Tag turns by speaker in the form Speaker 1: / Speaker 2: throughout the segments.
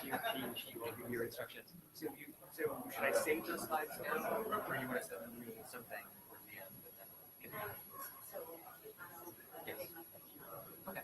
Speaker 1: she will give your instructions. So should I save those slides now, or do you want to send me something towards the end? And then get them? Yes. Okay.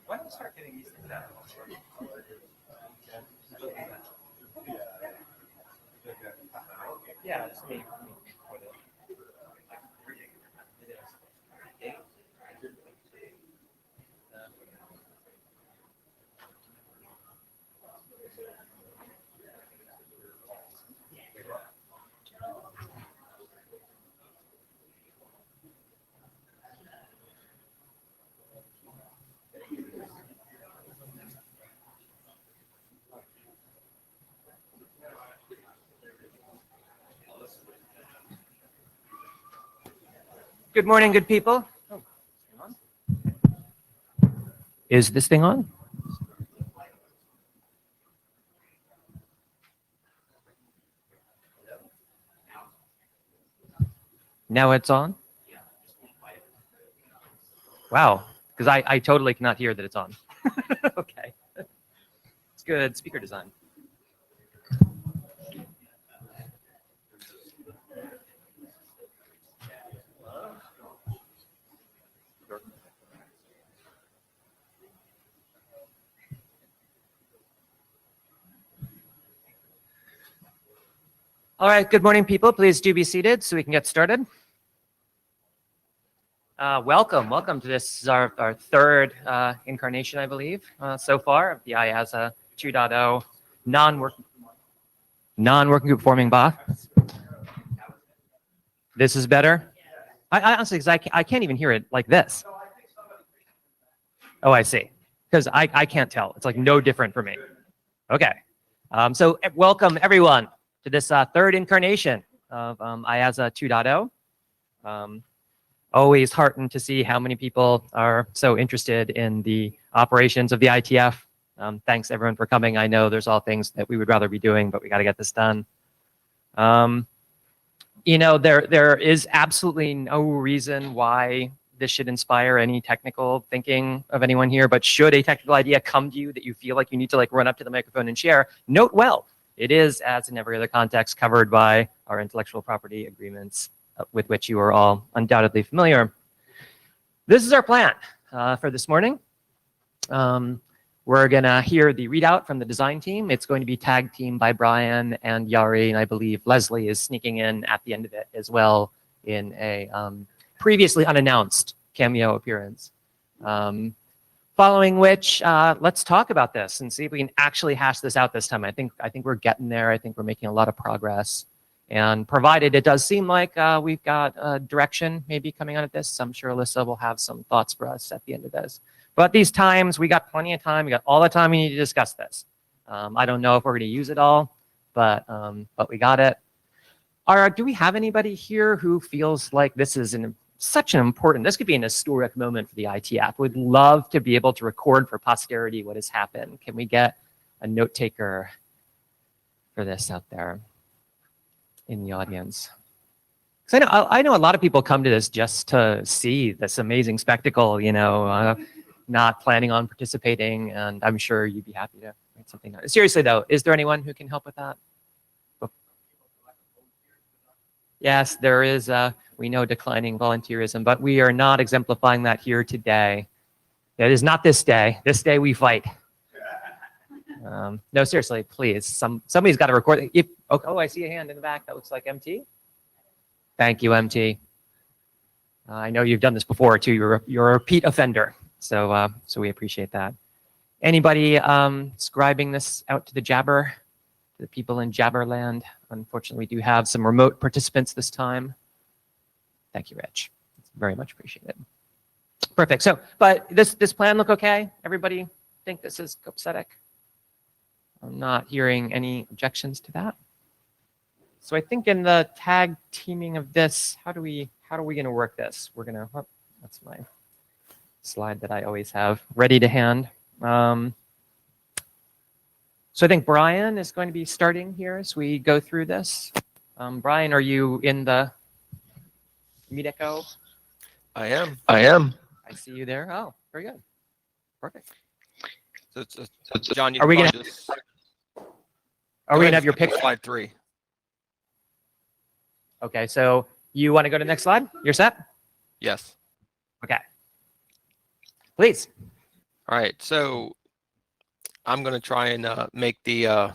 Speaker 1: Why don't we start getting these things out? Yeah, just me. Good morning, good people. Oh, is this thing on? Now it's on? Wow, because I totally cannot hear that it's on. Okay. It's good speaker design. All right, good morning, people. Please do be seated so we can get started. Welcome to this. This is our third incarnation, I believe, so far of the IASA20 non-working group forming Bach. This is better? I honestly, because I can't even hear it like this. Oh, I see. Because I can't tell. It's like no different for me. Okay. So welcome, everyone, to this third incarnation of IASA 2.0. Always heartened to see how many people are so interested in the operations of the IETF. Thanks everyone for coming. I know there's all things that we would rather be doing, but we got to get this done. You know, there is absolutely no reason why this should inspire any technical thinking of anyone here, but should a technical idea come to you that you feel like you need to like run up to the microphone and share, note well, it is, as in every other context, covered by our intellectual property agreements with which you are all undoubtedly familiar. This is our plan for this morning. We're gonna hear the readout from the design team. It's going to be tag teamed by Brian and Yari, and I believe Leslie is sneaking in at the end of it as well in a previously unannounced cameo appearance. Following which, let's talk about this and see if we can actually hash this out this time. I think we're getting there. I think we're making a lot of progress. And provided it does seem like we've got a direction maybe coming out of this, I'm sure Alyssa will have some thoughts for us at the end of this. But these times, we got plenty of time. We got all the time we need to discuss this. I don't know if we're going to use it all, but we got it. Do we have anybody here who feels like this is such an important, this could be an historic moment for the IETF. We'd love to be able to record for posterity what has happened. Can we get a note taker for this out there in the audience? Because I know a lot of people come to this just to see this amazing spectacle, you know, not planning on participating, and I'm sure you'd be happy to write something down. Seriously though, is there anyone who can help with that? Yes, there is. We know declining volunteerism, but we are not exemplifying that here today. It is not this day. This day we fight. No, seriously, please. Somebody's got to record. Oh, I see a hand in the back. That looks like MT. Thank you, MT. I know you've done this before too. You're a repeat offender, so we appreciate that. Anybody scribing this out to the Jabber, to the people in Jabberland? Unfortunately, we do have some remote participants this time. Thank you, Rich. It's very much appreciated. Perfect. So, but this plan look okay? Everybody think this is copacetic? I'm not hearing any objections to that. So I think in the tag teaming of this, how are we going to work this? We're going to, oh, that's my slide that I always have ready to hand. So I think Brian is going to be starting here as we go through this. Brian, are you in the Meet Echo?
Speaker 2: I am.
Speaker 1: I see you there. Oh, very good. Perfect.
Speaker 2: So John, you
Speaker 1: are we going
Speaker 2: to
Speaker 1: have your picture?
Speaker 2: Slide 3.
Speaker 1: Okay, so you want to go to the next slide? You're set?
Speaker 2: Yes.
Speaker 1: Okay. Please.
Speaker 2: All right. So I'm going to try and make the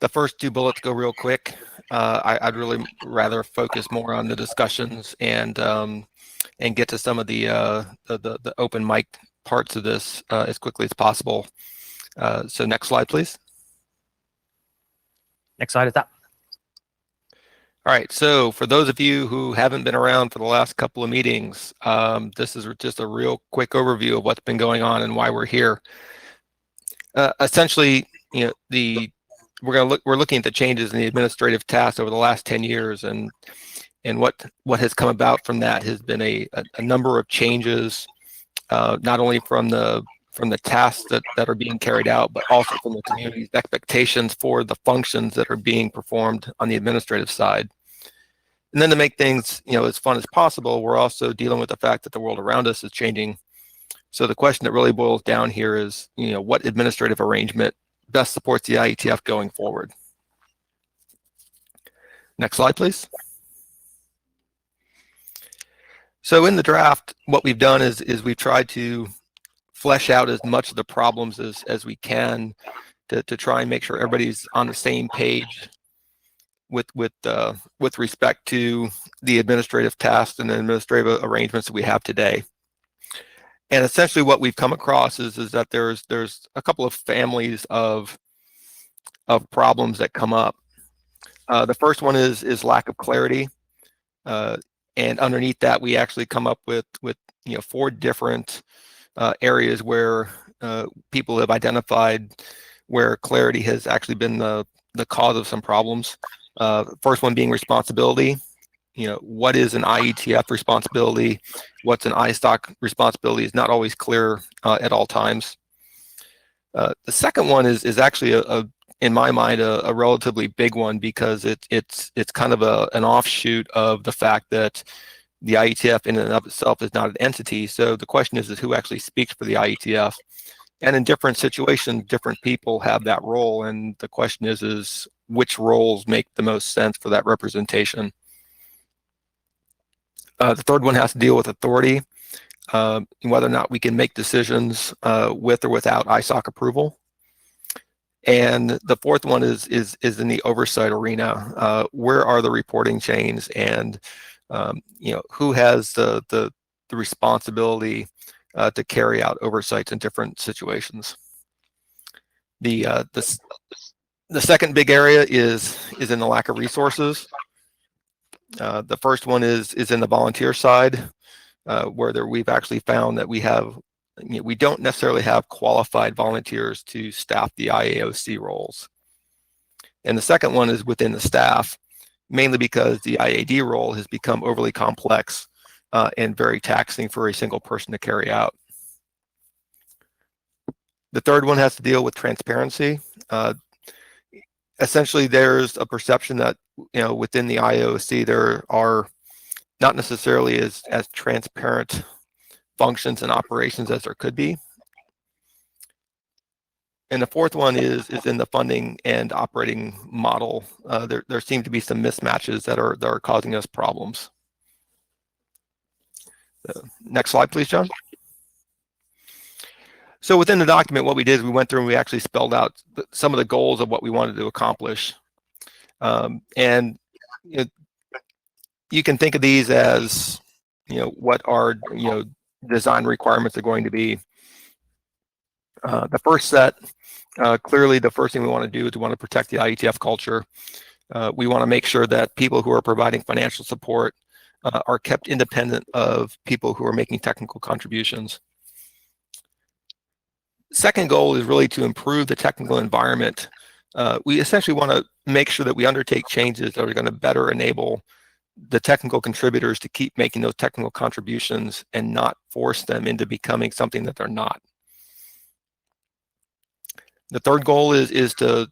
Speaker 2: first 2 bullets go real quick. I'd really rather focus more on the discussions and get to some of the open mic parts of this as quickly as possible. So next slide, please.
Speaker 1: Next slide is up.
Speaker 2: All right, so for those of you who haven't been around for the last couple of meetings, this is just a real quick overview of what's been going on and why we're here. Essentially, you know, we're looking at the changes in the administrative tasks over the last 10 years, and what has come about from that has been a number of changes, not only from the tasks that are being carried out, but also from the community's expectations for the functions that are being performed on the administrative side. And then to make things, you know, as fun as possible, we're also dealing with the fact that the world around us is changing. So the question that really boils down here is, you know, what administrative arrangement best supports the IETF going forward? Next slide, please. So in the draft, what we've done is we've tried to flesh out as much of the problems as we can to try and make sure everybody's on the same page with respect to the administrative tasks and the administrative arrangements that we have today. And essentially what we've come across is that there's a couple of families of problems that come up. The first one is lack of clarity. And underneath that, we actually come up with 4 different areas where people have identified where clarity has actually been the cause of some problems. First one being responsibility. You know, what is an IETF responsibility? What's an ISOC responsibility is not always clear at all times. The second one is actually in my mind a relatively big one, because it's kind of an offshoot of the fact that the IETF in and of itself is not an entity. So the question is who actually speaks for the IETF? And in different situations, different people have that role. And the question is which roles make the most sense for that representation? The third one has to deal with authority, whether or not we can make decisions with or without ISOC approval. And the fourth one is in the oversight arena. Where are the reporting chains, and who has the responsibility to carry out oversights in different situations? The second big area is in the lack of resources. The first one is in the volunteer side, where we've actually found that we don't necessarily have qualified volunteers to staff the IAOC roles. And the second one is within the staff, mainly because the IAD role has become overly complex and very taxing for a single person to carry out. The third one has to deal with transparency. Essentially, there's a perception that within the IAOC there are not necessarily as transparent functions and operations as there could be. And the fourth one is in the funding and operating model. There seem to be some mismatches that are causing us problems. Next slide, please, John. So within the document, what we did is we went through and we actually spelled out some of the goals of what we wanted to accomplish. And you can think of these as, what our, design requirements are going to be. The first set, clearly the first thing we want to do is we want to protect the IETF culture. We want to make sure that people who are providing financial support are kept independent of people who are making technical contributions. Second goal is really to improve the technical environment. We essentially want to make sure that we undertake changes that are going to better enable the technical contributors to keep making those technical contributions and not force them into becoming something that they're not. The third goal is to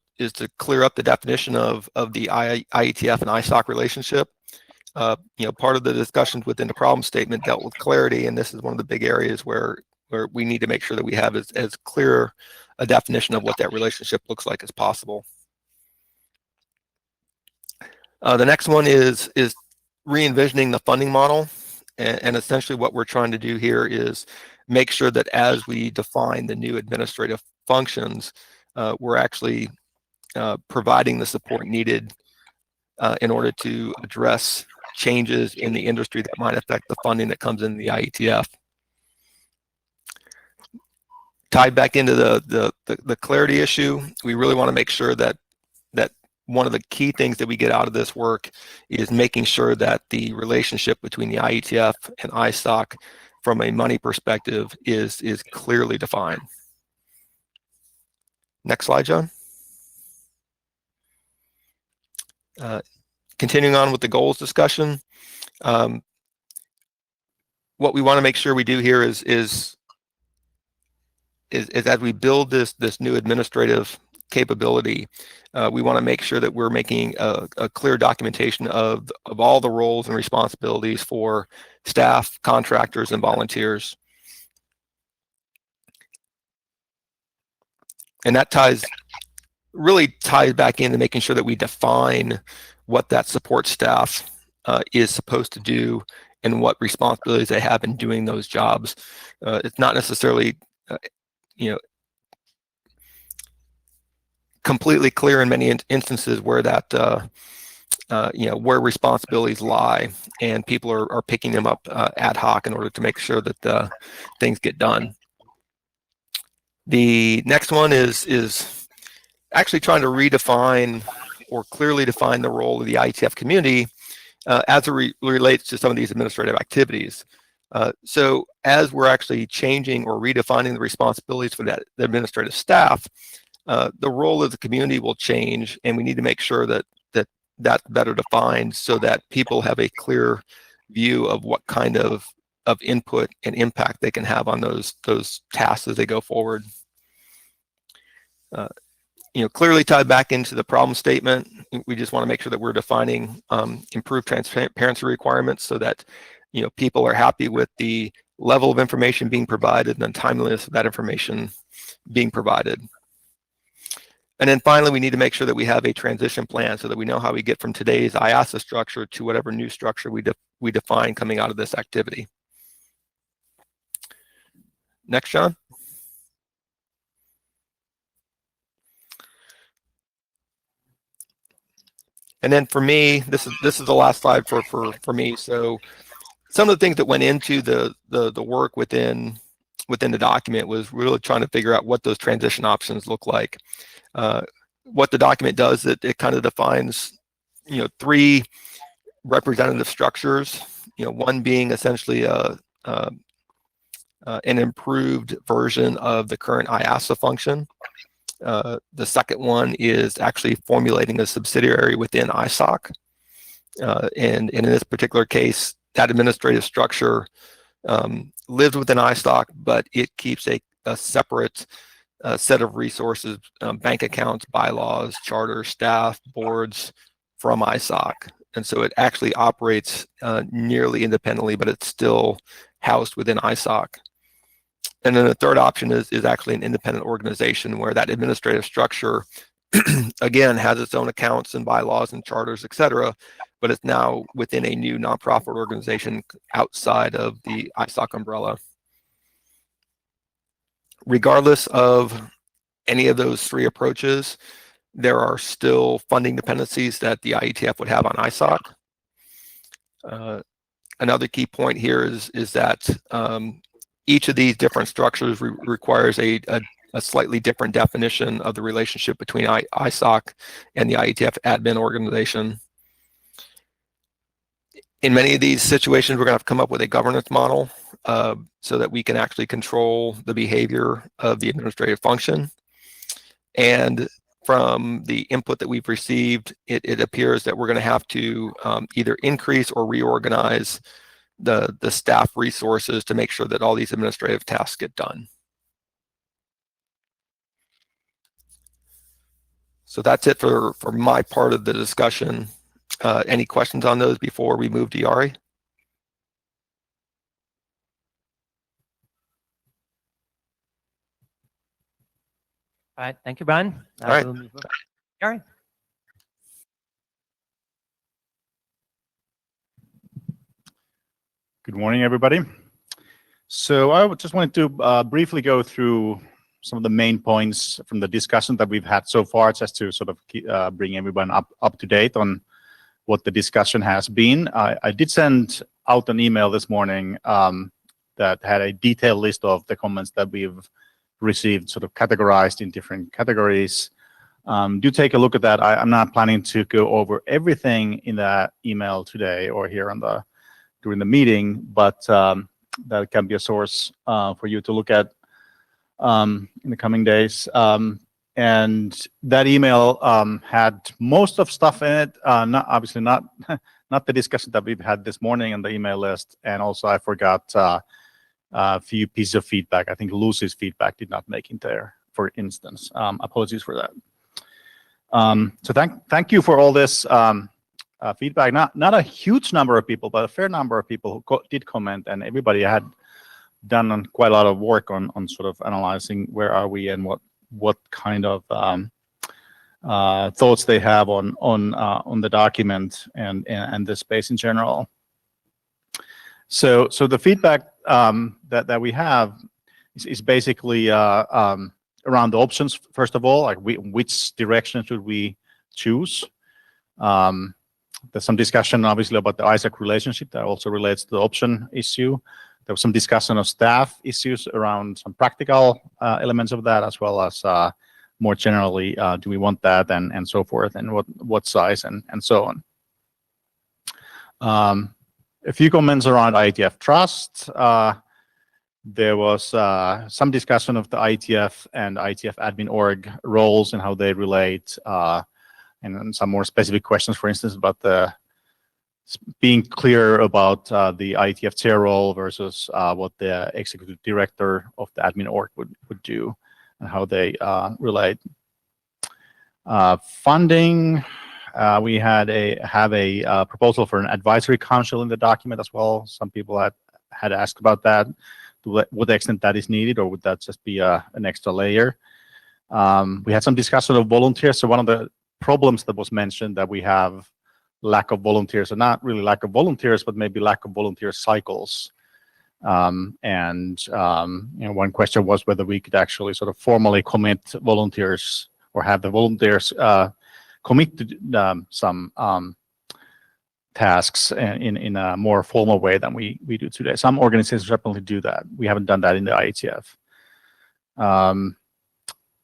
Speaker 2: clear up the definition of the IETF and ISOC relationship. Part of the discussions within the problem statement dealt with clarity, and this is one of the big areas where we need to make sure that we have as clear a definition of what that relationship looks like as possible. The next one is re-envisioning the funding model, and essentially what we're trying to do here is make sure that as we define the new administrative functions, we're actually providing the support needed in order to address changes in the industry that might affect the funding that comes into the IETF. Tied back into the clarity issue, we really want to make sure that one of the key things that we get out of this work is making sure that the relationship between the IETF and ISOC from a money perspective is clearly defined. Next slide, John. Continuing on with the goals discussion, what we want to make sure we do here is as we build this new administrative capability, we want to make sure that we're making a clear documentation of all the roles and responsibilities for staff, contractors, and volunteers. And that really ties back into making sure that we define what that support staff is supposed to do and what responsibilities they have in doing those jobs. It's not necessarily completely clear in many instances where that where responsibilities lie, and people are picking them up ad hoc in order to make sure that things get done. The next one is actually trying to redefine or clearly define the role of the IETF community as it relates to some of these administrative activities. So as we're actually changing or redefining the responsibilities for the administrative staff, the role of the community will change, and we need to make sure that that's better defined so that people have a clear view of what kind of input and impact they can have on those tasks as they go forward. Clearly tied back into the problem statement, we just want to make sure that we're defining improved transparency requirements so that people are happy with the level of information being provided and the timeliness of that information being provided. And then finally, we need to make sure that we have a transition plan so that we know how we get from today's IASA structure to whatever new structure we define coming out of this activity. Next, John. And then for me, this is the last slide for me. So some of the things that went into the work within the document was really trying to figure out what those transition options look like. What the document does, it kind of defines, 3 representative structures. One being essentially an improved version of the current IASA function. The second one is actually formulating a subsidiary within ISOC. And in this particular case, that administrative structure lives within ISOC, but it keeps a separate set of resources, bank accounts, bylaws, charters, staff, boards from ISOC. And so it actually operates nearly independently, but it's still housed within ISOC. And then the third option is actually an independent organization where that administrative structure again, has its own accounts and bylaws and charters, etc., but it's now within a new nonprofit organization outside of the ISOC umbrella. Regardless of any of those three approaches, there are still funding dependencies that the IETF would have on ISOC. Another key point here is that each of these different structures requires a slightly different definition of the relationship between ISOC and the IETF admin organization. In many of these situations, we're going to have to come up with a governance model so that we can actually control the behavior of the administrative function. And from the input that we've received, it appears that we're going to have to either increase or reorganize the staff resources to make sure that all these administrative tasks get done. So that's it for my part of the discussion. Any questions on those before we move to Yari?
Speaker 1: All right, thank you, Brian.
Speaker 2: All right.
Speaker 1: Yari.
Speaker 3: Good morning, everybody. So I just wanted to briefly go through some of the main points from the discussion that we've had so far, just to sort of bring everyone up to date on what the discussion has been. I did send out an email this morning that had a detailed list of the comments that we've received, sort of categorized in different categories. Do take a look at that. I'm not planning to go over everything in that email today or here on during the meeting, but that can be a source for you to look at in the coming days. And that email had most of stuff in it, obviously not the discussion that we've had this morning on the email list. And also I forgot a few pieces of feedback. I think Lucy's feedback did not make it there, for instance. Apologies for that. So thank you for all this feedback. Not a huge number of people, but a fair number of people who did comment, and everybody had done quite a lot of work on sort of analyzing where are we and what kind of thoughts they have on the document and the space in general. So the feedback that we have is basically around the options. First of all, like which direction should we choose? There's some discussion obviously about the ISAC relationship that also relates to the option issue. There was some discussion of staff issues around some practical elements of that, as well as more generally, do we want that and so forth, and what size and so on. A few comments around IETF trust. There was some discussion of the IETF and IETF admin org roles and how they relate, and some more specific questions, for instance, about being clear about the IETF chair role versus what the executive director of the admin org would do and how they relate. Funding, we have a proposal for an advisory council in the document as well. Some people had asked about that, to what extent that is needed, or would that just be an extra layer. We had some discussion of volunteers. So one of the problems that was mentioned, that we have lack of volunteers, or not really lack of volunteers, but maybe lack of volunteer cycles. One question was whether we could actually sort of formally commit volunteers, or have the volunteers commit to some tasks in a more formal way than we do today. Some organizations definitely do that. We haven't done that in the IETF.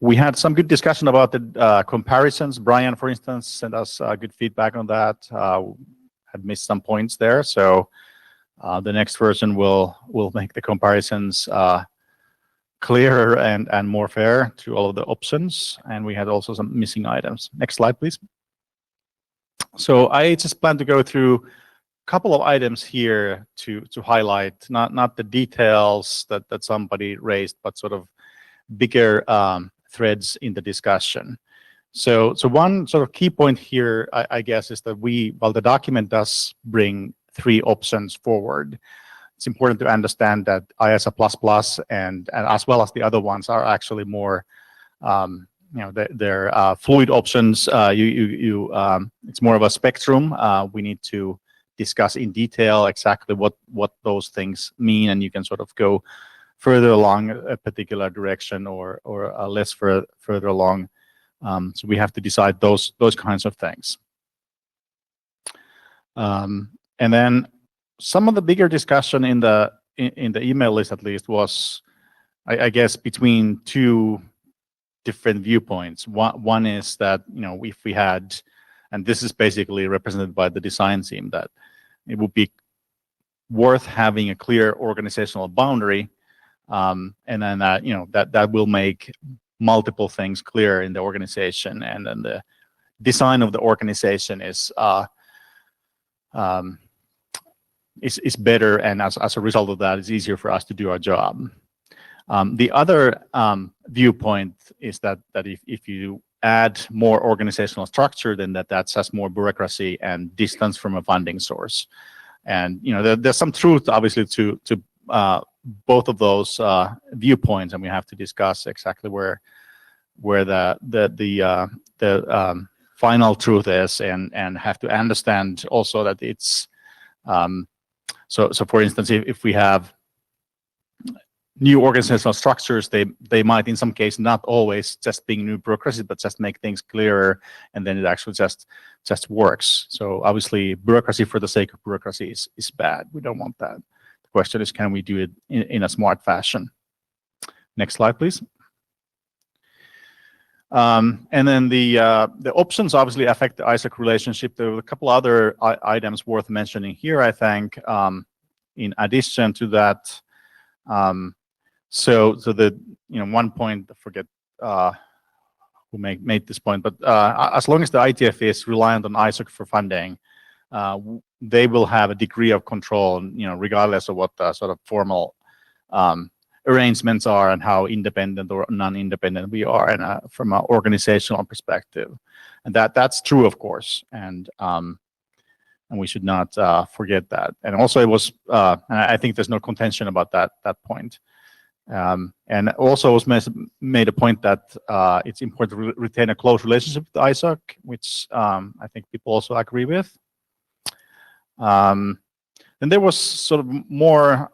Speaker 3: We had some good discussion about the comparisons. Brian, for instance, sent us good feedback on that. Had missed some points there, so the next version will make the comparisons clearer and more fair to all of the options. And we had also some missing items. Next slide, please. So I just plan to go through a couple of items here to highlight, not the details that somebody raised, but sort of bigger threads in the discussion. So one sort of key point here, I guess, is that while the document does bring 3 options forward, it's important to understand that IASA++ and as well as the other ones are actually more they're fluid options. It's more of a spectrum. We need to discuss in detail exactly what those things mean, and you can sort of go further along a particular direction or less further along. So we have to decide those kinds of things. And then some of the bigger discussion in the email list, at least, was, I guess, between two different viewpoints. One is that, if we had, and this is basically represented by the design team, that it would be worth having a clear organizational boundary, and then that will make multiple things clear in the organization, and then the design of the organization is better, and as a result of that, it's easier for us to do our job. The other viewpoint is that if you add more organizational structure, then that's just more bureaucracy and distance from a funding source. And there's some truth, obviously, to both of those viewpoints, and we have to discuss exactly where the final truth is, and have to understand also that it's so for instance, if we have new organizational structures, they might in some cases not always just being new bureaucracy, but just make things clearer, and then it actually just works. So obviously bureaucracy for the sake of bureaucracy is bad. We don't want that. The question is, can we do it in a smart fashion? Next slide, please. And then the options obviously affect the ISAC relationship. There were a couple other items worth mentioning here, I think, in addition to that. So the one point, I forget who made this point, but as long as the IETF is reliant on ISAC for funding, they will have a degree of control, regardless of what the sort of formal arrangements are and how independent or non-independent we are, and from an organizational perspective, and that's true, of course, and we should not forget that. And also, it was, and I think there's no contention about that point. And also, it was made a point that it's important to retain a close relationship with ISAC, which I think people also agree with. And there was sort of more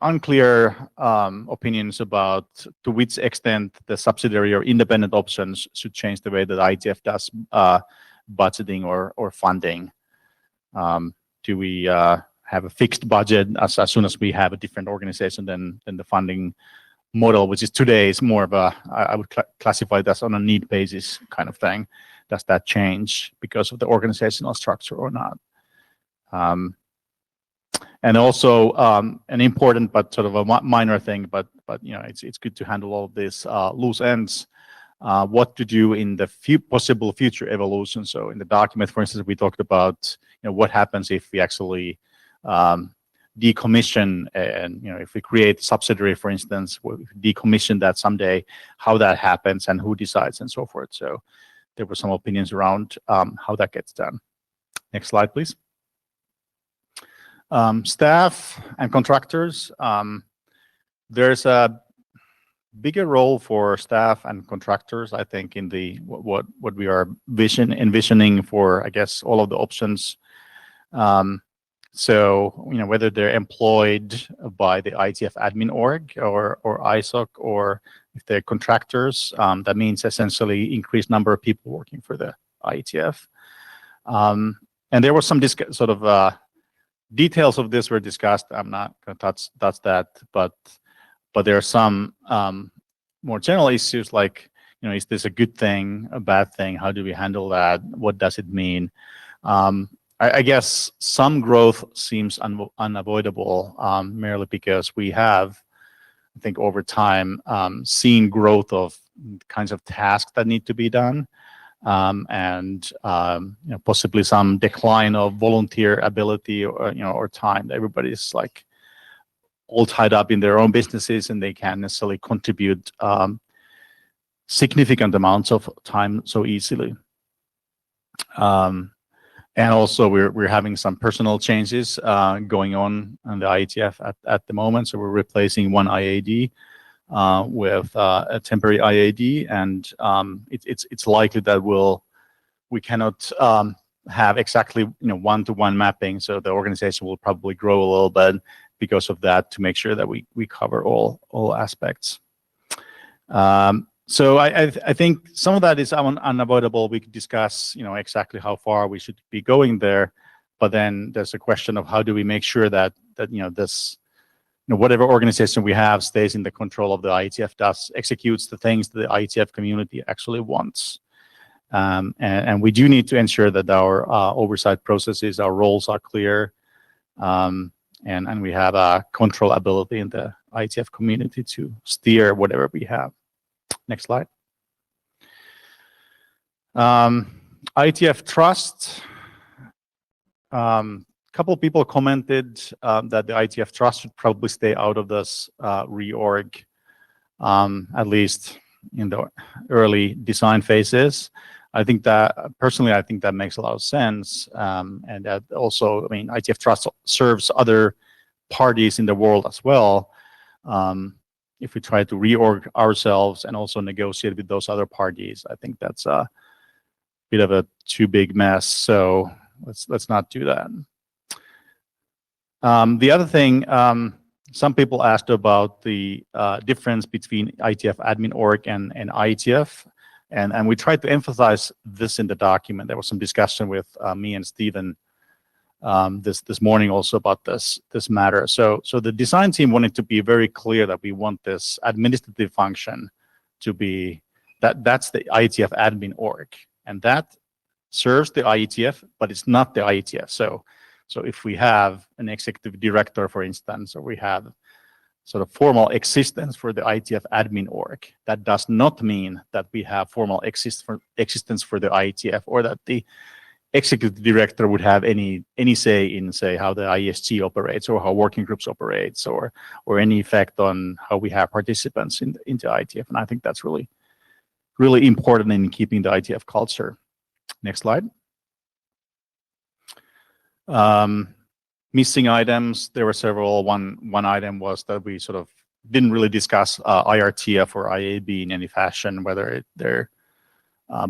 Speaker 3: unclear opinions about to which extent the subsidiary or independent options should change the way that IETF does budgeting or funding. Do we have a fixed budget as soon as we have a different organization than the funding model, which is today is more of a, I would classify that on a need basis kind of thing. Does that change because of the organizational structure or not? And also an important but sort of a minor thing, but it's good to handle all of these loose ends. What to do in the possible future evolution. So in the document, for instance, we talked about what happens if we actually decommission, and if we create a subsidiary, for instance, we decommission that someday, how that happens and who decides and so forth. So there were some opinions around how that gets done. Next slide, please. Staff and contractors. There's a bigger role for staff and contractors, I think, in the what we are envisioning for, I guess, all of the options. So whether they're employed by the IETF admin org or ISOC, or if they're contractors, that means essentially increased number of people working for the IETF. And there was some sort of details of this were discussed. I'm not going to touch that, but there are some more general issues like, is this a good thing, a bad thing? How do we handle that? What does it mean? I guess some growth seems unavoidable, merely because we have, I think, over time, seen growth of kinds of tasks that need to be done, and possibly some decline of volunteer ability or time. Everybody's like all tied up in their own businesses, and they can't necessarily contribute significant amounts of time so easily. And also, we're having some personal changes going on the IETF at the moment. So we're replacing one IAD with a temporary IAD, and it's likely that we cannot have exactly one-to-one mapping, so the organization will probably grow a little bit because of that, to make sure that we cover all aspects. So I think some of that is unavoidable. We could discuss exactly how far we should be going there, but then there's a question of how do we make sure that this whatever organization we have stays in the control of the IETF, executes the things that the IETF community actually wants. And we do need to ensure that our oversight processes, our roles are clear, and we have a control ability in the IETF community to steer whatever we have. Next slide. IETF trust. Couple of people commented that the IETF trust should probably stay out of this reorg, at least in the early design phases. I think that personally, I think that makes a lot of sense, and that also, I mean, IETF trust serves other parties in the world as well. If we try to reorg ourselves and also negotiate with those other parties, I think that's a bit of a too big mess. So let's not do that. The other thing, some people asked about the difference between IETF admin org and IETF, and we tried to emphasize this in the document. There was some discussion with me and Stephen this morning also about this matter. So the design team wanted to be very clear that we want this administrative function to be that's the IETF admin org, and that serves the IETF, but it's not the IETF. So if we have an executive director, for instance, or we have sort of formal existence for the IETF admin org, that does not mean that we have formal existence for the IETF, or that the executive director would have any say in, say, how the ISG operates, or how working groups operates, or any effect on how we have participants into IETF. And I think that's really, really important in keeping the IETF culture. Next slide. Missing items. There were several. One item was that we sort of didn't really discuss IRTF or IAB in any fashion, whether they're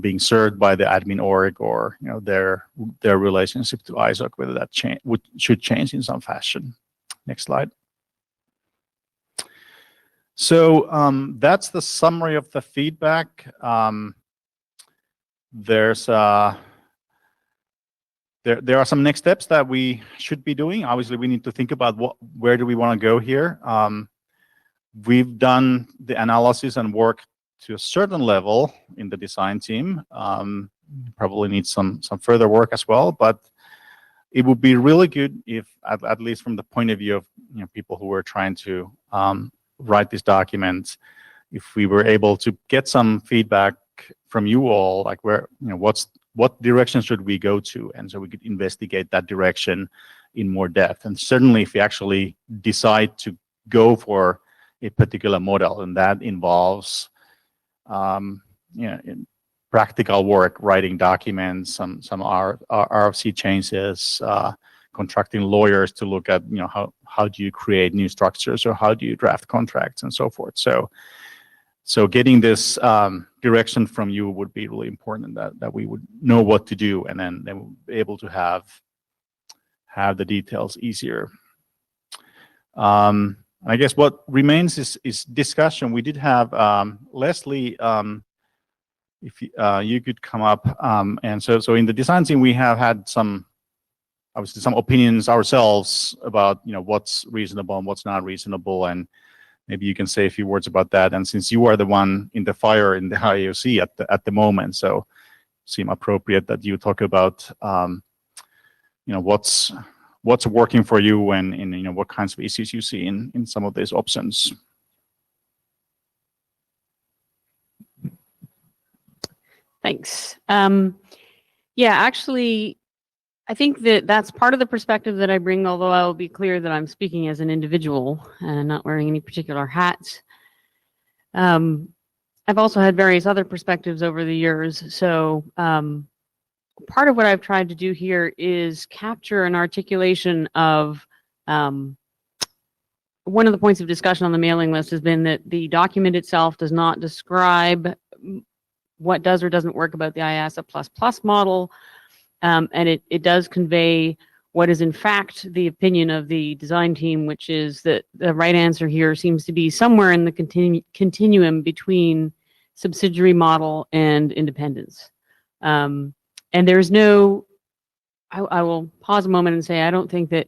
Speaker 3: being served by the admin org, or their relationship to ISOC, whether that should change in some fashion. Next slide. So that's the summary of the feedback. There are some next steps that we should be doing. Obviously, we need to think about where do we want to go here. We've done the analysis and work to a certain level in the design team. Probably need some further work as well, but it would be really good if, at least from the point of view of people who were trying to write this document, if we were able to get some feedback from you all, like what direction should we go to, and so we could investigate that direction in more depth. And certainly, if we actually decide to go for a particular model, and that involves in practical work, writing documents, some RFC changes, contracting lawyers to look at how do you create new structures, or how do you draft contracts, and so forth. So getting this direction from you would be really important, that we would know what to do, and then we'll be able to have the details easier. I guess what remains is discussion. We did have Leslie, if you could come up, and so in the design team we have had obviously some opinions ourselves about what's reasonable and what's not reasonable, and maybe you can say a few words about that. And since you are the one in the fire in the IAOC at the moment, so it seems appropriate that you talk about what's working for you, and what kinds of issues you see in some of these options.
Speaker 4: Thanks. Yeah, actually, I think that's part of the perspective that I bring, although I will be clear that I'm speaking as an individual and not wearing any particular hats. I've also had various other perspectives over the years. So part of what I've tried to do here is capture an articulation of one of the points of discussion on the mailing list has been that the document itself does not describe what does or doesn't work about the IASA++ model, and it does convey what is in fact the opinion of the design team, which is that the right answer here seems to be somewhere in the continuum between subsidiary model and independence. And there's no, I will pause a moment and say, I don't think that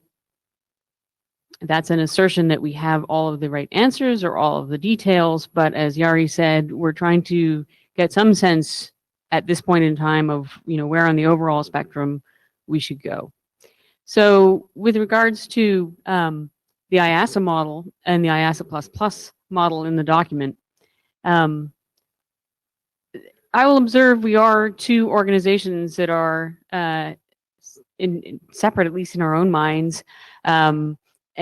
Speaker 4: that's an assertion that we have all of the right answers or all of the details, but as Yari said, we're trying to get some sense at this point in time of, where on the overall spectrum we should go. So with regards to the IASA model and the IASA++ model in the document, I will observe we are two organizations that are in separate, at least in our own minds, and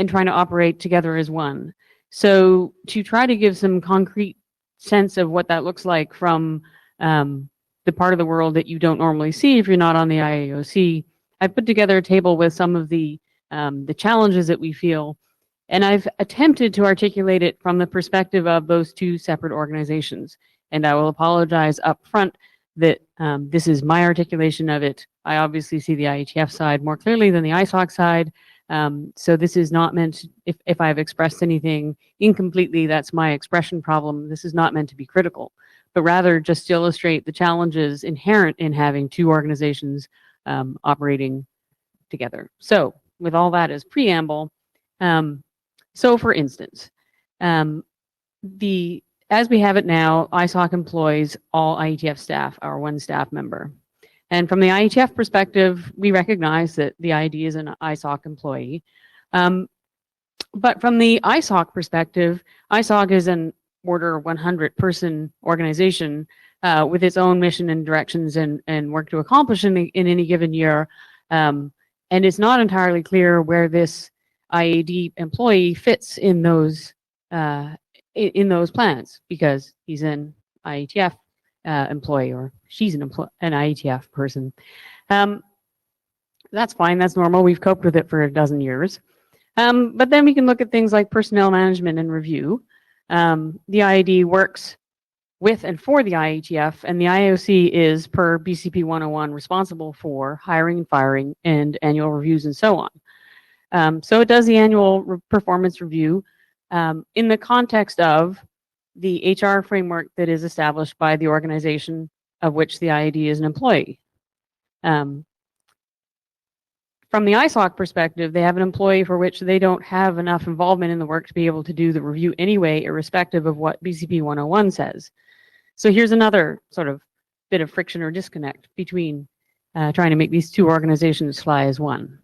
Speaker 4: trying to operate together as one. So to try to give some concrete sense of what that looks like from the part of the world that you don't normally see if you're not on the IAOC, I've put together a table with some of the challenges that we feel, and I've attempted to articulate it from the perspective of those two separate organizations. And I will apologize up front that this is my articulation of it. I obviously see the IETF side more clearly than the ISOC side. So this is not meant, if I've expressed anything incompletely, that's my expression problem. This is not meant to be critical, but rather just to illustrate the challenges inherent in having two organizations operating together. So with all that as preamble, so for instance, as we have it now, ISOC employs all IETF staff, our one staff member. And from the IETF perspective, we recognize that the ID is an ISOC employee. But from the ISOC perspective, ISOC is an order 100 person organization with its own mission and directions and work to accomplish in any given year. And it's not entirely clear where this IAD employee fits in those plans, because he's an IETF employee, or she's an IETF person. That's fine, that's normal. We've coped with it for a dozen years. But then we can look at things like personnel management and review. The IAD works with and for the IETF, and the IOC is, per BCP 101, responsible for hiring and firing and annual reviews and so on. So it does the annual performance review in the context of the HR framework that is established by the organization of which the IAD is an employee. From the ISOC perspective, they have an employee for which they don't have enough involvement in the work to be able to do the review anyway, irrespective of what BCP 101 says. So here's another sort of bit of friction or disconnect between trying to make these two organizations fly as one.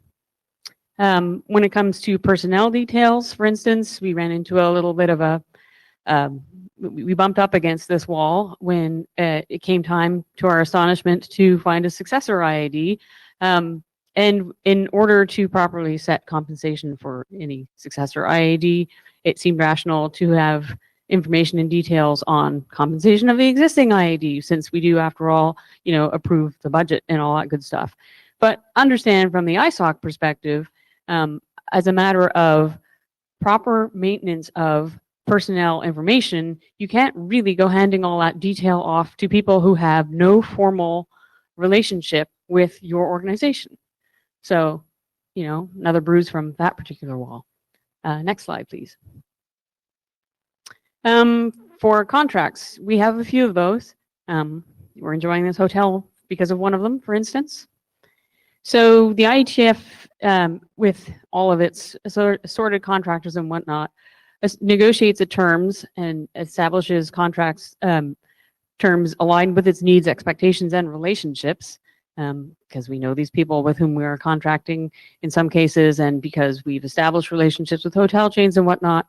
Speaker 4: When it comes to personnel details, for instance, we ran into a little bit of a, we bumped up against this wall when it came time, to our astonishment, to find a successor IAD. And in order to properly set compensation for any successor IAD, it seemed rational to have information and details on compensation of the existing IAD, since we do, after all, approve the budget and all that good stuff. But understand from the ISOC perspective, as a matter of proper maintenance of personnel information, you can't really go handing all that detail off to people who have no formal relationship with your organization. So, another bruise from that particular wall. Next slide, please. For contracts, we have a few of those. We're enjoying this hotel because of one of them, for instance. So the IETF, with all of its assorted contractors and whatnot, negotiates the terms and establishes contracts terms aligned with its needs, expectations, and relationships, because we know these people with whom we are contracting in some cases, and because we've established relationships with hotel chains and whatnot.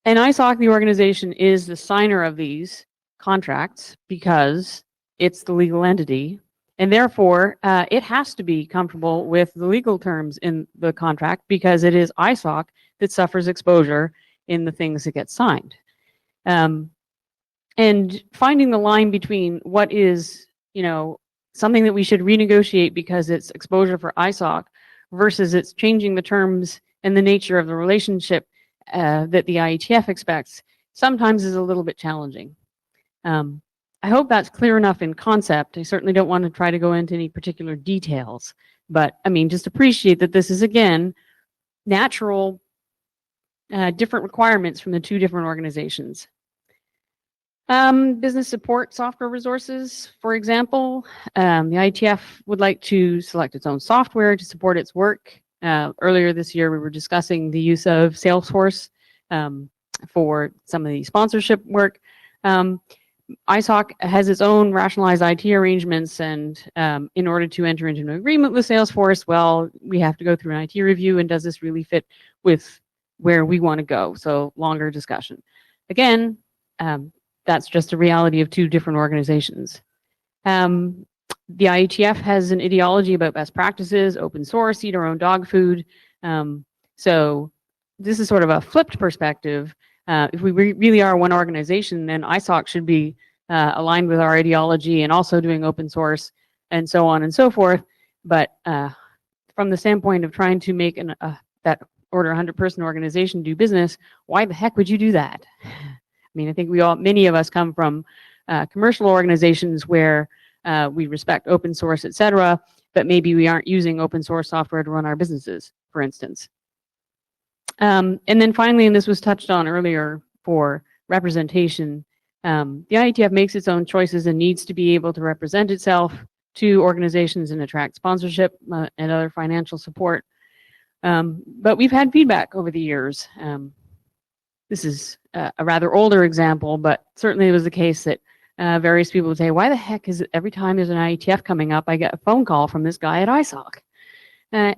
Speaker 4: And ISOC, the organization, is the signer of these contracts because it's the legal entity, and therefore it has to be comfortable with the legal terms in the contract, because it is ISOC that suffers exposure in the things that get signed. And finding the line between what is, something that we should renegotiate because it's exposure for ISOC versus it's changing the terms and the nature of the relationship that the IETF expects sometimes is a little bit challenging. I hope that's clear enough in concept. I certainly don't want to try to go into any particular details, but I mean, just appreciate that this is, again, natural, different requirements from the two different organizations. Business support software resources, for example, the IETF would like to select its own software to support its work. Earlier this year, we were discussing the use of Salesforce for some of the sponsorship work. ISOC has its own rationalized IT arrangements, and in order to enter into an agreement with Salesforce, well, we have to go through an IT review, and does this really fit with where we want to go? So longer discussion. Again, that's just a reality of two different organizations. The IETF has an ideology about best practices, open source, eat our own dog food. So this is sort of a flipped perspective. If we really are one organization, then ISOC should be aligned with our ideology and also doing open source and so on and so forth. But from the standpoint of trying to make that Order 100-person organization do business, why the heck would you do that? I mean, I think many of us come from commercial organizations where we respect open source, et cetera, but maybe we aren't using open source software to run our businesses, for instance. And then finally, and this was touched on earlier for representation, the IETF makes its own choices and needs to be able to represent itself to organizations and attract sponsorship and other financial support. But we've had feedback over the years. This is a rather older example, but certainly it was the case that various people would say, why the heck is it every time there's an IETF coming up, I get a phone call from this guy at ISOC?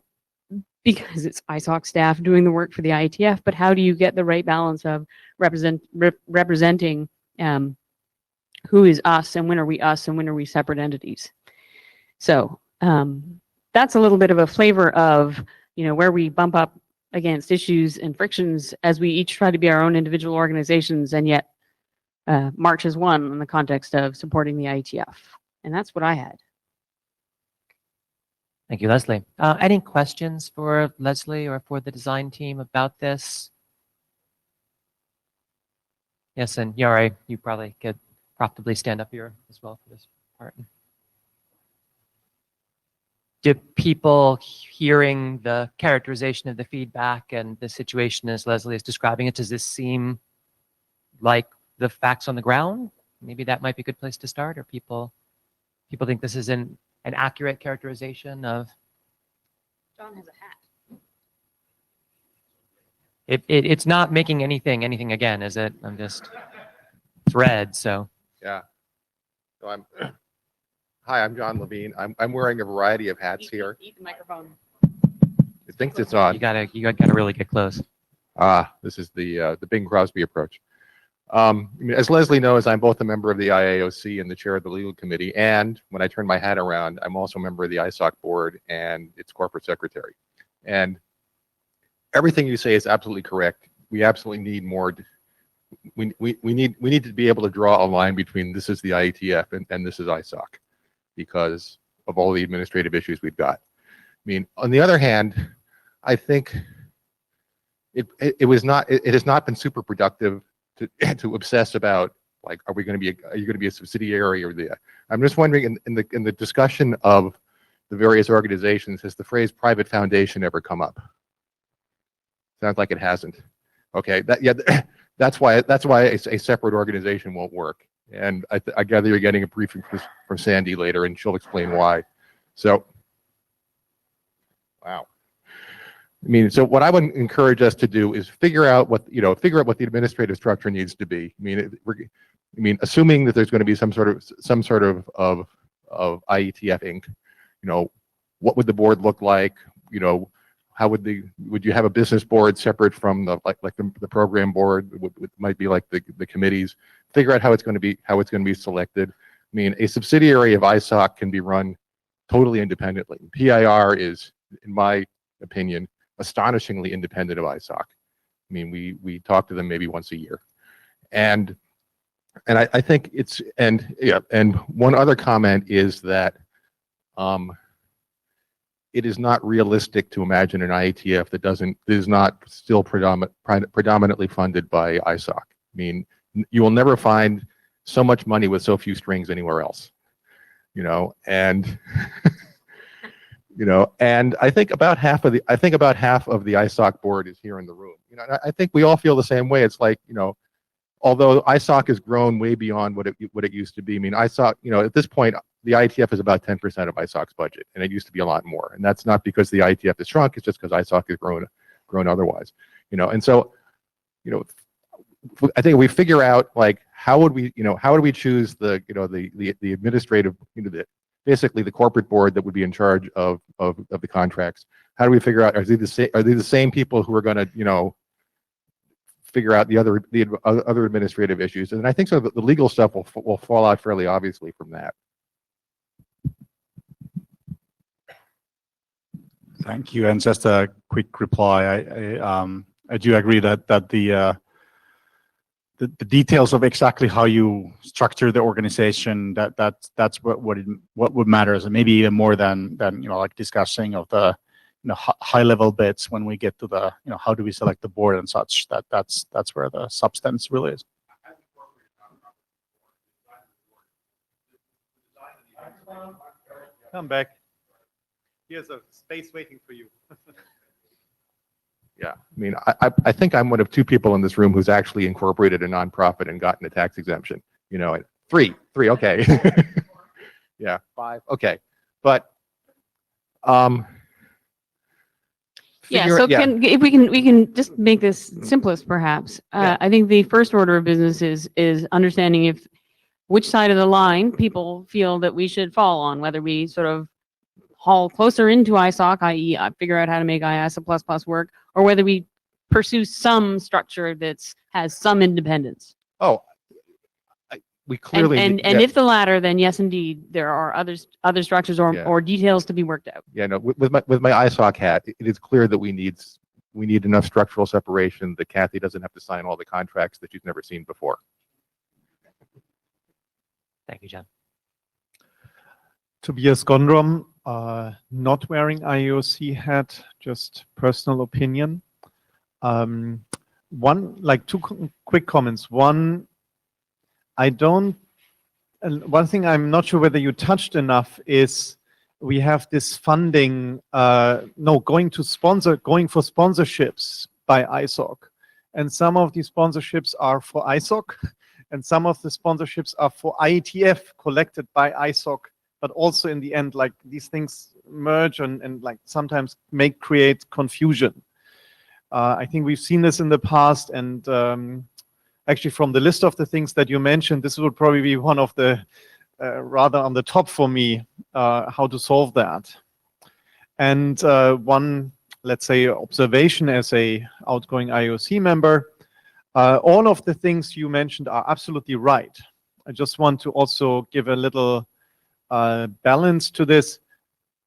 Speaker 4: Because it's ISOC staff doing the work for the IETF, but how do you get the right balance of representing who is us and when are we us and when are we separate entities? So that's a little bit of a flavor of where we bump up against issues and frictions as we each try to be our own individual organizations and yet march as one in the context of supporting the IETF. And that's what I had.
Speaker 1: Thank you, Leslie. Any questions for Leslie or for the design team about this? Yes, and Yari, you probably could profitably stand up here as well for this part. Do people hearing the characterization of the feedback and the situation as Leslie is describing it, does this seem like the facts on the ground? Maybe that might be a good place to start, or people think this is an accurate characterization of?
Speaker 4: John has a hat.
Speaker 1: It's not making anything again, is it? It's red, so.
Speaker 5: Yeah. So hi, I'm John Levine. I'm wearing a variety of hats here.
Speaker 4: Eat the microphone.
Speaker 5: It thinks it's on.
Speaker 1: You gotta really get close.
Speaker 5: This is the Bing Crosby approach. As Leslie knows, I'm both a member of the IAOC and the chair of the legal committee. And when I turn my hat around, I'm also a member of the ISOC board and its corporate secretary. And everything you say is absolutely correct. We absolutely need more. We need to be able to draw a line between this is the IETF and this is ISOC because of all the administrative issues we've got. I mean, on the other hand, I think it has not been super productive to obsess about, like, are you going to be a subsidiary or the? I'm just wondering in the discussion of the various organizations, has the phrase private foundation ever come up? Sounds like it hasn't. Okay, that's why a separate organization won't work. And I gather you're getting a briefing from Sandy later, and she'll explain why. So, wow. I mean, so what I would encourage us to do is figure out what the administrative structure needs to be. I mean, assuming that there's going to be some sort of IETF Inc. What would the board look like? How would you have a business board separate from the program board? It might be like the committees. Figure out how it's going to be selected. I mean, a subsidiary of ISOC can be run totally independently. PIR is, in my opinion, astonishingly independent of ISOC. I mean, we talk to them maybe once a year, and I think it's and one other comment is that it is not realistic to imagine an IETF that is not still predominantly funded by ISOC. I mean, you will never find so much money with so few strings anywhere else, and and I think about half of the ISOC board is here in the room. And I think we all feel the same way. It's like, although ISOC has grown way beyond what it used to be. I mean, ISOC, at this point, the IETF is about 10% of ISOC's budget, and it used to be a lot more. And that's not because the IETF has shrunk; it's just because ISOC has grown otherwise. And so, I think we figure out, like, how would we choose the administrative, basically the corporate board that would be in charge of the contracts. How do we figure out, are they the same people who are going to, figure out the other administrative issues? And I think so that the legal stuff will fall out fairly obviously from that.
Speaker 3: Thank you. And just a quick reply. I do agree that the details of exactly how you structure the organization, that's what would matter, and maybe even more than like discussing of the high level bits when we get to the how do we select the board and such. That's where the substance really is. Come back. Here's a space waiting for you.
Speaker 5: Yeah, I mean, I think I'm one of two people in this room who's actually incorporated a nonprofit and gotten a tax exemption. Three, okay. Yeah, 5, okay, but
Speaker 4: if we can just make this simplest, perhaps. I think the first order of business is understanding which side of the line people feel that we should fall on, whether we sort of haul closer into ISOC, i.e. figure out how to make IASA++ work, or whether we pursue some structure that has some independence.
Speaker 5: Oh, we clearly...
Speaker 4: And if the latter, then yes, indeed, there are other structures or details to be worked out.
Speaker 5: Yeah, no, with my ISOC hat, it is clear that we need enough structural separation that Kathy doesn't have to sign all the contracts that she's never seen before.
Speaker 1: Thank you, John.
Speaker 6: Tobias Gondrom, not wearing IAOC hat, just personal opinion. Two quick comments. One thing I'm not sure whether you touched enough is we have this funding, going for sponsorships by ISOC. And some of these sponsorships are for ISOC, and some of the sponsorships are for IETF collected by ISOC. But also in the end, like, these things merge and like sometimes create confusion. I think we've seen this in the past, and actually from the list of the things that you mentioned, this would probably be one of the rather on the top for me, how to solve that. And one, let's say, observation as a outgoing IOC member, all of the things you mentioned are absolutely right. I just want to also give a little balance to this.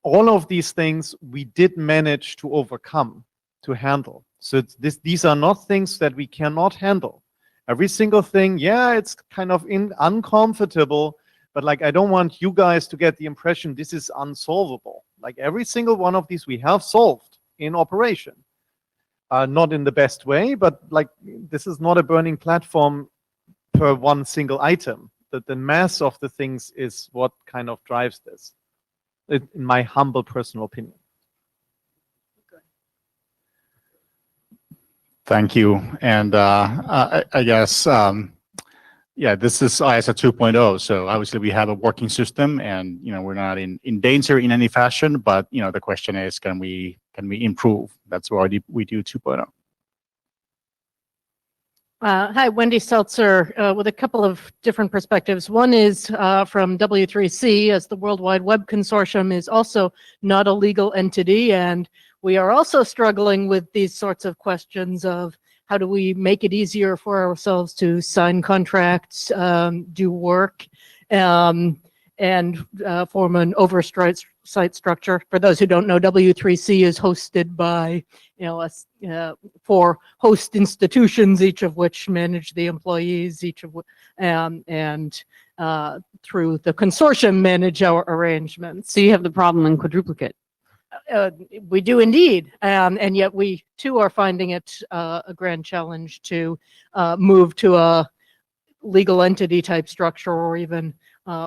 Speaker 6: All of these things we did manage to overcome, to handle. So these are not things that we cannot handle. Every single thing, it's kind of uncomfortable, but like, I don't want you guys to get the impression this is unsolvable. Like, every single one of these we have solved in operation. Not in the best way, but like, this is not a burning platform per one single item. That the mass of the things is what kind of drives this, in my humble personal opinion.
Speaker 3: Thank you. And I guess, this is IASA 2.0. So obviously we have a working system, and we're not in danger in any fashion. But the question is, can we improve? That's why we do 2.0.
Speaker 7: Hi, Wendy Seltzer, with a couple of different perspectives. One is from W3C, as the World Wide Web Consortium is also not a legal entity, and we are also struggling with these sorts of questions of how do we make it easier for ourselves to sign contracts, do work, and form an oversight structure. For those who don't know, W3C is hosted by 4 host institutions, each of which manage the employees, and through the consortium manage our arrangements.
Speaker 4: So you have the problem in quadruplicate.
Speaker 7: We do indeed, and yet we too are finding it a grand challenge to move to a legal entity type structure, or even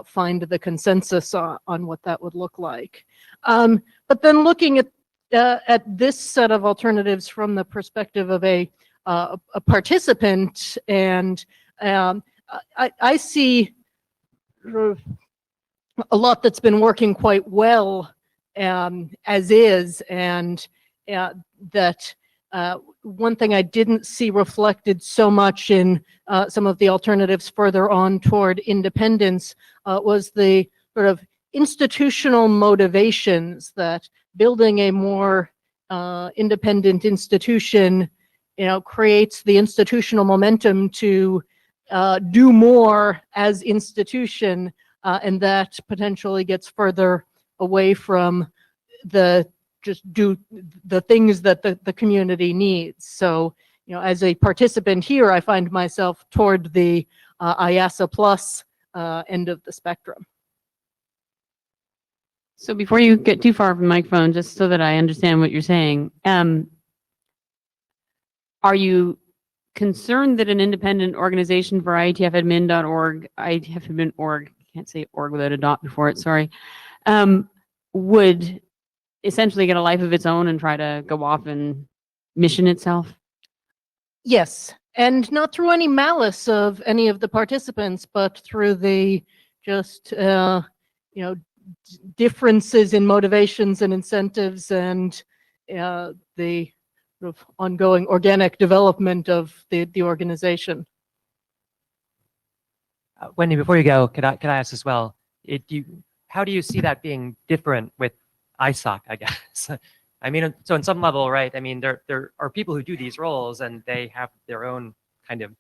Speaker 7: find the consensus on what that would look like. But then looking at this set of alternatives from the perspective of a participant, and I see a lot that's been working quite well as is, and that one thing I didn't see reflected so much in some of the alternatives further on toward independence was the sort of institutional motivations that building a more independent institution, creates the institutional momentum to do more as institution, and that potentially gets further away from just do the things that the community needs. So, as a participant here, I find myself toward the IASA plus end of the spectrum.
Speaker 4: So before you get too far from the microphone, just so that I understand what you're saying, are you concerned that an independent organization for IETFadmin.org, IETFadmin.org, can't say org without a dot before it, sorry, would essentially get a life of its own and try to go off and mission itself?
Speaker 7: Yes, and not through any malice of any of the participants, but through the just differences in motivations and incentives, and the sort of ongoing organic development of the organization.
Speaker 1: Wendy, before you go, could I ask as well? How do you see that being different with ISOC, I guess? I mean, so on some level, right? I mean, there are people who do these roles, and they have their own kind of,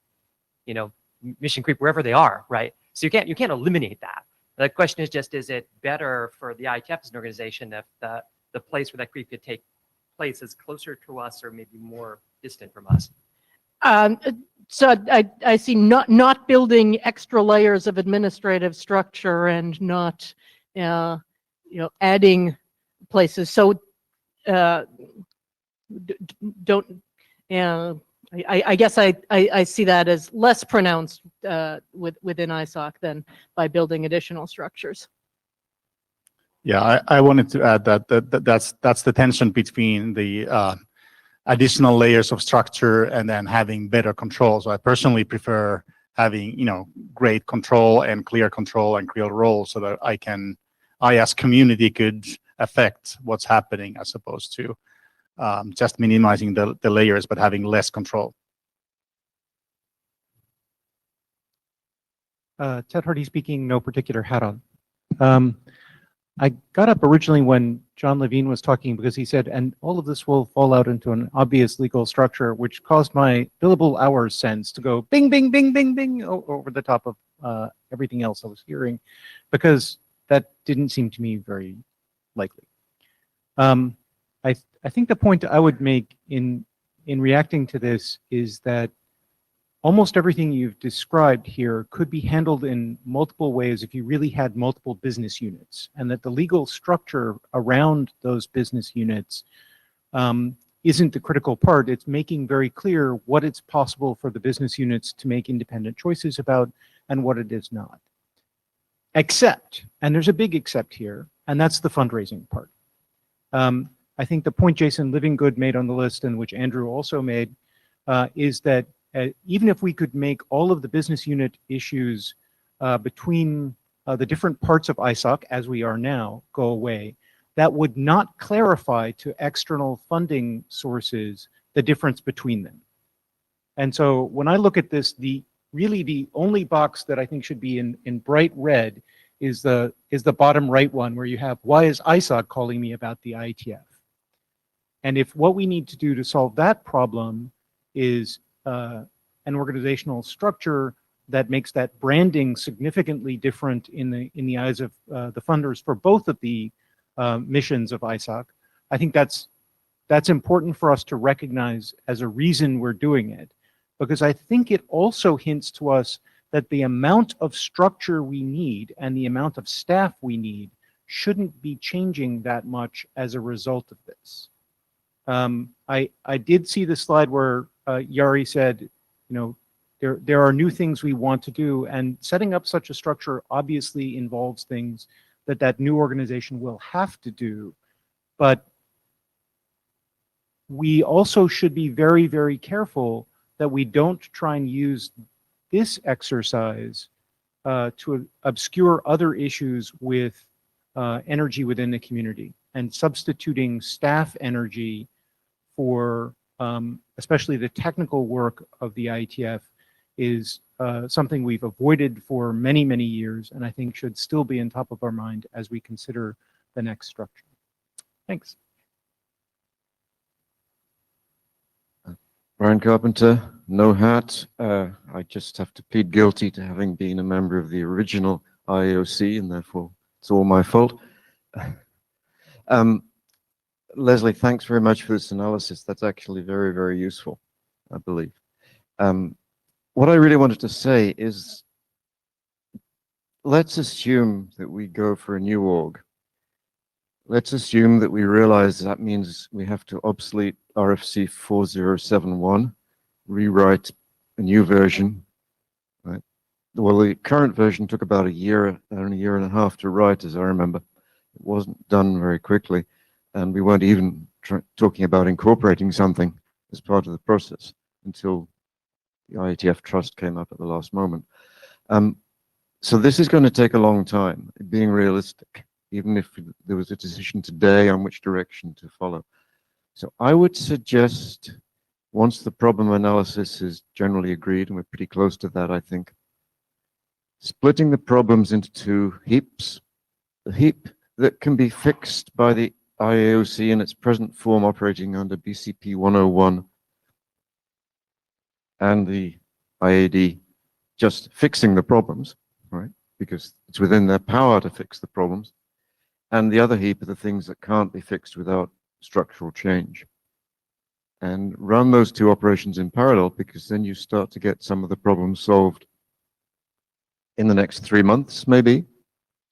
Speaker 1: mission creep wherever they are, right? So you can't eliminate that. The question is just, is it better for the IETF as an organization if the place where that creep could take place is closer to us or maybe more distant from us?
Speaker 7: So I see not building extra layers of administrative structure and not adding places. So don't. I guess I see that as less pronounced within ISOC than by building additional structures.
Speaker 3: Yeah, I wanted to add that's the tension between the additional layers of structure and then having better control. So I personally prefer having great control and clear roles, so that I as community could affect what's happening, as opposed to just minimizing the layers but having less control.
Speaker 8: Ted Hardy speaking, no particular hat on. I got up originally when John Levine was talking, because he said, and all of this will fall out into an obvious legal structure, which caused my billable hours sense to go bing, bing, bing, bing, bing over the top of everything else I was hearing, because that didn't seem to me very likely. I think the point I would make in reacting to this is that almost everything you've described here could be handled in multiple ways if you really had multiple business units, and that the legal structure around those business units isn't the critical part. It's making very clear what it's possible for the business units to make independent choices about and what it is not. Except, and there's a big except here, and that's the fundraising part. I think the point Jason Livingood made on the list, and which Andrew also made, is that even if we could make all of the business unit issues between the different parts of ISOC, as we are now, go away, that would not clarify to external funding sources the difference between them. And so when I look at this, really the only box that I think should be in bright red is the bottom right one, where you have, why is ISOC calling me about the IETF? And if what we need to do to solve that problem is an organizational structure that makes that branding significantly different in the eyes of the funders for both of the missions of ISOC, I think that's important for us to recognize as a reason we're doing it, because I think it also hints to us that the amount of structure we need and the amount of staff we need shouldn't be changing that much as a result of this. I did see the slide where Yari said, you know, there are new things we want to do, and setting up such a structure obviously involves things that new organization will have to do. But we also should be very, very careful that we don't try and use this exercise to obscure other issues with energy within the community, and substituting staff energy for especially the technical work of the IETF is something we've avoided for many, many years, and I think should still be on top of our mind as we consider the next structure. Thanks.
Speaker 9: Brian Carpenter, no hat. I just have to plead guilty to having been a member of the original IAOC, and therefore it's all my fault. Leslie, thanks very much for this analysis. That's actually very, very useful, I believe. What I really wanted to say is, let's assume that we go for a new org. Let's assume that we realize that means we have to obsolete RFC 4071, rewrite a new version, right? Well, the current version took about a year and a half to write, as I remember. It wasn't done very quickly, and we weren't even talking about incorporating something as part of the process until the IETF trust came up at the last moment. So this is going to take a long time, being realistic, even if there was a decision today on which direction to follow. So I would suggest, once the problem analysis is generally agreed, and we're pretty close to that, I think, splitting the problems into two heaps. The heap that can be fixed by the IAOC in its present form operating under BCP 101 and the IAD just fixing the problems, right? Because it's within their power to fix the problems. And the other heap are the things that can't be fixed without structural change. And run those two operations in parallel, because then you start to get some of the problems solved in the next 3 months, maybe,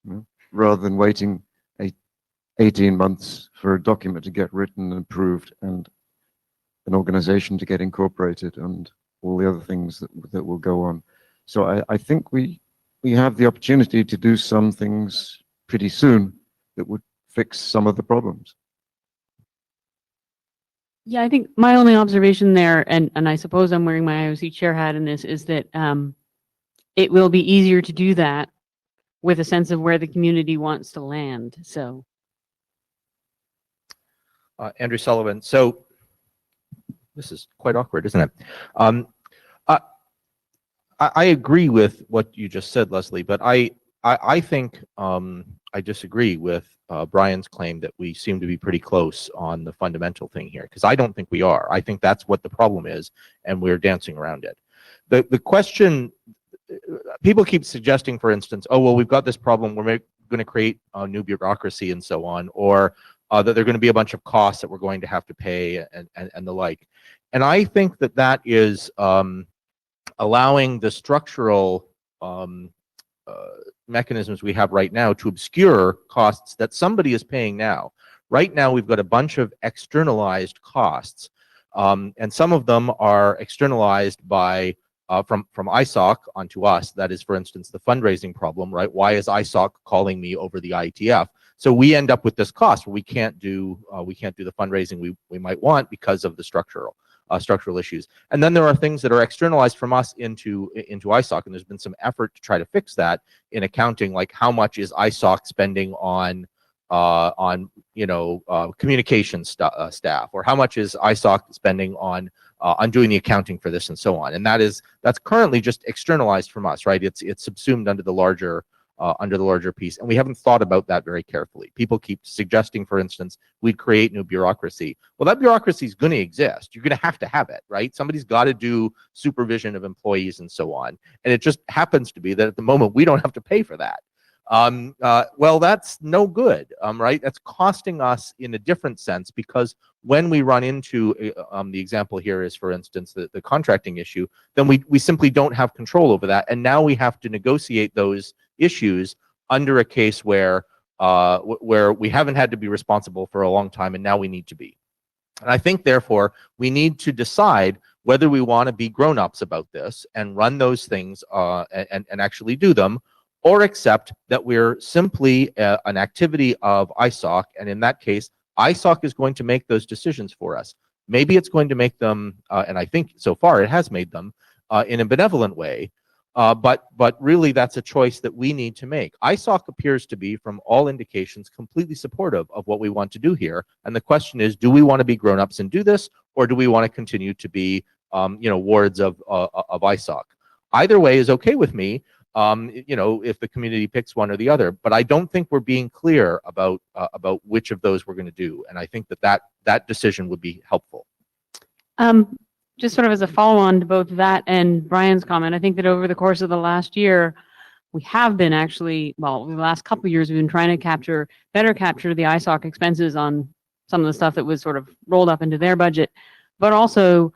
Speaker 9: you know, rather than waiting 18 months for a document to get written and approved and an organization to get incorporated and all the other things that will go on. So I think we have the opportunity to do some things pretty soon that would fix some of the problems.
Speaker 4: Yeah, I think my only observation there, and I suppose I'm wearing my IOC chair hat in this, is that it will be easier to do that with a sense of where the community wants to land. So,
Speaker 10: Andrew Sullivan. So this is quite awkward, isn't it? I agree with what you just said, Leslie, but I think I disagree with Brian's claim that we seem to be pretty close on the fundamental thing here, because I don't think we are. I think that's what the problem is, and we're dancing around it. The question, people keep suggesting, for instance, oh, well, we've got this problem, we're going to create a new bureaucracy and so on, or that there are going to be a bunch of costs that we're going to have to pay and the like. And I think that that is allowing the structural mechanisms we have right now to obscure costs that somebody is paying now. Right now, we've got a bunch of externalized costs, and some of them are externalized by from ISOC onto us. That is, for instance, the fundraising problem, right? Why is ISOC calling me over the IETF? So we end up with this cost where we can't do the fundraising we might want because of the structural issues. And then there are things that are externalized from us into ISOC, and there's been some effort to try to fix that in accounting, like how much is ISOC spending on communication staff, or how much is ISOC spending on doing the accounting for this and so on. And that's currently just externalized from us, right? It's subsumed under the larger piece, and we haven't thought about that very carefully. People keep suggesting, for instance, we'd create new bureaucracy. Well, that bureaucracy is going to exist. You're going to have it, right? Somebody's got to do supervision of employees and so on. And it just happens to be that at the moment we don't have to pay for that. Well, that's no good, right? That's costing us in a different sense, because when we run into the example here is, for instance, the contracting issue, then we simply don't have control over that, and now we have to negotiate those issues under a case where where we haven't had to be responsible for a long time, and now we need to be. And I think, therefore, we need to decide whether we want to be grown-ups about this and run those things and actually do them, or accept that we're simply an activity of ISOC, and in that case, ISOC is going to make those decisions for us. Maybe it's going to make them, and I think so far it has made them, in a benevolent way, but really that's a choice that we need to make. ISOC appears to be, from all indications, completely supportive of what we want to do here, and the question is, do we want to be grown-ups and do this, or do we want to continue to be wards of ISOC? Either way is okay with me, if the community picks one or the other, but I don't think we're being clear about which of those we're going to do, and I think that decision would be helpful.
Speaker 4: Just sort of as a follow-on to both that and Brian's comment, I think that over the course of the last year, we have been actually, well, the last couple of years, we've been trying to better capture the ISOC expenses on some of the stuff that was sort of rolled up into their budget, but also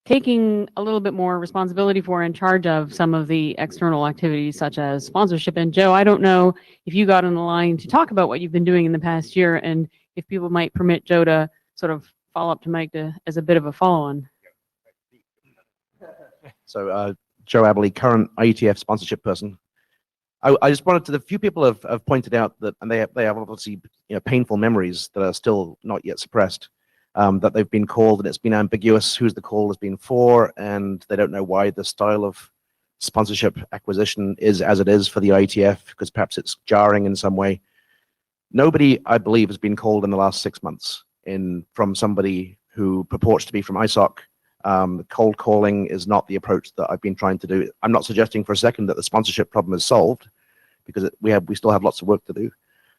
Speaker 4: taking a little bit more responsibility for and charge of some of the external activities such as sponsorship. And Joe, I don't know if you got on the line to talk about what you've been doing in the past year, and if people might permit Joe to sort of follow up to Mike as a bit of a follow-on.
Speaker 11: So Joe Aberley, current IETF sponsorship person. I just wanted to, the few people have pointed out that, and they have obviously painful memories that are still not yet suppressed, that they've been called and it's been ambiguous who's the call has been for, and they don't know why the style of sponsorship acquisition is as it is for the IETF, because perhaps it's jarring in some way. Nobody, I believe, has been called in the last 6 months from somebody who purports to be from ISOC. Cold calling is not the approach that I've been trying to do. I'm not suggesting for a second that the sponsorship problem is solved, because we still have lots of work to do.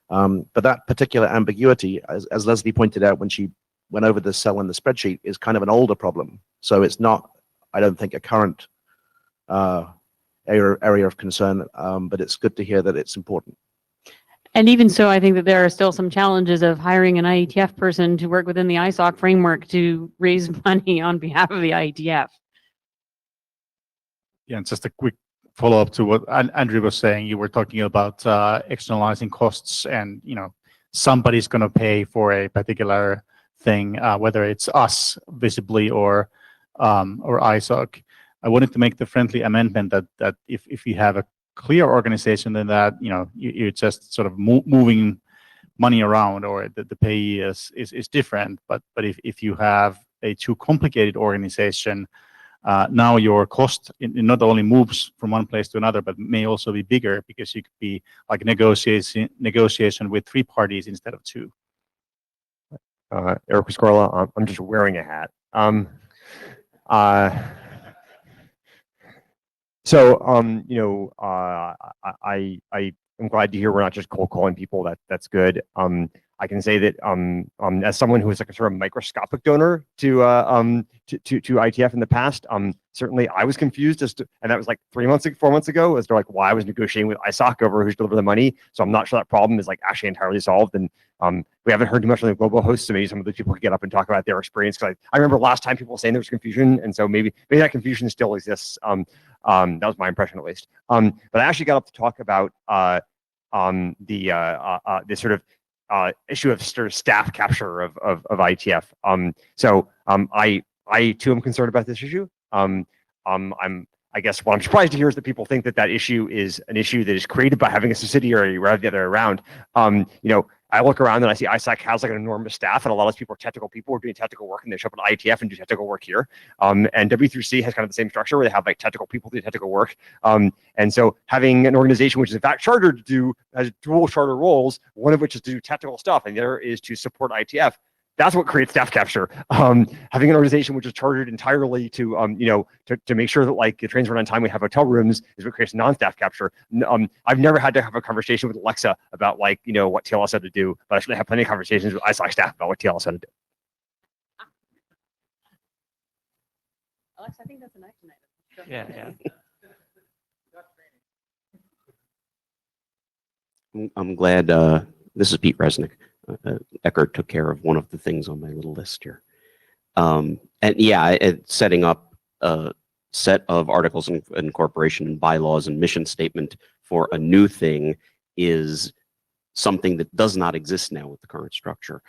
Speaker 11: But that particular ambiguity, as Leslie pointed out when she went over the cell in the spreadsheet, is kind of an older problem. So it's not, I don't think, a current area of concern, but it's good to hear that it's important.
Speaker 4: And even so, I think that there are still some challenges of hiring an IETF person to work within the ISOC framework to raise money on behalf of the IETF.
Speaker 3: Yeah, and just a quick follow-up to what Andrew was saying. You were talking about externalizing costs, and somebody's going to pay for a particular thing, whether it's us visibly or ISOC. I wanted to make the friendly amendment that if you have a clear organization, then that you're just sort of moving money around, or the payee is different. But if you have a too complicated organization, now your cost not only moves from one place to another, but may also be bigger, because you could be like negotiation with 3 parties instead of 2.
Speaker 12: Eric Piscorla, I'm just wearing a hat. I am glad to hear we're not just cold calling people. That's good. I can say that as someone who was like a sort of microscopic donor to IETF in the past, certainly I was confused as to, and that was like 4 months ago, as to like why I was negotiating with ISOC over who's deliver the money. So I'm not sure that problem is like actually entirely solved. And we haven't heard too much from the global hosts, so maybe some of the people could get up and talk about their experience. Because I remember last time people saying there was confusion, and so maybe that confusion still exists. That was my impression, at least. But I actually got up to talk about this sort of issue of sort of staff capture of IETF. I too am concerned about this issue. I guess what I'm surprised to hear is that people think that issue is an issue that is created by having a subsidiary rather than the other way around. I look around and I see ISOC has like an enormous staff, and a lot of these people are technical people who are doing technical work, and they show up at IETF and do technical work here. And W3C has kind of the same structure where they have like technical people do technical work. And so having an organization which is in fact chartered has dual charter roles, one of which is to do technical stuff and the other is to support IETF. That's what creates staff capture. Having an organization which is chartered entirely to make sure that like the trains run on time, we have hotel rooms, is what creates non-staff capture. I've never had to have a conversation with Alexa about what TLS had to do, but I should have plenty of conversations with ISOC staff about what TLS had to do.
Speaker 4: Alexa, I think that's an action item.
Speaker 1: Yeah.
Speaker 13: I'm glad. This is Pete Resnick. Eckert took care of one of the things on my little list here. And yeah, setting up a set of articles of incorporation and bylaws and mission statement for a new thing is something that does not exist now with the current structure.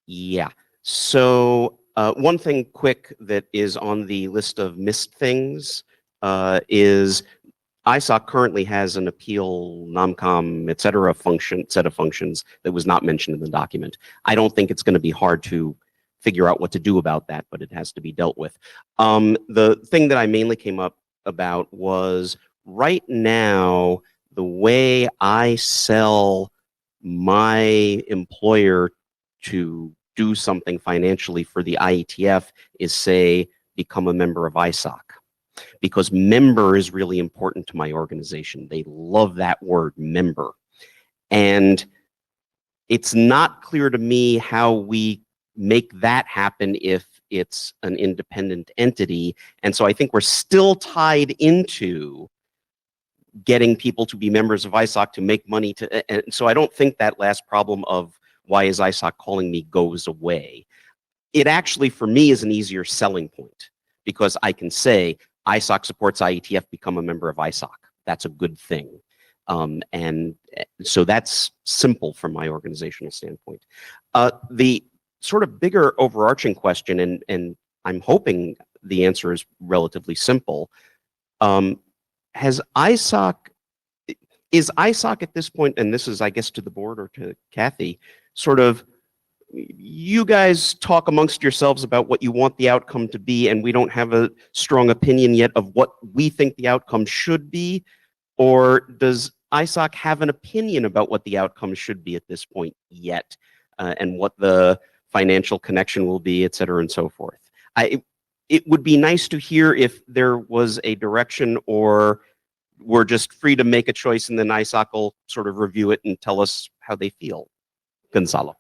Speaker 13: Yeah, so one thing quick that is on the list of missed things is ISOC currently has an appeal, nomcom, et cetera, set of functions that was not mentioned in the document. I don't think it's going to be hard to figure out what to do about that, but it has to be dealt with. The thing that I mainly came up about was right now, the way I sell my employer to do something financially for the IETF is, say, become a member of ISOC. Because member is really important to my organization. They love that word, member. And it's not clear to me how we make that happen if it's an independent entity. And so I think we're still tied into getting people to be members of ISOC to make money. And so I don't think that last problem of why is ISOC calling me goes away. It actually, for me, is an easier selling point because I can say, ISOC supports IETF, become a member of ISOC. That's a good thing. And so that's simple from my organizational standpoint. The sort of bigger overarching question, and I'm hoping the answer is relatively simple, is ISOC at this point, and this is, I guess, to the board or to Kathy, sort of, you guys talk amongst yourselves about what you want the outcome to be, and we don't have a strong opinion yet of what we think the outcome should be? Or does ISOC have an opinion about what the outcome should be at this point yet, and what the financial connection will be, et cetera, and so forth? It would be nice to hear if there was a direction, or we're just free to make a choice and then ISOC will sort of review it and tell us how they feel. Gonzalo.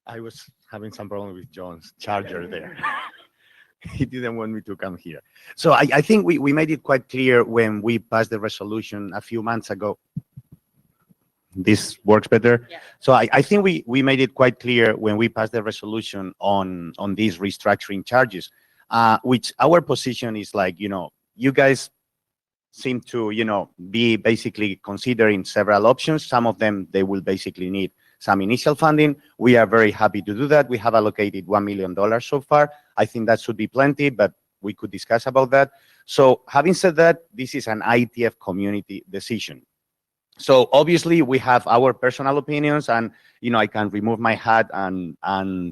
Speaker 3: I was having some problem with John's charger there. He didn't want me to come here. So I think we made it quite clear when we passed the resolution a few months ago. This works better. Yeah. So I think we made it quite clear when we passed the resolution on these restructuring charges, which our position is like, you guys seem to, be basically considering several options. Some of them, they will basically need some initial funding. We are very happy to do that. We have allocated $1 million so far. I think that should be plenty, but we could discuss about that. So having said that, this is an IETF community decision. So obviously we have our personal opinions, and I can remove my hat and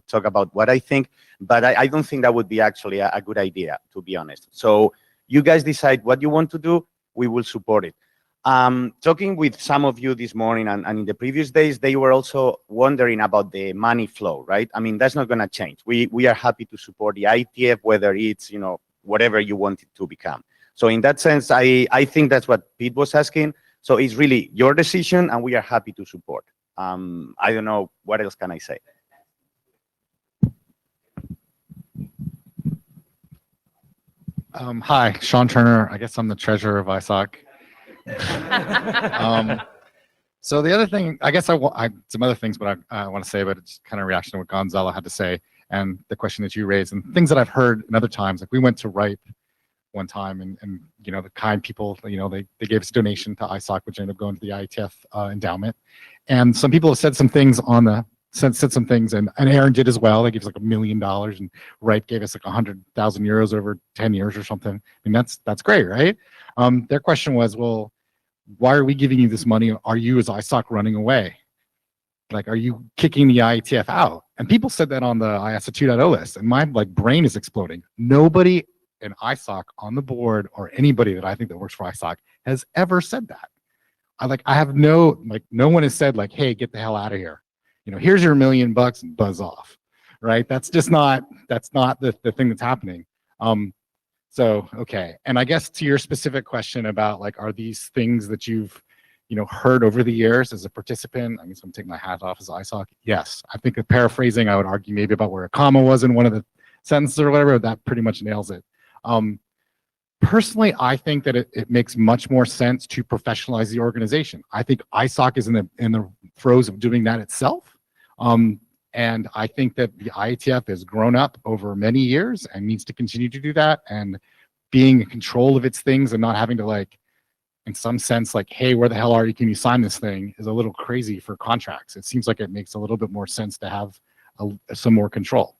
Speaker 3: talk about what I think, but I don't think that would be actually a good idea, to be honest. So you guys decide what you want to do. We will support it. Talking with some of you this morning and in the previous days, they were also wondering about the money flow, right? I mean, that's not going to change. We are happy to support the IETF, whether it's, whatever you want it to become. So in that sense, I think that's what Pete was asking. So it's really your decision, and we are happy to support. I don't know, what else can I say?
Speaker 14: Hi, Sean Turner. I guess I'm the treasurer of ISOC. So the other thing, I guess some other things, but I want to say, but it's kind of a reaction to what Gonzalo had to say and the question that you raised and things that I've heard in other times. Like we went to RIPE one time, and the kind people, they gave us a donation to ISOC, which ended up going to the IETF endowment. And some people have said some things said some things, and Aaron did as well. They gave us like $1 million, and RIPE gave us like 100,000 euros over 10 years or something. I mean, that's great, right? Their question was, well, why are we giving you this money? Are you as ISOC running away? Like, are you kicking the IETF out? And people said that on the IASA 2.0 list, and my brain is exploding. Nobody in ISOC on the board, or anybody that I think that works for ISOC, has ever said that. I have no one has said like, hey, get the hell out of here. Here's your $1 million and buzz off, right? That's not the thing that's happening. So, okay. And I guess to your specific question about are these things that you've, heard over the years as a participant, I guess I'm taking my hat off as ISOC. Yes. I think paraphrasing, I would argue maybe about where a comma was in one of the sentences or whatever, that pretty much nails it. Personally, I think that it makes much more sense to professionalize the organization. I think ISOC is in the throes of doing that itself. And I think that the IETF has grown up over many years and needs to continue to do that. And being in control of its things and not having to like, in some sense, like, hey, where the hell are you? Can you sign this thing? Is a little crazy for contracts. It seems like it makes a little bit more sense to have some more control.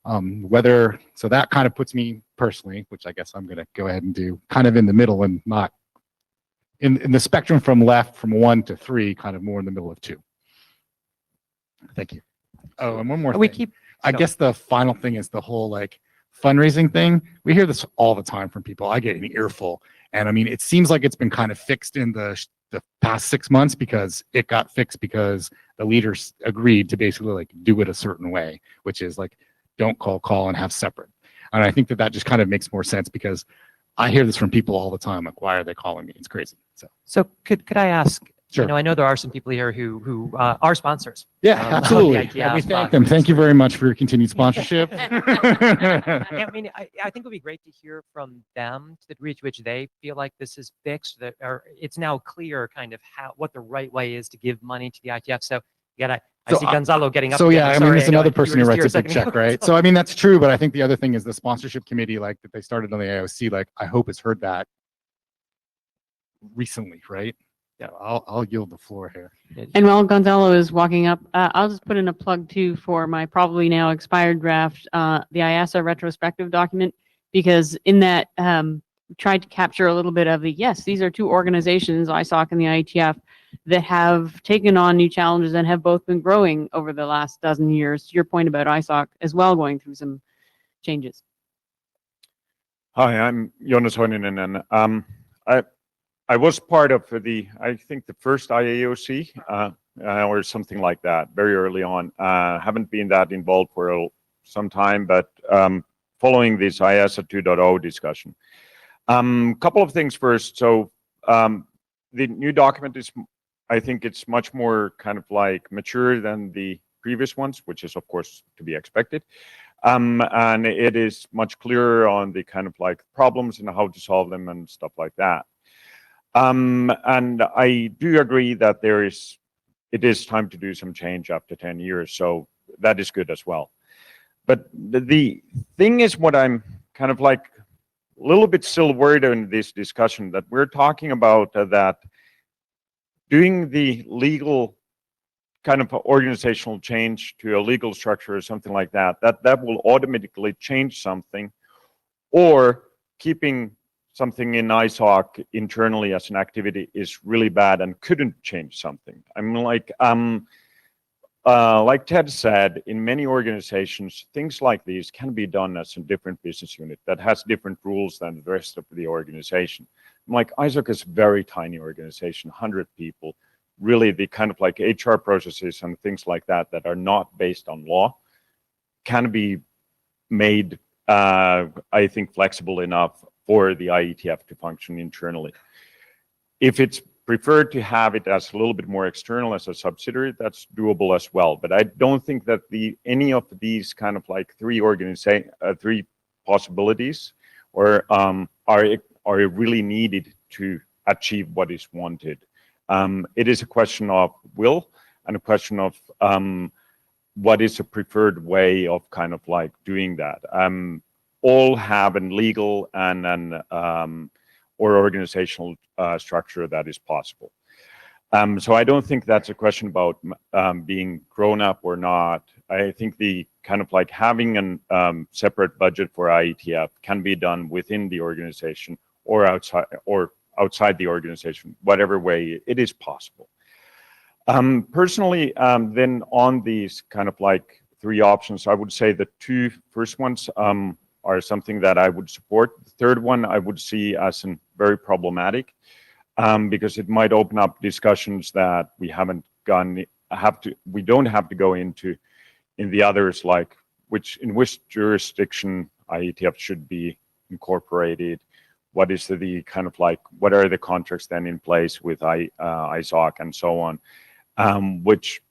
Speaker 14: So that kind of puts me personally, which I guess I'm going to go ahead and do, kind of in the middle and not in the spectrum from left from 1 to 3, kind of more in the middle of 2. Thank you. Oh, and one more thing. I guess the final thing is the whole like fundraising thing. We hear this all the time from people. I get an earful. And I mean, it seems like it's been kind of fixed in the past 6 months because it got fixed because the leaders agreed to basically like do it a certain way, which is like, don't call and have separate. And I think that that just kind of makes more sense because I hear this from people all the time. Like, why are they calling me? It's crazy.
Speaker 1: So could I ask?
Speaker 14: Sure.
Speaker 1: You know, I know there are some people here who are sponsors.
Speaker 14: Yeah,
Speaker 1: of
Speaker 14: absolutely.
Speaker 1: the
Speaker 14: Yeah, we
Speaker 1: IETF.
Speaker 14: thank them. Thank you very much for your continued sponsorship.
Speaker 1: I mean, I think it would be great to hear from them to the degree to which they feel like this is fixed, that or it's now clear kind of what the right way is to give money to the IETF. So I see Gonzalo getting up.
Speaker 14: So
Speaker 1: again.
Speaker 14: yeah,
Speaker 1: I'm
Speaker 14: I mean,
Speaker 1: sorry,
Speaker 14: it's
Speaker 1: I know
Speaker 14: another
Speaker 1: you
Speaker 14: person
Speaker 1: were
Speaker 14: who
Speaker 1: just
Speaker 14: writes
Speaker 1: here
Speaker 14: a big
Speaker 1: second
Speaker 14: check,
Speaker 1: ago.
Speaker 14: right? So I mean, that's true, but I think the other thing is the sponsorship committee, like that they started on the AOC, like I hope has heard that recently, right? Yeah, I'll yield the floor here.
Speaker 4: And while Gonzalo is walking up, I'll just put in a plug too for my probably now expired draft, the IASA retrospective document, because in that tried to capture a little bit of the, yes, these are two organizations, ISOC and the IETF, that have taken on new challenges and have both been growing over the last dozen years. To your point about ISOC as well, going through some changes.
Speaker 15: Hi, I'm Jonas Hoininen, and I was part of I think the first IAOC or something like that, very early on. Haven't been that involved for some time, but following this IASA 2.0 discussion. Couple of things first. So the new document is, I think it's much more kind of like mature than the previous ones, which is of course to be expected. And it is much clearer on the kind of like problems and how to solve them and stuff like that. And I do agree that it is time to do some change after 10 years. So that is good as well. But the thing is what I'm kind of like a little bit still worried in this discussion that we're talking about that doing the legal kind of organizational change to a legal structure or something like that will automatically change something, or keeping something in ISOC internally as an activity is really bad and couldn't change something. I mean, like Ted said, in many organizations, things like these can be done as a different business unit that has different rules than the rest of the organization. Like ISOC is a very tiny organization, 100 people. Really, the kind of like HR processes and things like that are not based on law can be made, I think, flexible enough for the IETF to function internally. If it's preferred to have it as a little bit more external as a subsidiary, that's doable as well. But I don't think that any of these kind of like three possibilities are really needed to achieve what is wanted. It is a question of will and a question of what is a preferred way of kind of like doing that. All have a legal and an or organizational structure that is possible. So I don't think that's a question about being grown up or not. I think the kind of like having a separate budget for IETF can be done within the organization or outside the organization, whatever way it is possible. Personally, then on these kind of like three options, I would say the two first ones are something that I would support. The third one I would see as very problematic because it might open up discussions that we we don't have to go into in the others, like in which jurisdiction IETF should be incorporated. What is the kind of like, what are the contracts then in place with ISOC and so on, which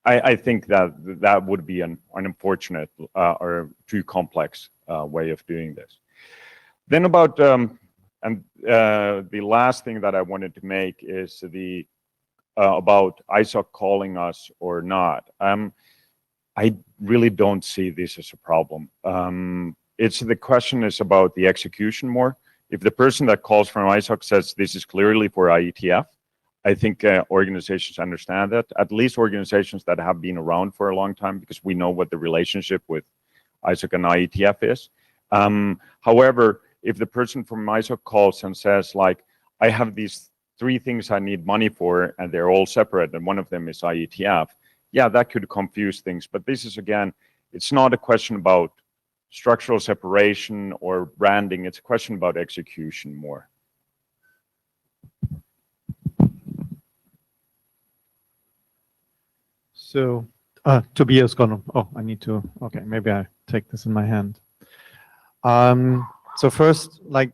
Speaker 15: I think that would be an unfortunate or too complex way of doing this. Then about, the last thing that I wanted to make is about ISOC calling us or not. I really don't see this as a problem. The question is about the execution more. If the person that calls from ISOC says this is clearly for IETF, I think organizations understand that, at least organizations that have been around for a long time, because we know what the relationship with ISOC and IETF is. However, if the person from ISOC calls and says, like, I have these 3 things I need money for, and they're all separate, and one of them is IETF, yeah, that could confuse things. But this is, again, it's not a question about structural separation or branding. It's a question about execution more.
Speaker 6: So, Tobias gone. Oh, I need to. Okay, maybe I take this in my hand. So first, like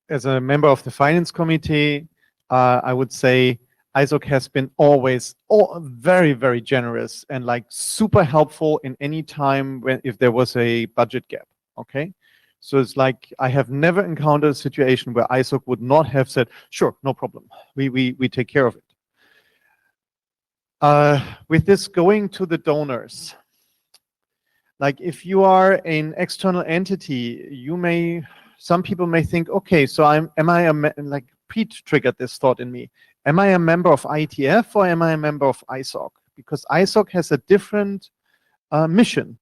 Speaker 6: as a member of the finance committee, I would say ISOC has been always very, very generous and like super helpful in any time if there was a budget gap. Okay, so it's like I have never encountered a situation where ISOC would not have said, "Sure, no problem, we take care of it." With this going to the donors, like if you are an external entity, some people may think, okay, so like Pete triggered this thought in me. Am I a member of IETF or am I a member of ISOC? Because ISOC has a different mission.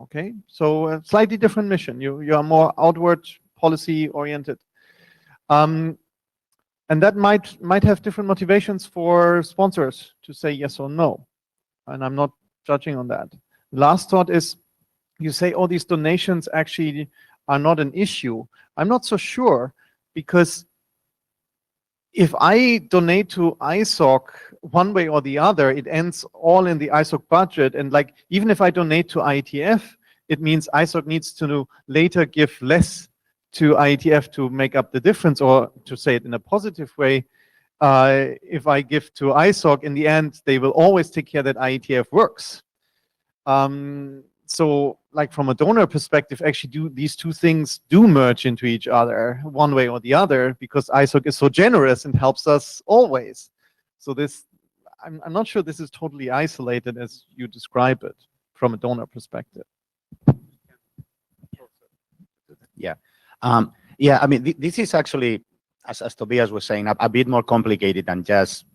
Speaker 6: Okay, so a slightly different mission. You are more outward policy oriented. And that might have different motivations for sponsors to say yes or no. And I'm not judging on that. Last thought is, you say all these donations actually are not an issue. I'm not so sure, because if I donate to ISOC one way or the other, it ends all in the ISOC budget. And like, even if I donate to IETF, it means ISOC needs to later give less to IETF to make up the difference, or to say it in a positive way, if I give to ISOC, in the end, they will always take care that IETF works. So like from a donor perspective, actually these 2 things do merge into each other one way or the other, because ISOC is so generous and helps us always. So I'm not sure this is totally isolated as you describe it from a donor perspective.
Speaker 16: Yeah. Yeah, I mean, this is actually, as Tobias was saying, a bit more complicated than just,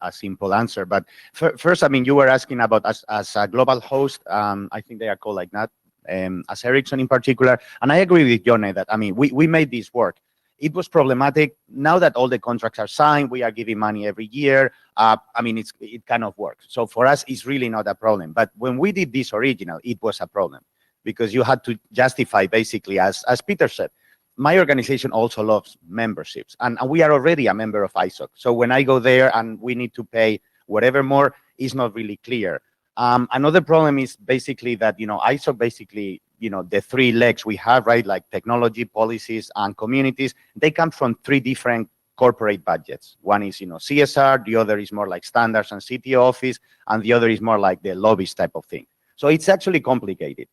Speaker 16: a simple answer. But first, I mean, you were asking about as a global host, I think they are called like that, as Ericsson in particular. And I agree with Jonne that, I mean, we made this work. It was problematic. Now that all the contracts are signed, we are giving money every year. I mean, it kind of works. So for us, it's really not a problem. But when we did this original, it was a problem, because you had to justify, basically, as Peter said, my organization also loves memberships, and we are already a member of ISOC. So when I go there and we need to pay whatever more, it's not really clear. Another problem is basically that, ISOC basically, the 3 legs we have, right, like technology, policies, and communities, they come from 3 different corporate budgets. One is, CSR, the other is more like standards and CTO office, and the other is more like the lobbyist type of thing. So it's actually complicated.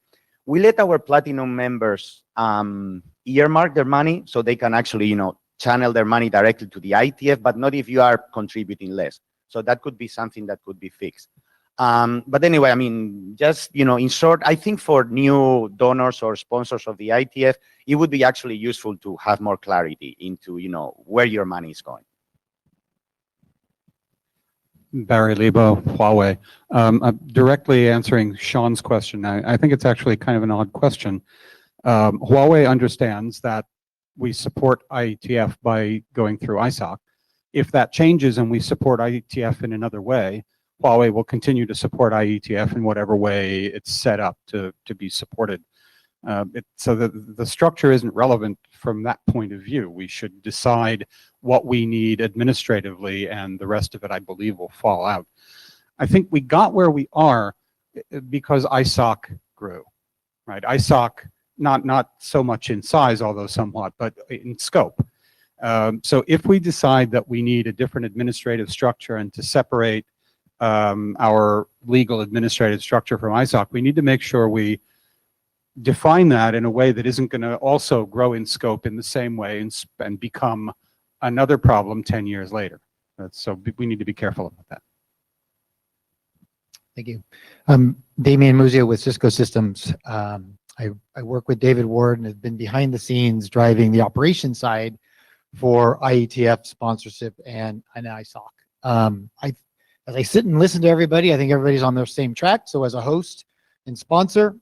Speaker 16: We let our platinum members earmark their money, so they can actually, channel their money directly to the IETF, but not if you are contributing less. So that could be something that could be fixed. But anyway, I mean, just, in short, I think for new donors or sponsors of the IETF, it would be actually useful to have more clarity into, where your money is going.
Speaker 17: Barry Lebo, Huawei. I'm directly answering Sean's question. I think it's actually kind of an odd question. Huawei understands that we support IETF by going through ISOC. If that changes and we support IETF in another way, Huawei will continue to support IETF in whatever way it's set up to be supported. So the structure isn't relevant from that point of view. We should decide what we need administratively, and the rest of it, I believe, will fall out. I think we got where we are because ISOC grew, right? ISOC, not so much in size, although somewhat, but in scope. So if we decide that we need a different administrative structure and to separate our legal administrative structure from ISOC, we need to make sure we define that in a way that isn't going to also grow in scope in the same way and become another problem 10 years later. So we need to be careful about that.
Speaker 18: Thank you. Damian Muzio with Cisco Systems. I work with David Ward and have been behind the scenes driving the operations side for IETF sponsorship and ISOC. As I sit and listen to everybody, I think everybody's on their same track. So as a host and sponsor,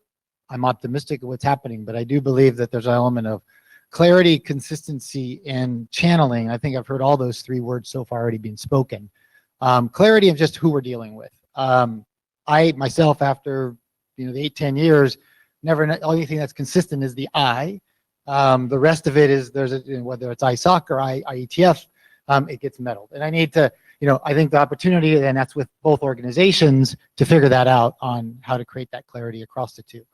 Speaker 18: I'm optimistic of what's happening, but I do believe that there's an element of clarity, consistency, and channeling. I think I've heard all those three words so far already being spoken. Clarity of just who we're dealing with. I myself, after the 8-10 years, the only thing that's consistent is the I. The rest of it is whether it's ISOC or IETF, it gets meddled. And I need to, I think the opportunity, and that's with both organizations, to figure that out on how to create that clarity across the two.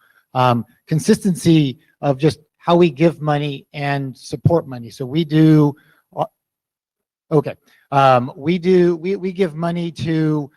Speaker 18: Consistency of just how we give money and support money. So we do, we give money to,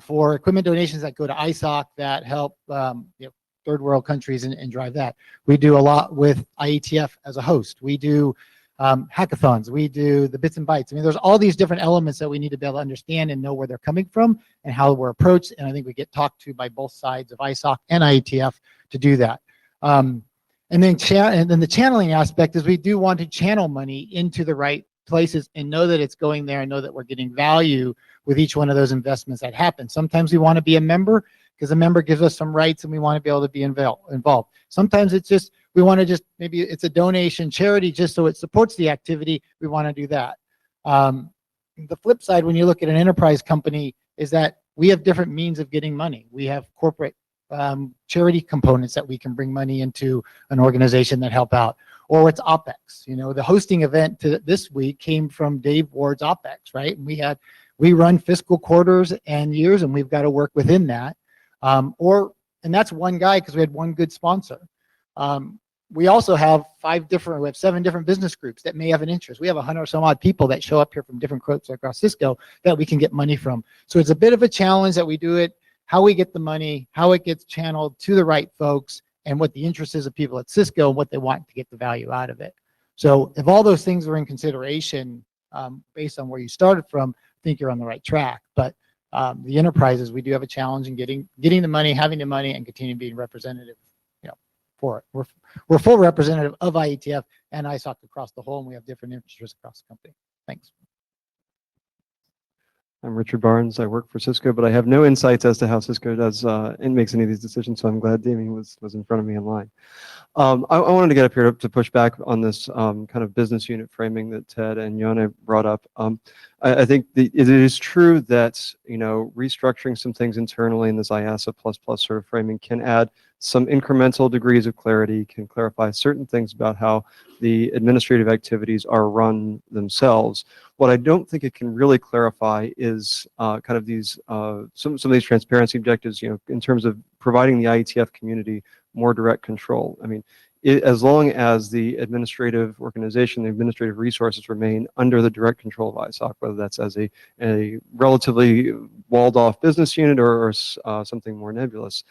Speaker 18: for equipment donations that go to ISOC that help third world countries and drive that. We do a lot with IETF as a host. We do hackathons. We do the bits and bytes. I mean, there's all these different elements that we need to be able to understand and know where they're coming from and how we're approached. And I think we get talked to by both sides of ISOC and IETF to do that. And then the channeling aspect is we do want to channel money into the right places and know that it's going there and know that we're getting value with each one of those investments that happen. Sometimes we want to be a member because a member gives us some rights and we want to be able to be involved. Sometimes it's just, we want to just, maybe it's a donation charity just so it supports the activity. We want to do that. The flip side, when you look at an enterprise company, is that we have different means of getting money. We have corporate charity components that we can bring money into an organization that help out, or it's OpEx. The hosting event this week came from Dave Ward's OpEx, right? And we run fiscal quarters and years, and we've got to work within that. And that's one guy because we had one good sponsor. We also have 7 different business groups that may have an interest. We have 100 or some odd people that show up here from different groups across Cisco that we can get money from. So it's a bit of a challenge that we do it, how we get the money, how it gets channeled to the right folks, and what the interest is of people at Cisco and what they want to get the value out of it. So if all those things are in consideration, based on where you started from, I think you're on the right track. But the enterprises, we do have a challenge in getting the money, having the money, and continuing being representative for it. We're full representative of IETF and ISOC across the whole, and we have different interests across the company. Thanks.
Speaker 19: I'm Richard Barnes. I work for Cisco, but I have no insights as to how Cisco does and makes any of these decisions. So I'm glad Damien was in front of me in line. I wanted to get up here to push back on this kind of business unit framing that Ted and Yone brought up. I think it is true that restructuring some things internally in this IASA ++ sort of framing can add some incremental degrees of clarity, can clarify certain things about how the administrative activities are run themselves. What I don't think it can really clarify is kind of these some of these transparency objectives, in terms of providing the IETF community more direct control. I mean, as long as the administrative organization, the administrative resources remain under the direct control of ISOC, whether that's as a relatively walled off business unit or something more nebulous.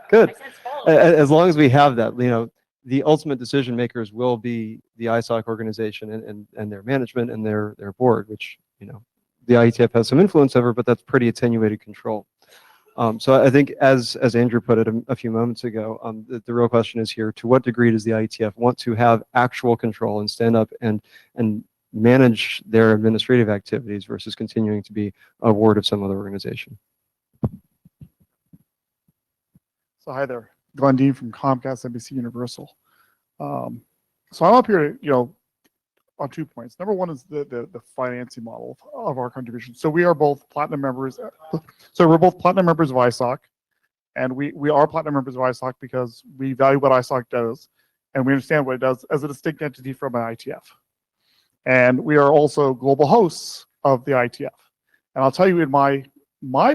Speaker 19: Good. As long as we have that, the ultimate decision makers will be the ISOC organization and their management and their board, which the IETF has some influence over, but that's pretty attenuated control. So I think, as Andrew put it a few moments ago, the real question is here: to what degree does the IETF want to have actual control and stand up and manage their administrative activities versus continuing to be a ward of some other organization?
Speaker 20: So hi there, Glenn Dean from Comcast NBC Universal. So I'm up here, on 2 points. Number one is the financing model of our contribution. So we are both platinum members. So we're both platinum members of ISOC, and we are platinum members of ISOC because we value what ISOC does, and we understand what it does as a distinct entity from an IETF. And we are also global hosts of the IETF. And I'll tell you, in my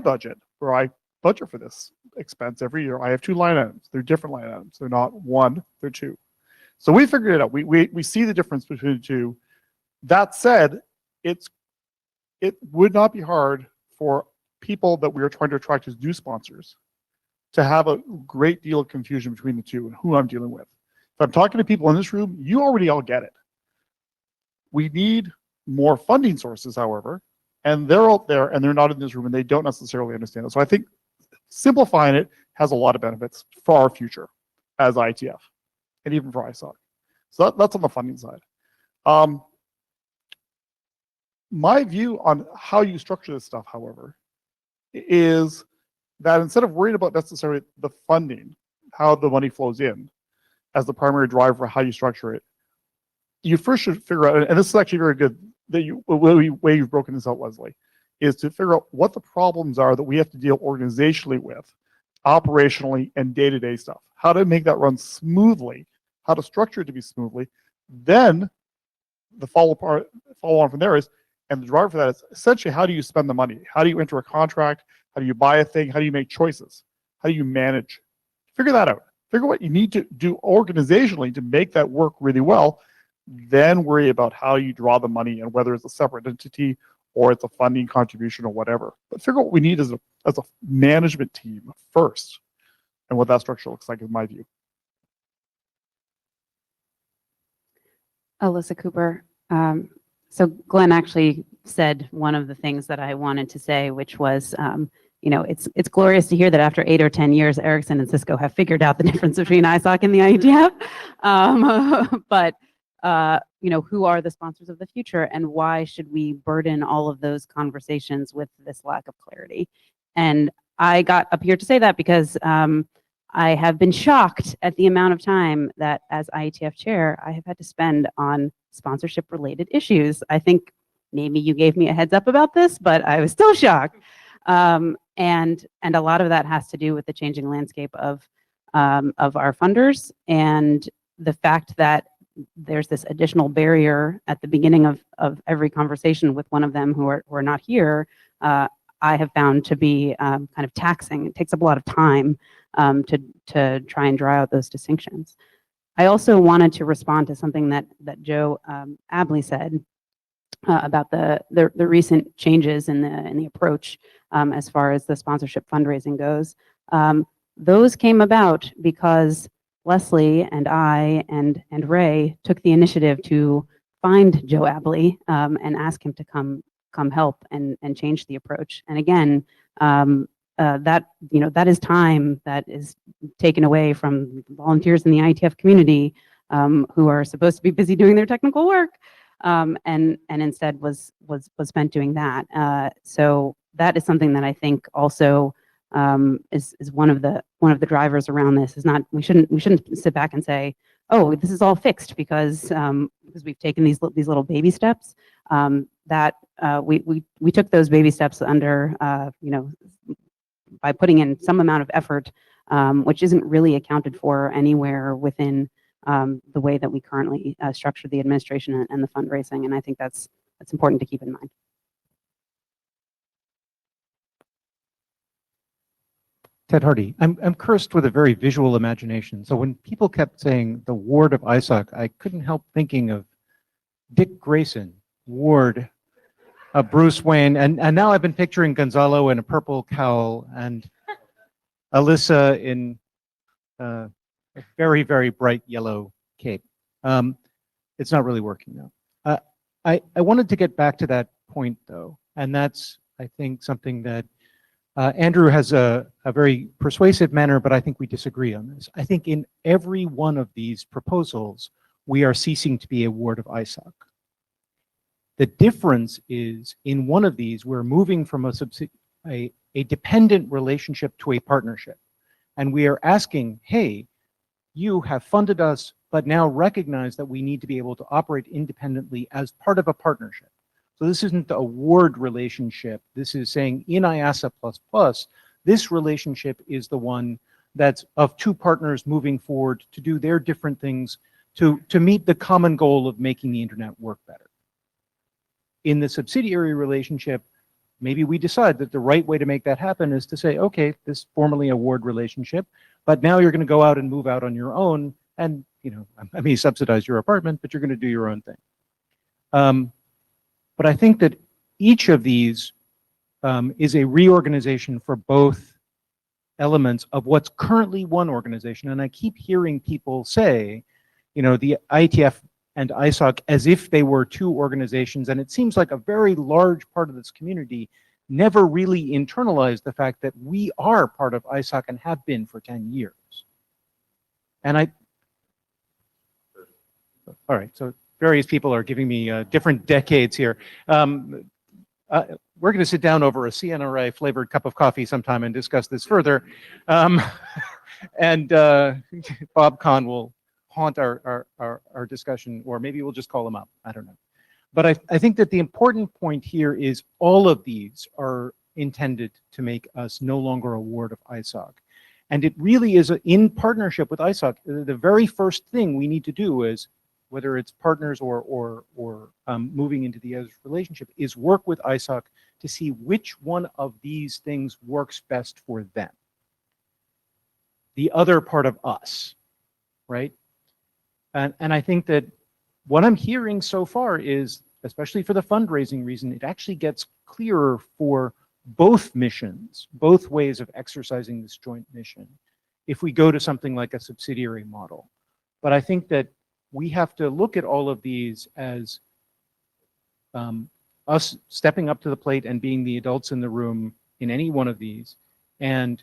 Speaker 20: budget, where I budget for this expense every year, I have 2 line items. They're different line items. They're not one, they're 2. So we figured it out. We see the difference between the 2. That said, it would not be hard for people that we are trying to attract as new sponsors to have a great deal of confusion between the 2 and who I'm dealing with. If I'm talking to people in this room, you already all get it. We need more funding sources, however, And they're out there and they're not in this room and they don't necessarily understand it. So I think simplifying it has a lot of benefits for our future as IETF and even for ISOC. So that's on the funding side. My view on how you structure this stuff, however, is that instead of worrying about necessarily the funding, how the money flows in as the primary driver for how you structure it, you first should figure out, and this is actually very good, the way you've broken this out, Leslie, is to figure out what the problems are that we have to deal organizationally with, operationally and day-to-day stuff, how to make that run smoothly, how to structure it to be smoothly. Then the follow on from there is, and the driver for that is essentially, how do you spend the money? How do you enter a contract? How do you buy a thing? How do you make choices? How do you manage? Figure that out. Figure what you need to do organizationally to make that work really well. Then worry about how you draw the money and whether it's a separate entity or it's a funding contribution or whatever. But figure out what we need as a management team first, and what that structure looks like, in my view.
Speaker 4: Alyssa Cooper. So Glenn actually said one of the things that I wanted to say, which was, you know, it's glorious to hear that after 8 or 10 years, Ericsson and Cisco have figured out the difference between ISOC and the IETF. But you know, who are the sponsors of the future, and why should we burden all of those conversations with this lack of clarity? And I got up here to say that because I have been shocked at the amount of time that as IETF chair, I have had to spend on sponsorship related issues. I think maybe you gave me a heads up about this, but I was still shocked. And a lot of that has to do with the changing landscape of our funders, and the fact that there's this additional barrier at the beginning of every conversation with one of them who are not here. I have found to be kind of taxing. It takes up a lot of time to try and draw out those distinctions. I also wanted to respond to something that Joe Abley said about the recent changes in the approach as far as the sponsorship fundraising goes. Those came about because Leslie and I and Ray took the initiative to find Joe Abley and ask him to come help and change the approach. And again, that is time that is taken away from volunteers in the IETF community who are supposed to be busy doing their technical work, and instead was spent doing that. So that is something that I think also is one of the drivers around this. Is not we shouldn't sit back and say, oh, this is all fixed because we've taken these little baby steps. That we took those baby steps under by putting in some amount of effort, which isn't really accounted for anywhere within the way that we currently structure the administration and the fundraising. And I think that's important to keep in mind.
Speaker 8: Ted Hardy, I'm cursed with a very visual imagination. So when people kept saying the ward of ISOC, I couldn't help thinking of Dick Grayson, Ward, Bruce Wayne, and now I've been picturing Gonzalo in a purple cowl and Alyssa in a very, very bright yellow cape. It's not really working now. I wanted to get back to that point though, and that's, I think, something that Andrew has a very persuasive manner, but I think we disagree on this. I think in every one of these proposals, we are ceasing to be a ward of ISOC. The difference is in one of these, we're moving from a dependent relationship to a partnership. And we are asking, hey, you have funded us, but now recognize that we need to be able to operate independently as part of a partnership. So this isn't a ward relationship. This is saying in IASA++, this relationship is the one that's of two partners moving forward to do their different things to meet the common goal of making the internet work better. In the subsidiary relationship, maybe we decide that the right way to make that happen is to say, okay, this is formerly a ward relationship, but now you're going to go out and move out on your own, and I may subsidize your apartment, but you're going to do your own thing. But I think that each of these is a reorganization for both elements of what's currently one organization. And I keep hearing people say, the IETF and ISOC as if they were two organizations. And it seems like a very large part of this community never really internalized the fact that we are part of ISOC and have been for 10 years. And all right, so various people are giving me different decades here. We're going to sit down over a CNRA flavored cup of coffee sometime and discuss this further. And Bob Kahn will haunt our discussion, or maybe we'll just call him up. I don't know. But I think that the important point here is all of these are intended to make us no longer a ward of ISOC. And it really is in partnership with ISOC. The very first thing we need to do is, whether it's partners or moving into the other relationship, is work with ISOC to see which one of these things works best for them. The other part of us, right? And I think that what I'm hearing so far is, especially for the fundraising reason, it actually gets clearer for both missions, both ways of exercising this joint mission, if we go to something like a subsidiary model. But I think that we have to look at all of these as us stepping up to the plate and being the adults in the room in any one of these, and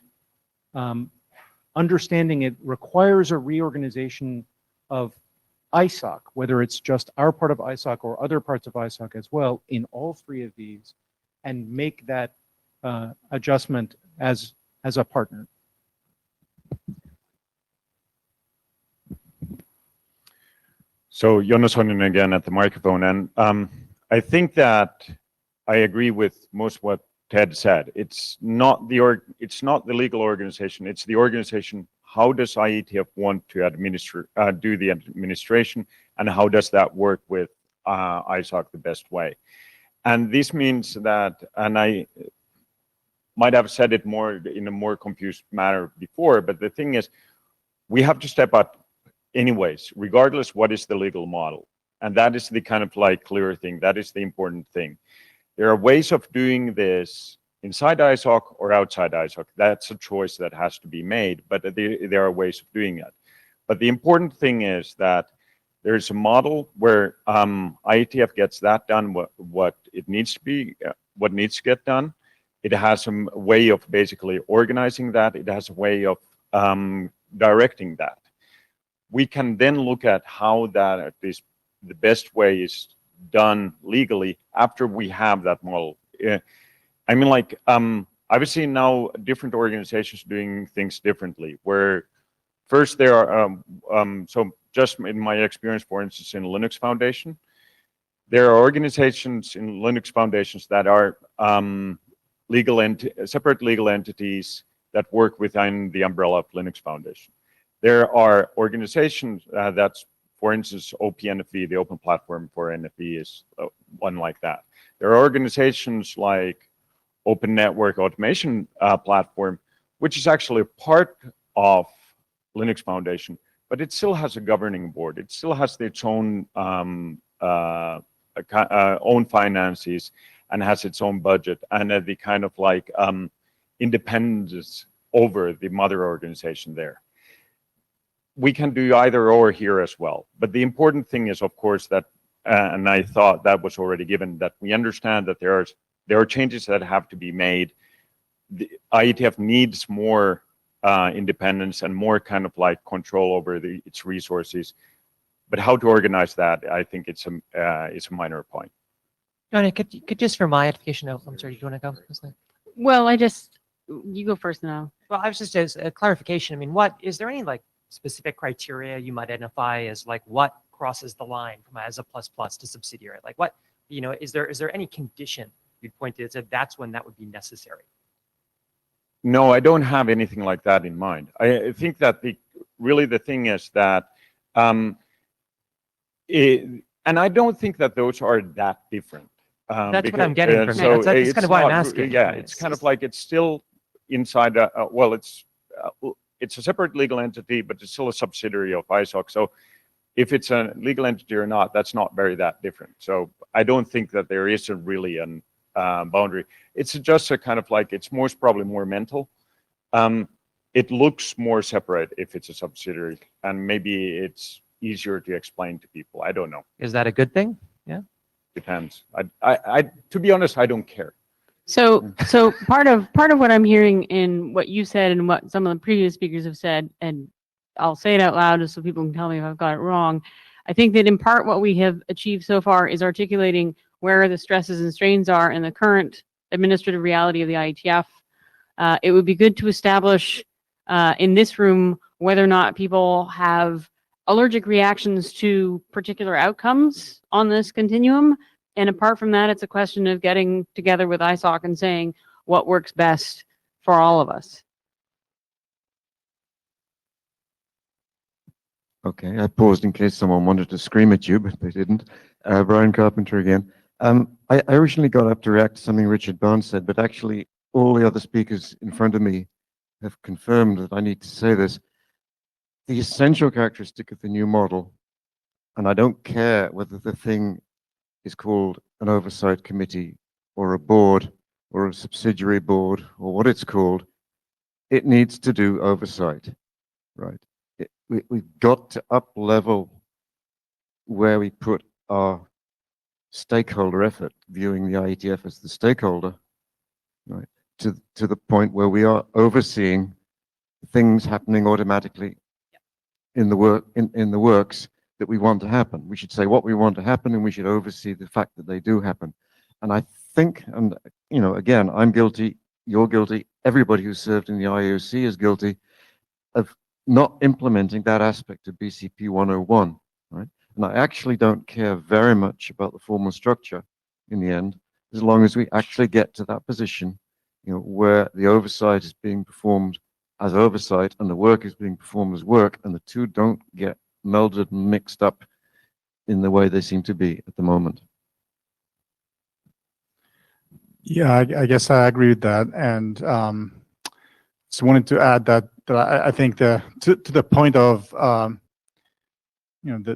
Speaker 8: understanding it requires a reorganization of ISOC, whether it's just our part of ISOC or other parts of ISOC as well, in all three of these, and make that adjustment as a partner.
Speaker 15: So Jonas Honen again at the microphone, and I think that I agree with most what Ted said. It's not the legal organization; it's the organization. How does IETF want to do the administration, and how does that work with ISOC the best way? And this means that, and I might have said it more in a more confused manner before, but the thing is, we have to step up anyways, regardless what is the legal model. And that is the kind of like clear thing. That is the important thing. There are ways of doing this inside ISOC or outside ISOC. That's a choice that has to be made, but there are ways of doing it. But the important thing is that there's a model where IETF gets that done, what it needs to be, what needs to get done. It has some way of basically organizing that. It has a way of directing that. We can then look at how that is the best way is done legally after we have that model. I mean, like, I've seen now different organizations doing things differently, where first there are, so just in my experience, for instance, in Linux Foundation, there are organizations in Linux Foundations that are separate legal entities that work within the umbrella of Linux Foundation. There are organizations that's, for instance, OPNFV, the Open Platform for NFV is one like that. There are organizations like Open Network Automation Platform, which is actually a part of Linux Foundation, but it still has a governing board. It still has its own own finances and has its own budget and the kind of like independence over the mother organization there. We can do either or here as well. But the important thing is, of course, that, and I thought that was already given, that we understand that there are changes that have to be made. The IETF needs more independence and more kind of like control over its resources. But how to organize that, I think it's a minor point.
Speaker 1: Johnny, could just for my edification, I'm sorry, do you want to go?
Speaker 4: Well, you go first now.
Speaker 1: Well, I was just as a clarification. I mean, is there any like specific criteria you might identify as like what crosses the line from as a plus to subsidiary? Like what, is there any condition you'd point to that that's when that would be necessary?
Speaker 15: No, I don't have anything like that in mind. I think that really the thing is that, and I don't think that those are that different.
Speaker 1: That's what I'm getting from
Speaker 15: so
Speaker 1: it. That's kind of why I'm asking.
Speaker 15: Yeah, it's kind of like it's still inside. Well, it's a separate legal entity, but it's still a subsidiary of ISOC. So if it's a legal entity or not, that's not that different. So I don't think that there is really a boundary. It's just a kind of like, it's probably more mental. It looks more separate if it's a subsidiary, and maybe it's easier to explain to people. I don't know.
Speaker 1: Is that a good thing? Yeah.
Speaker 15: Depends. To be honest, I don't care.
Speaker 4: So part of what I'm hearing in what you said and what some of the previous speakers have said, and I'll say it out loud just so people can tell me if I've got it wrong. I think that in part what we have achieved so far is articulating where the stresses and strains are in the current administrative reality of the IETF. It would be good to establish in this room whether or not people have allergic reactions to particular outcomes on this continuum. And apart from that, it's a question of getting together with ISOC and saying what works best for all of us.
Speaker 9: Okay, I paused in case someone wanted to scream at you, but they didn't. Brian Carpenter again. I originally got up to react to something Richard Barnes said, but actually all the other speakers in front of me have confirmed that I need to say this. The essential characteristic of the new model, and I don't care whether the thing is called an oversight committee or a board or a subsidiary board or what it's called, it needs to do oversight, right? We've got to up level where we put our stakeholder effort, viewing the IETF as the stakeholder, right, to the point where we are overseeing things happening automatically in the works that we want to happen. We should say what we want to happen, and we should oversee the fact that they do happen. And I think, and you know, again, I'm guilty, you're guilty, everybody who served in the IAOC is guilty of not implementing that aspect of BCP 101, right? And I actually don't care very much about the formal structure in the end, as long as we actually get to that position, you know, where the oversight is being performed as oversight and the work is being performed as work, and the two don't get melded and mixed up in the way they seem to be at the moment.
Speaker 3: Yeah, I guess I agree with that, and just wanted to add that I think to the point of you know,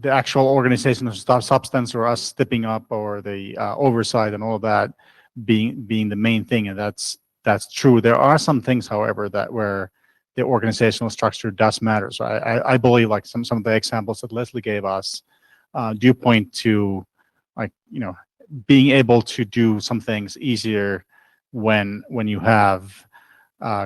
Speaker 3: the actual organization of substance, or us stepping up, or the oversight and all of that being the main thing, and that's true. There are some things, however, that where the organizational structure does matter. So I believe, like some of the examples that Leslie gave us do point to, like, you know, being able to do some things easier when you have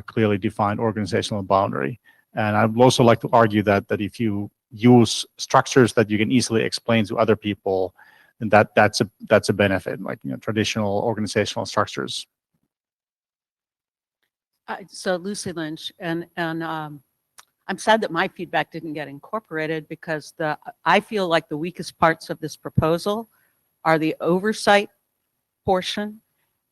Speaker 3: clearly defined organizational boundary. And I would also like to argue that if you use structures that you can easily explain to other people, then that's a benefit, like, you know, traditional organizational structures.
Speaker 21: So Lucy Lynch, and I'm sad that my feedback didn't get incorporated, because I feel like the weakest parts of this proposal are the oversight portion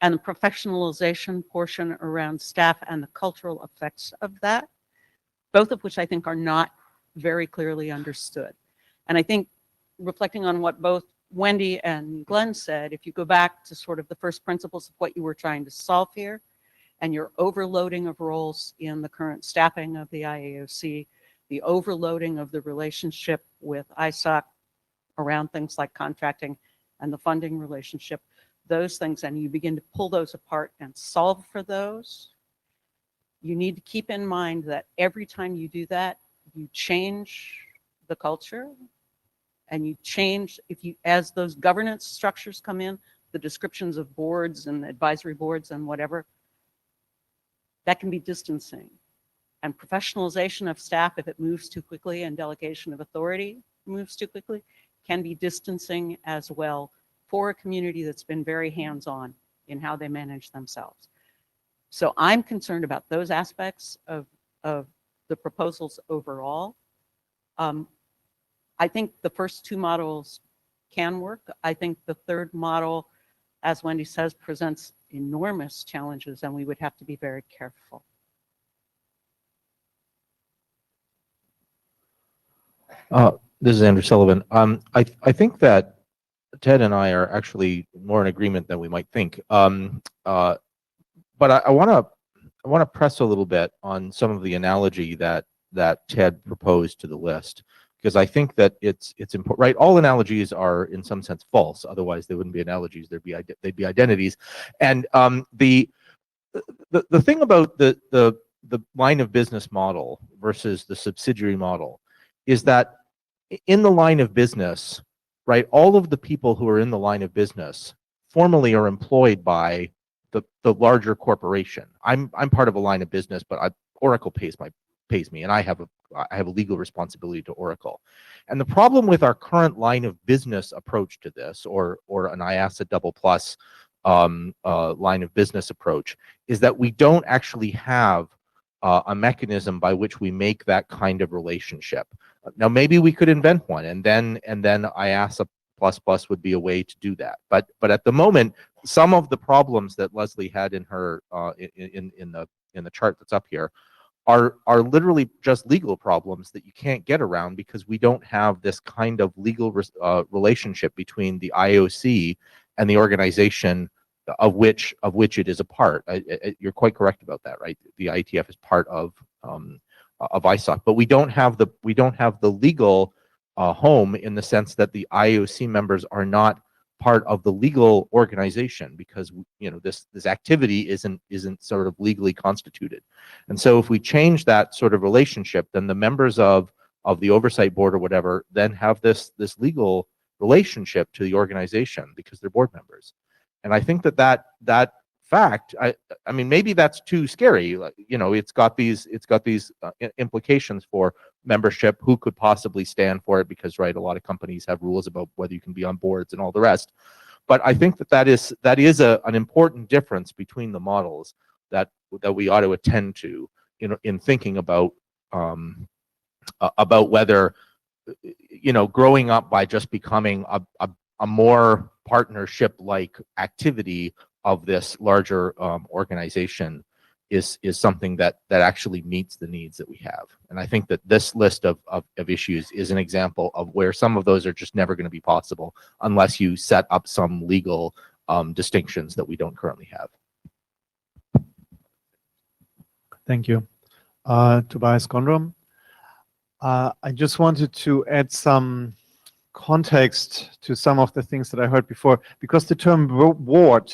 Speaker 21: and the professionalization portion around staff and the cultural effects of that, both of which I think are not very clearly understood. And I think, reflecting on what both Wendy and Glenn said, if you go back to sort of the first principles of what you were trying to solve here, and your overloading of roles in the current staffing of the IAOC, the overloading of the relationship with ISOC around things like contracting and the funding relationship, those things, and you begin to pull those apart and solve for those, you need to keep in mind that every time you do that, you change the culture, and you change, as those governance structures come in, the descriptions of boards and advisory boards and whatever, that can be distancing. And professionalization of staff, if it moves too quickly, and delegation of authority moves too quickly, can be distancing as well for a community that's been very hands-on in how they manage themselves. So I'm concerned about those aspects of the proposals overall. I think the first two models can work. I think the third model, as Wendy says, presents enormous challenges, and we would have to be very careful.
Speaker 10: This is Andrew Sullivan. I think that Ted and I are actually more in agreement than we might think. But I want to press a little bit on some of the analogy that Ted proposed to the list, because I think that it's important. Right, all analogies are in some sense false. Otherwise, they wouldn't be analogies. They'd be identities. And the thing about the line of business model versus the subsidiary model is that in the line of business, right, all of the people who are in the line of business formally are employed by the larger corporation. I'm part of a line of business, but Oracle pays me, and I have a legal responsibility to Oracle. And the problem with our current line of business approach to this, or an IASA double plus line of business approach, is that we don't actually have a mechanism by which we make that kind of relationship. Now, maybe we could invent one, and then IASA plus plus would be a way to do that. But at the moment, some of the problems that Leslie had in her in the chart that's up here are literally just legal problems that you can't get around because we don't have this kind of legal relationship between the IOC and the organization of which it is a part. You're quite correct about that, right? The IETF is part of ISOC, but we don't have the legal home in the sense that the IOC members are not part of the legal organization because this activity isn't sort of legally constituted. And so if we change that sort of relationship, then the members of the oversight board or whatever then have this legal relationship to the organization because they're board members. And I think that fact, I mean, maybe that's too scary. It's got these implications for membership, who could possibly stand for it, because a lot of companies have rules about whether you can be on boards and all the rest. But I think that is an important difference between the models that we ought to attend to in thinking about whether growing up by just becoming a more partnership-like activity of this larger organization is something that actually meets the needs that we have. And I think that this list of issues is an example of where some of those are just never going to be possible unless you set up some legal distinctions that we don't currently have.
Speaker 6: Thank you. Tobias Gondrom. I just wanted to add some context to some of the things that I heard before, because the term ward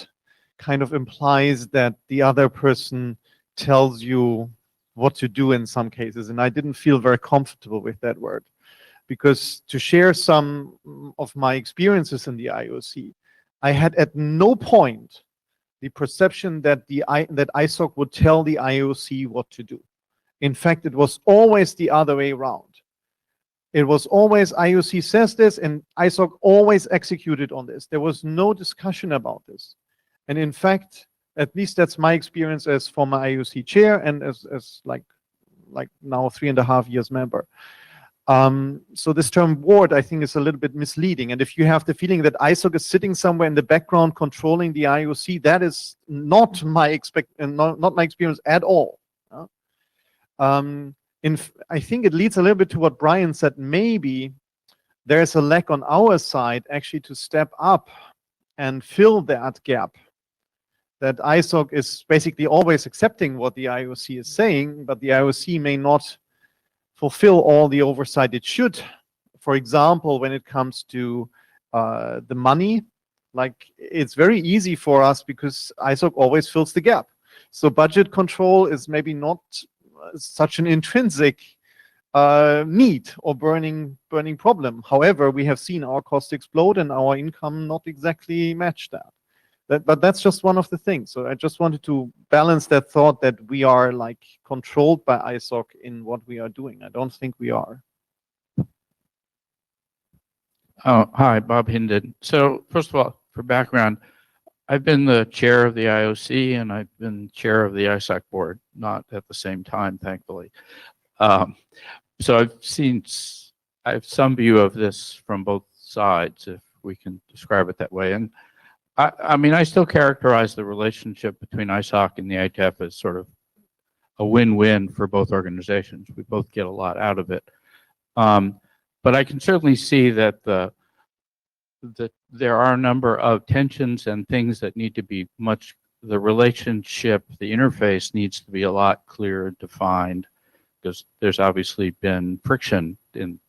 Speaker 6: kind of implies that the other person tells you what to do in some cases, and I didn't feel very comfortable with that word, because to share some of my experiences in the IOC, I had at no point the perception that that ISOC would tell the IOC what to do. In fact, it was always the other way around. It was always IOC says this and ISOC always executed on this. There was no discussion about this. And in fact, at least that's my experience as former IOC chair and as like now 3.5 years member. So this term ward, I think, is a little bit misleading. And if you have the feeling that ISOC is sitting somewhere in the background controlling the IOC, that is not my not my experience at all. I think it leads a little bit to what Brian said. Maybe there's a lack on our side actually to step up and fill that gap. That ISOC is basically always accepting what the IOC is saying, but the IOC may not fulfill all the oversight it should. For example, when it comes to the money, like it's very easy for us because ISOC always fills the gap. So budget control is maybe not such an intrinsic need or burning problem. However, we have seen our costs explode and our income not exactly match that. But that's just one of the things. So I just wanted to balance that thought that we are like controlled by ISOC in what we are doing. I don't think we are.
Speaker 2: Oh, hi, Bob Hinden. So first of all, for background, I've been the chair of the IOC and I've been chair of the ISOC board, not at the same time, thankfully. So I have some view of this from both sides, if we can describe it that way. And I mean, I still characterize the relationship between ISOC and the IETF as sort of a win-win for both organizations. We both get a lot out of it. But I can certainly see that there are a number of tensions and things that need to be the relationship, the interface needs to be a lot clearer defined, because there's obviously been friction in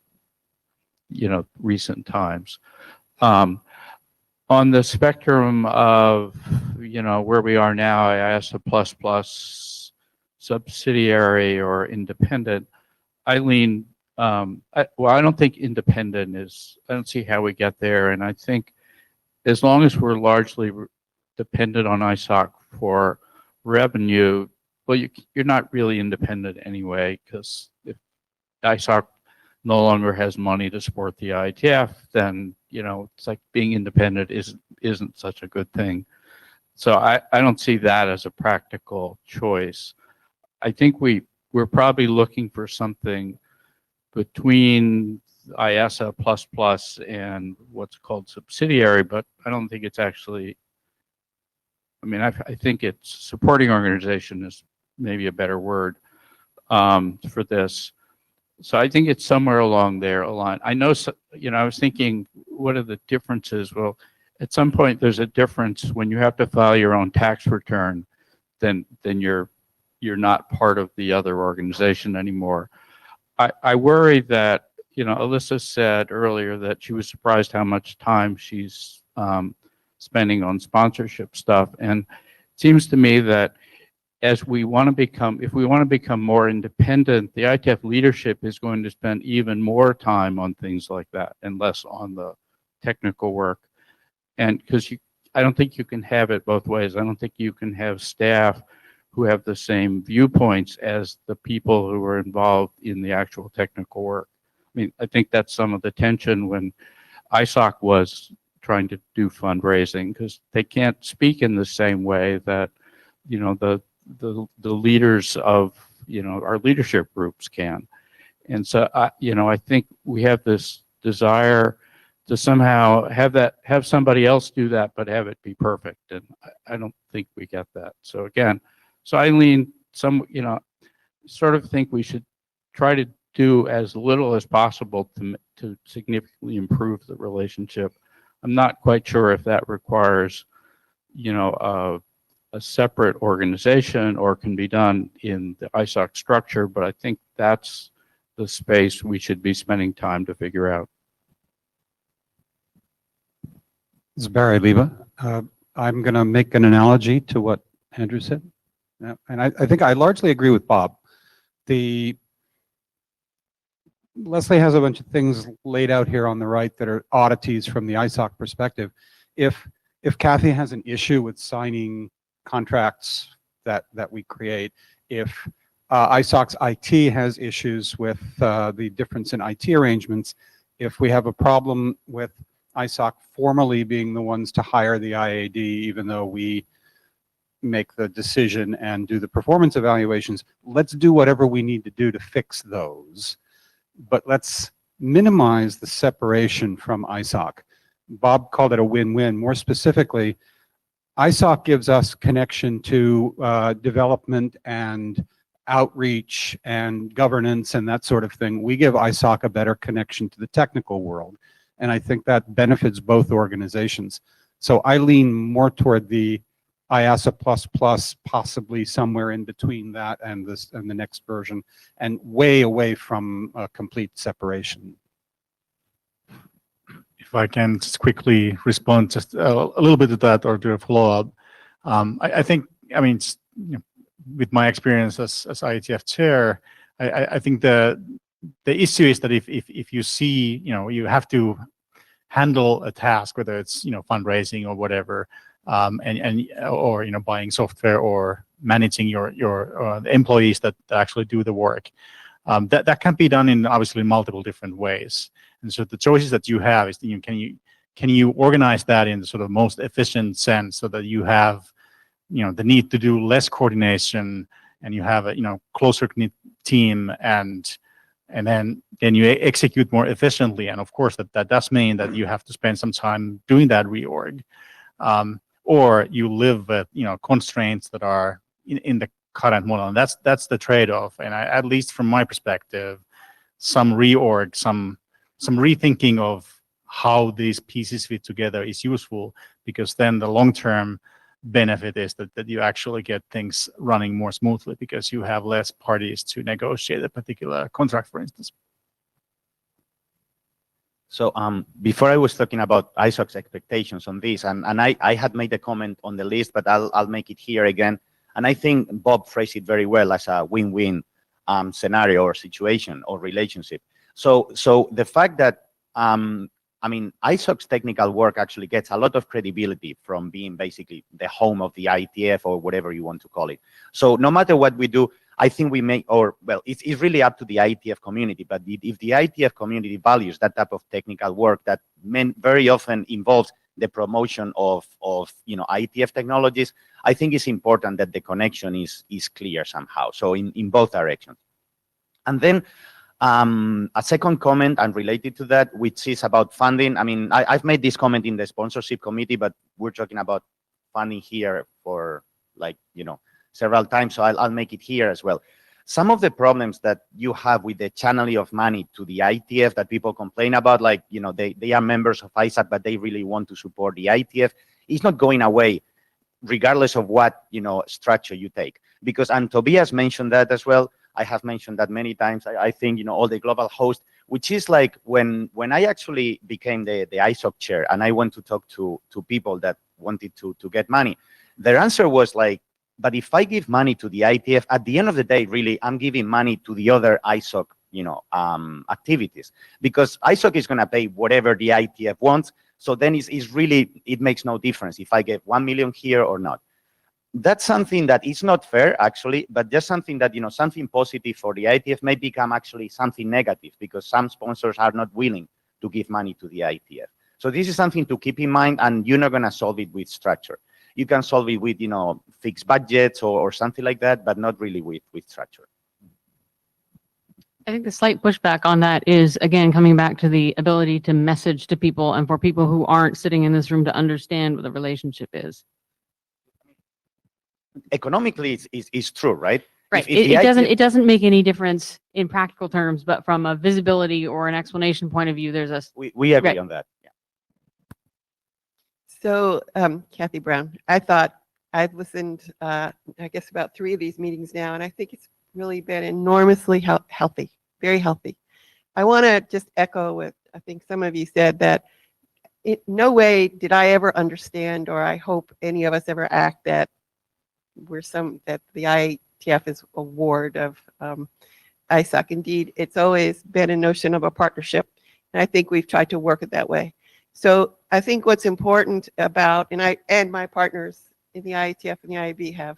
Speaker 2: recent times. On the spectrum of where we are now, IASA++, subsidiary or independent, I lean I don't think independent is, I don't see how we get there. And I think as long as we're largely dependent on ISOC for revenue, well, you're not really independent anyway, because if ISOC no longer has money to support the IETF, then, it's like being independent isn't such a good thing. So I don't see that as a practical choice. I think we're probably looking for something between IASA++ and what's called subsidiary, but I don't think it's actually, I think it's supporting organization is maybe a better word for this. So I think it's somewhere along there a line. I know, I was thinking, what are the differences? Well, at some point there's a difference when you have to file your own tax return, then you're not part of the other organization anymore. I worry that, Alyssa said earlier that she was surprised how much time she's spending on sponsorship stuff. And it seems to me that if we want to become more independent, the IETF leadership is going to spend even more time on things like that and less on the technical work. And because I don't think you can have it both ways. I don't think you can have staff who have the same viewpoints as the people who are involved in the actual technical work. I think that's some of the tension when ISOC was trying to do fundraising, because they can't speak in the same way that, the leaders of, our leadership groups can. And so, I think we have this desire to somehow have somebody else do that, but have it be perfect. And I don't think we get that. So again, I lean sort of think we should try to do as little as possible to significantly improve the relationship. I'm not quite sure if that requires, a separate organization or can be done in the ISOC structure, but I think that's the space we should be spending time to figure out.
Speaker 17: This is Barry Leva. I'm going to make an analogy to what Andrew said. Yeah, and I think I largely agree with Bob. Leslie has a bunch of things laid out here on the right that are oddities from the ISOC perspective. If Kathy has an issue with signing contracts that we create, if ISOC's IT has issues with the difference in IT arrangements, if we have a problem with ISOC formally being the ones to hire the IAD, even though we make the decision and do the performance evaluations, let's do whatever we need to do to fix those. But let's minimize the separation from ISOC. Bob called it a win-win. More specifically, ISOC gives us connection to development and outreach and governance and that sort of thing. We give ISOC a better connection to the technical world. And I think that benefits both organizations. So I lean more toward the IASA++, possibly somewhere in between that and the next version, and way away from a complete separation.
Speaker 3: If I can just quickly respond just a little bit to that or do a follow-up. I think, with my experience as IETF chair, I think the issue is that if you see, you have to handle a task, whether it's, fundraising or whatever, or buying software or managing your employees that actually do the work, that can be done in obviously multiple different ways. And so the choices that you have is, can you organize that in the sort of most efficient sense so that you have, the need to do less coordination and you have a, closer knit team and then you execute more efficiently. And of course that does mean that you have to spend some time doing that reorg. Or you live with, constraints that are in the current model. And that's the trade-off. And at least from my perspective, some reorg, some rethinking of how these pieces fit together is useful, because then the long-term benefit is that you actually get things running more smoothly because you have less parties to negotiate a particular contract, for instance.
Speaker 16: So before I was talking about ISOC's expectations on this, and I had made a comment on the list, but I'll make it here again. And I think Bob phrased it very well as a win-win scenario or situation or relationship. So the fact that, I mean, ISOC's technical work actually gets a lot of credibility from being basically the home of the IETF or whatever you want to call it. So no matter what we do, I think we make, or well, it's really up to the IETF community, but if the IETF community values that type of technical work that very often involves the promotion of IETF technologies, I think it's important that the connection is clear somehow. So in both directions. And then a second comment unrelated to that, which is about funding. I mean, I've made this comment in the sponsorship committee, but we're talking about funding here for several times, so I'll make it here as well. Some of the problems that you have with the channeling of money to the IETF that people complain about, like, they are members of ISAC, but they really want to support the IETF, is not going away regardless of what, structure you take. Because, and Tobias mentioned that as well, I have mentioned that many times, I think, all the global host, which is like when I actually became the ISOC chair and I went to talk to people that wanted to get money, their answer was like, but if I give money to the IETF, at the end of the day, really, I'm giving money to the other ISOC, activities, because ISOC is going to pay whatever the IETF wants. So then it makes no difference if I get 1 million here or not. That's something that is not fair, actually, but just something that, something positive for the IETF may become actually something negative because some sponsors are not willing to give money to the IETF. So this is something to keep in mind, and you're not going to solve it with structure. You can solve it with, fixed budgets or something like that, but not really with structure.
Speaker 4: I think the slight pushback on that is, again, coming back to the ability to message to people and for people who aren't sitting in this room to understand what the relationship is.
Speaker 16: Economically, it's true, right?
Speaker 4: Right.
Speaker 16: If the
Speaker 4: It doesn't make any difference in practical terms, but from a visibility or an explanation point of view, there's a
Speaker 16: we agree on that. Yeah.
Speaker 5: So, Kathy Brown, I thought I've listened, I guess about 3 of these meetings now, and I think it's really been enormously healthy, very healthy. I want to just echo what I think some of you said, that in no way did I ever understand, or I hope any of us ever act that that the IETF is a ward of ISAC. Indeed, it's always been a notion of a partnership, and I think we've tried to work it that way. So I think what's important about, and I and my partners in the IETF and the IAB have,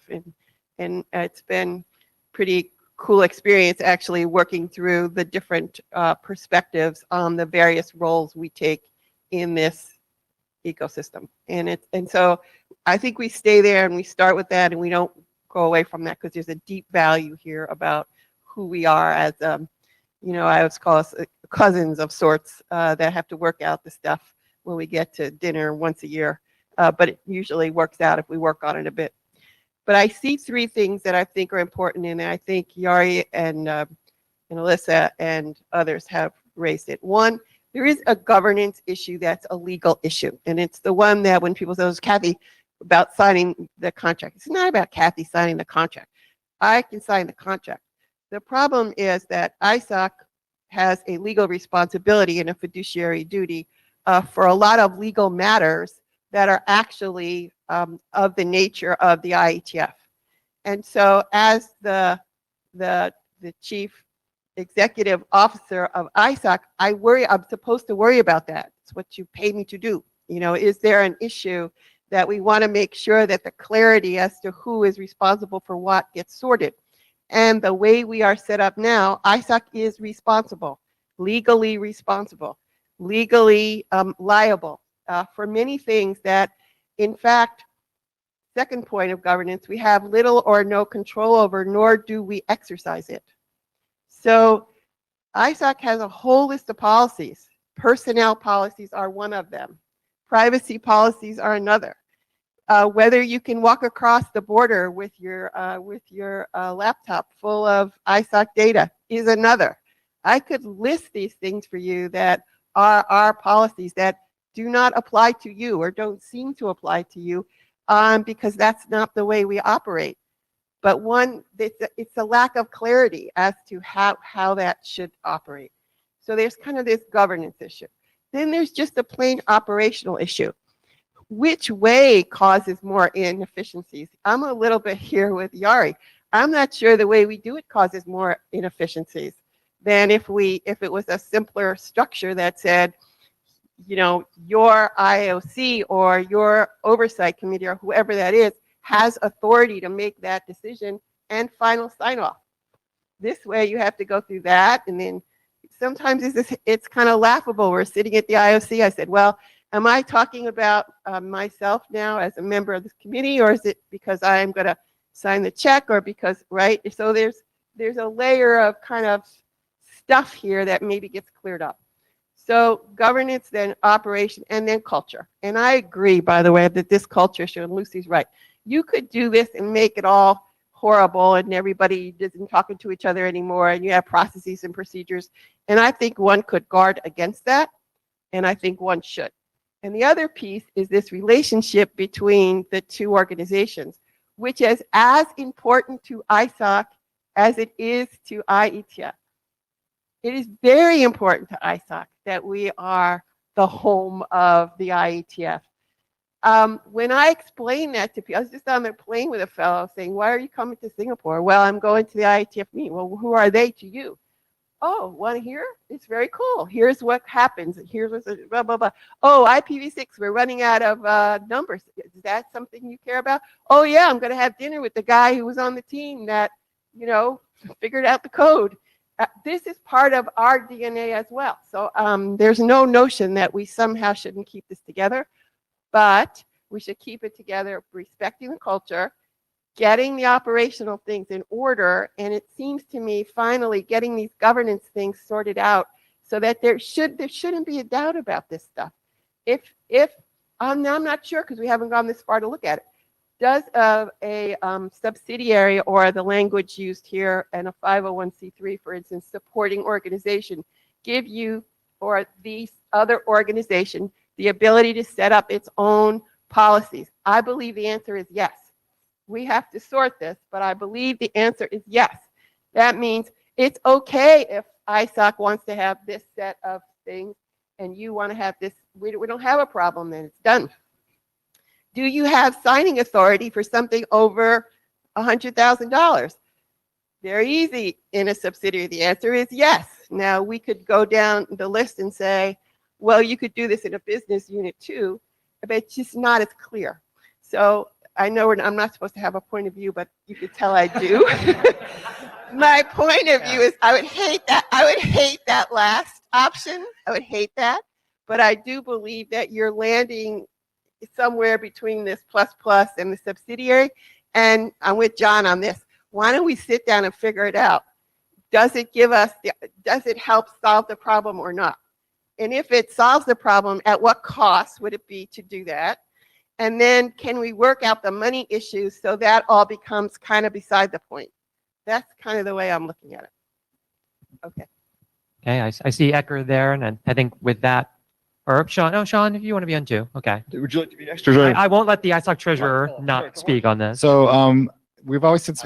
Speaker 5: and it's been pretty cool experience actually working through the different perspectives on the various roles we take in this ecosystem. And so I think we stay there and we start with that and we don't go away from that, because there's a deep value here about who we are as, I always call us cousins of sorts that have to work out the stuff when we get to dinner once a year. But it usually works out if we work on it a bit. But I see 3 things that I think are important, and I think Yari and Alyssa and others have raised it. One, there is a governance issue that's a legal issue, and it's the one that when people say, "Oh, Kathy," about signing the contract. It's not about Kathy signing the contract. I can sign the contract. The problem is that ISOC has a legal responsibility and a fiduciary duty for a lot of legal matters that are actually of the nature of the IETF. And so as the chief executive officer of ISOC, I'm supposed to worry about that. It's what you pay me to do. Is there an issue that we want to make sure that the clarity as to who is responsible for what gets sorted? And the way we are set up now, ISOC is responsible, legally liable for many things that, in fact, second point of governance, we have little or no control over, nor do we exercise it. So ISOC has a whole list of policies. Personnel policies are one of them. Privacy policies are another. Whether you can walk across the border with your laptop full of ISOC data is another. I could list these things for you that are our policies that do not apply to you or don't seem to apply to you because that's not the way we operate. But it's a lack of clarity as to how that should operate. So there's kind of this governance issue. Then there's just a plain operational issue. Which way causes more inefficiencies? I'm a little bit here with Yari. I'm not sure the way we do it causes more inefficiencies. than if it was a simpler structure that said, you know, your IOC or your oversight committee or whoever that is has authority to make that decision and final sign off. This way you have to go through that, and then sometimes it's kind of laughable. We're sitting at the IOC. I said, well, am I talking about myself now as a member of this committee, or is it because I'm going to sign the check, or because, right? So there's a layer of kind of stuff here that maybe gets cleared up. So governance, then operation, and then culture. And I agree, by the way, that this culture issue, and Lucy's right. You could do this and make it all horrible and everybody isn't talking to each other anymore and you have processes and procedures. And I think one could guard against that, and I think one should. And the other piece is this relationship between the two organizations, which is as important to ISOC as it is to IETF. It is very important to ISOC that we are the home of the IETF. When I explain that to people, I was just on the plane with a fellow saying, why are you coming to Singapore? Well, I'm going to the IETF meeting. Well, who are they to you? Oh, want to hear? It's very cool. Here's what happens. Here's what's blah, blah, blah. Oh, IPv6, we're running out of numbers. Is that something you care about? Oh, yeah, I'm going to have dinner with the guy who was on the team that, you know, figured out the code. This is part of our DNA as well. So there's no notion that we somehow shouldn't keep this together, but we should keep it together, respecting the culture, getting the operational things in order, and it seems to me finally getting these governance things sorted out so that there shouldn't be a doubt about this stuff. If I'm not sure because we haven't gone this far to look at it. Does a subsidiary, or the language used here, and a 501c3, for instance, supporting organization, give you or the other organization the ability to set up its own policies? I believe the answer is yes. We have to sort this, but I believe the answer is yes. That means it's okay if ISOC wants to have this set of things and you want to have this. We don't have a problem, then it's done. Do you have signing authority for something over $100,000? Very easy in a subsidiary. The answer is yes. Now we could go down the list and say, well, you could do this in a business unit too, but it's just not as clear. So I know I'm not supposed to have a point of view, but you could tell I do. My point of view is I would hate that. I would hate that last option. I would hate that. But I do believe that you're landing somewhere between this plus and the subsidiary. And I'm with John on this. Why don't we sit down and figure it out? Does it help solve the problem or not? And if it solves the problem, at what cost would it be to do that? And then can we work out the money issues so that all becomes kind of beside the point? That's kind of the way I'm looking at it. Okay.
Speaker 1: Okay, I see Ecker there, and I think with that, or Sean, oh, Sean, if you want to be on too, okay.
Speaker 12: Would you like to be next?
Speaker 1: I won't let the ISOC treasurer not speak on this.
Speaker 14: So we've always said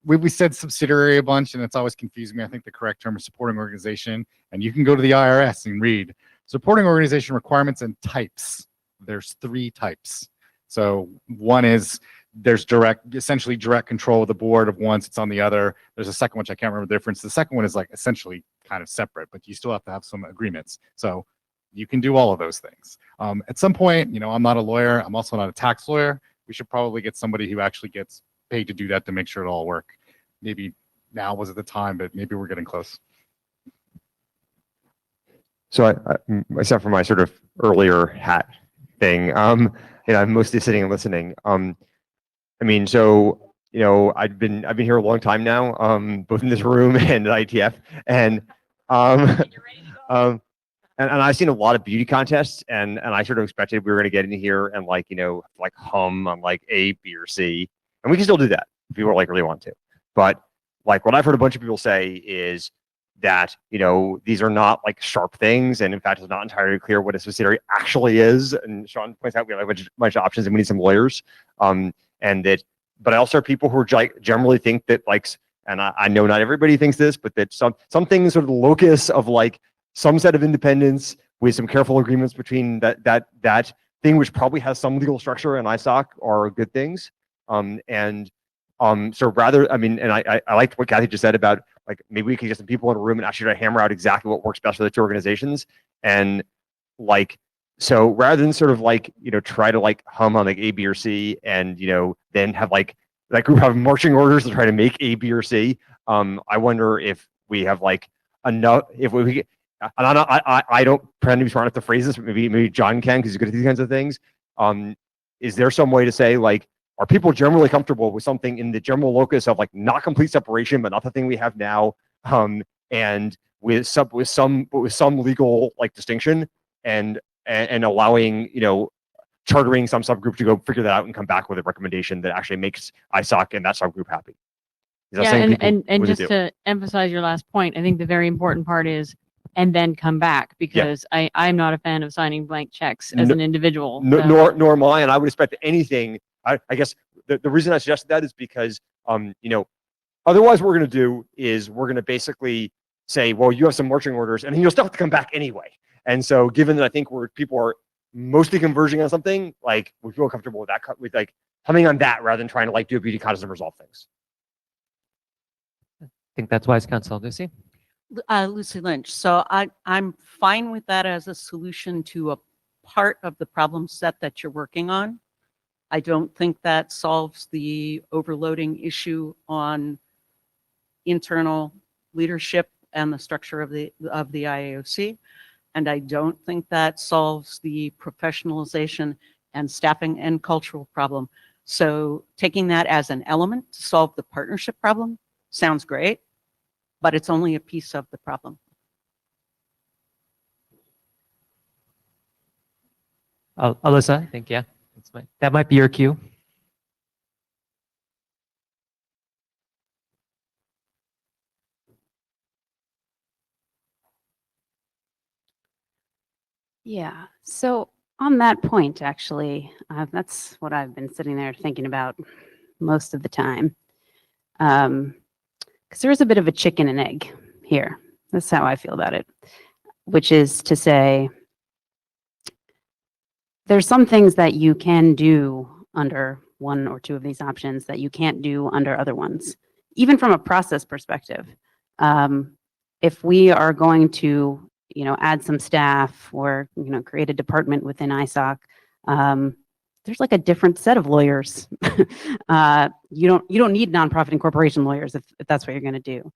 Speaker 14: we said subsidiary a bunch, and it's always confused me. I think the correct term is supporting organization, and you can go to the IRS and read supporting organization requirements and types. There's 3 types. So one is there's essentially direct control of the board of once it's on the other. There's a second, which I can't remember the difference. The second one is like essentially kind of separate, but you still have to have some agreements. So you can do all of those things. At some point, you know, I'm not a lawyer. I'm also not a tax lawyer. We should probably get somebody who actually gets paid to do that to make sure it all work. Maybe now wasn't the time, but maybe we're getting close.
Speaker 12: So I except for my sort of earlier hat thing, you know, I'm mostly sitting and listening. I mean, so, you know, I've been here a long time now, both in this room and at IETF, and and I've seen a lot of beauty contests, and I sort of expected we were going to get in here and, like, you know, like hum on like A, B, or C, and we can still do that if people like really want to. But like what I've heard a bunch of people say is that, you know, these are not like sharp things, and in fact, it's not entirely clear what a subsidiary actually is. And Sean points out we have a bunch of options, and we need some lawyers. And that, but I also hear people who generally think that, like, and I know not everybody thinks this, but that some things are the locus of like some set of independence with some careful agreements between that thing, which probably has some legal structure and ISOC, are good things. So rather, I mean, and I liked what Kathy just said about like maybe we can get some people in a room and actually try to hammer out exactly what works best for the two organizations. And like, so rather than sort of like, try to like hum on like A, B, or C, and, then have like that group have marching orders to try to make A, B, or C. I wonder if we have like enough, if we get, I don't pretend to be smart enough to phrase this, but maybe John can, because he's good at these kinds of things. Is there some way to say, like, are people generally comfortable with something in the general locus of like not complete separation, but not the thing we have now, and with some legal like distinction, and allowing chartering some subgroup to go figure that out and come back with a recommendation that actually makes ISOC and that subgroup happy? Is that
Speaker 4: Yeah,
Speaker 12: something people
Speaker 4: and
Speaker 12: would
Speaker 4: just
Speaker 12: do?
Speaker 4: to emphasize your last point, I think the very important part is, and then come back, because I'm not a fan of signing blank checks as an individual. So-
Speaker 12: Nor am I, and I would expect anything. I guess the reason I suggested that is because otherwise what we're going to do is we're going to basically say, well, you have some marching orders, and then you'll still have to come back anyway. And so, given that I think people are mostly converging on something, like we feel comfortable with that, with like coming on that rather than trying to like do a beauty contest and resolve things.
Speaker 1: I think that's wise counsel. Lucy?
Speaker 21: Lucy Lynch. So I'm fine with that as a solution to a part of the problem set that you're working on. I don't think that solves the overloading issue on internal leadership and the structure of the IAOC. And I don't think that solves the professionalization and staffing and cultural problem. So taking that as an element to solve the partnership problem sounds great, but it's only a piece of the problem.
Speaker 1: Alyssa, I think, yeah. That might be your cue.
Speaker 7: Yeah. So on that point, actually, that's what I've been sitting there thinking about most of the time. Because there is a bit of a chicken and egg here. That's how I feel about it, which is to say, there's some things that you can do under one or two of these options that you can't do under other ones, even from a process perspective. If we are going to, add some staff or, create a department within ISOC, there's like a different set of lawyers. You don't need nonprofit incorporation lawyers if that's what you're going to do.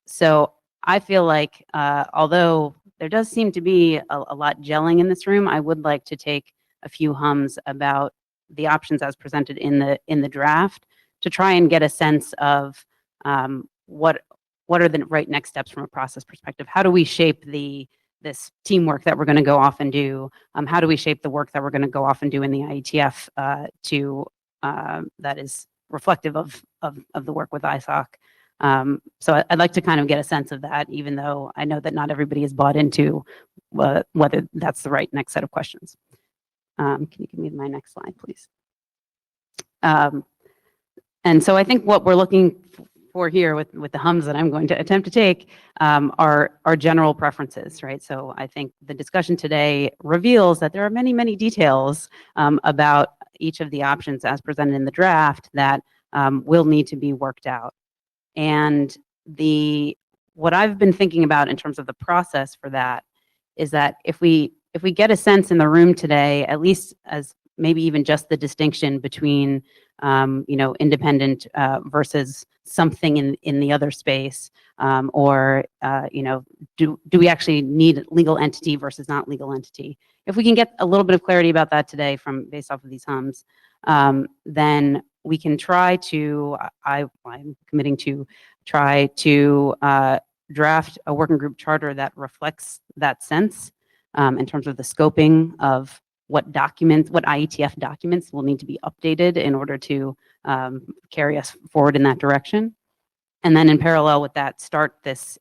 Speaker 7: So I feel like, although there does seem to be a lot gelling in this room, I would like to take a few hums about the options as presented in the draft to try and get a sense of what are the right next steps from a process perspective. How do we shape this teamwork that we're going to go off and do? How do we shape the work that we're going to go off and do in the IETF that is reflective of the work with ISOC? So I'd like to kind of get a sense of that, even though I know that not everybody is bought into whether that's the right next set of questions. Can you give me my next slide, please? And so I think what we're looking for here with the hums that I'm going to attempt to take are general preferences, right? So I think the discussion today reveals that there are many, many details about each of the options as presented in the draft that will need to be worked out. And what I've been thinking about in terms of the process for that is that if we get a sense in the room today, at least as maybe even just the distinction between independent versus something in the other space, or do we actually need legal entity versus not legal entity? If we can get a little bit of clarity about that today based off of these hums, then we can try to, I'm committing to try to draft a working group charter that reflects that sense in terms of the scoping of what IETF documents will need to be updated in order to carry us forward in that direction. And then in parallel with that, start this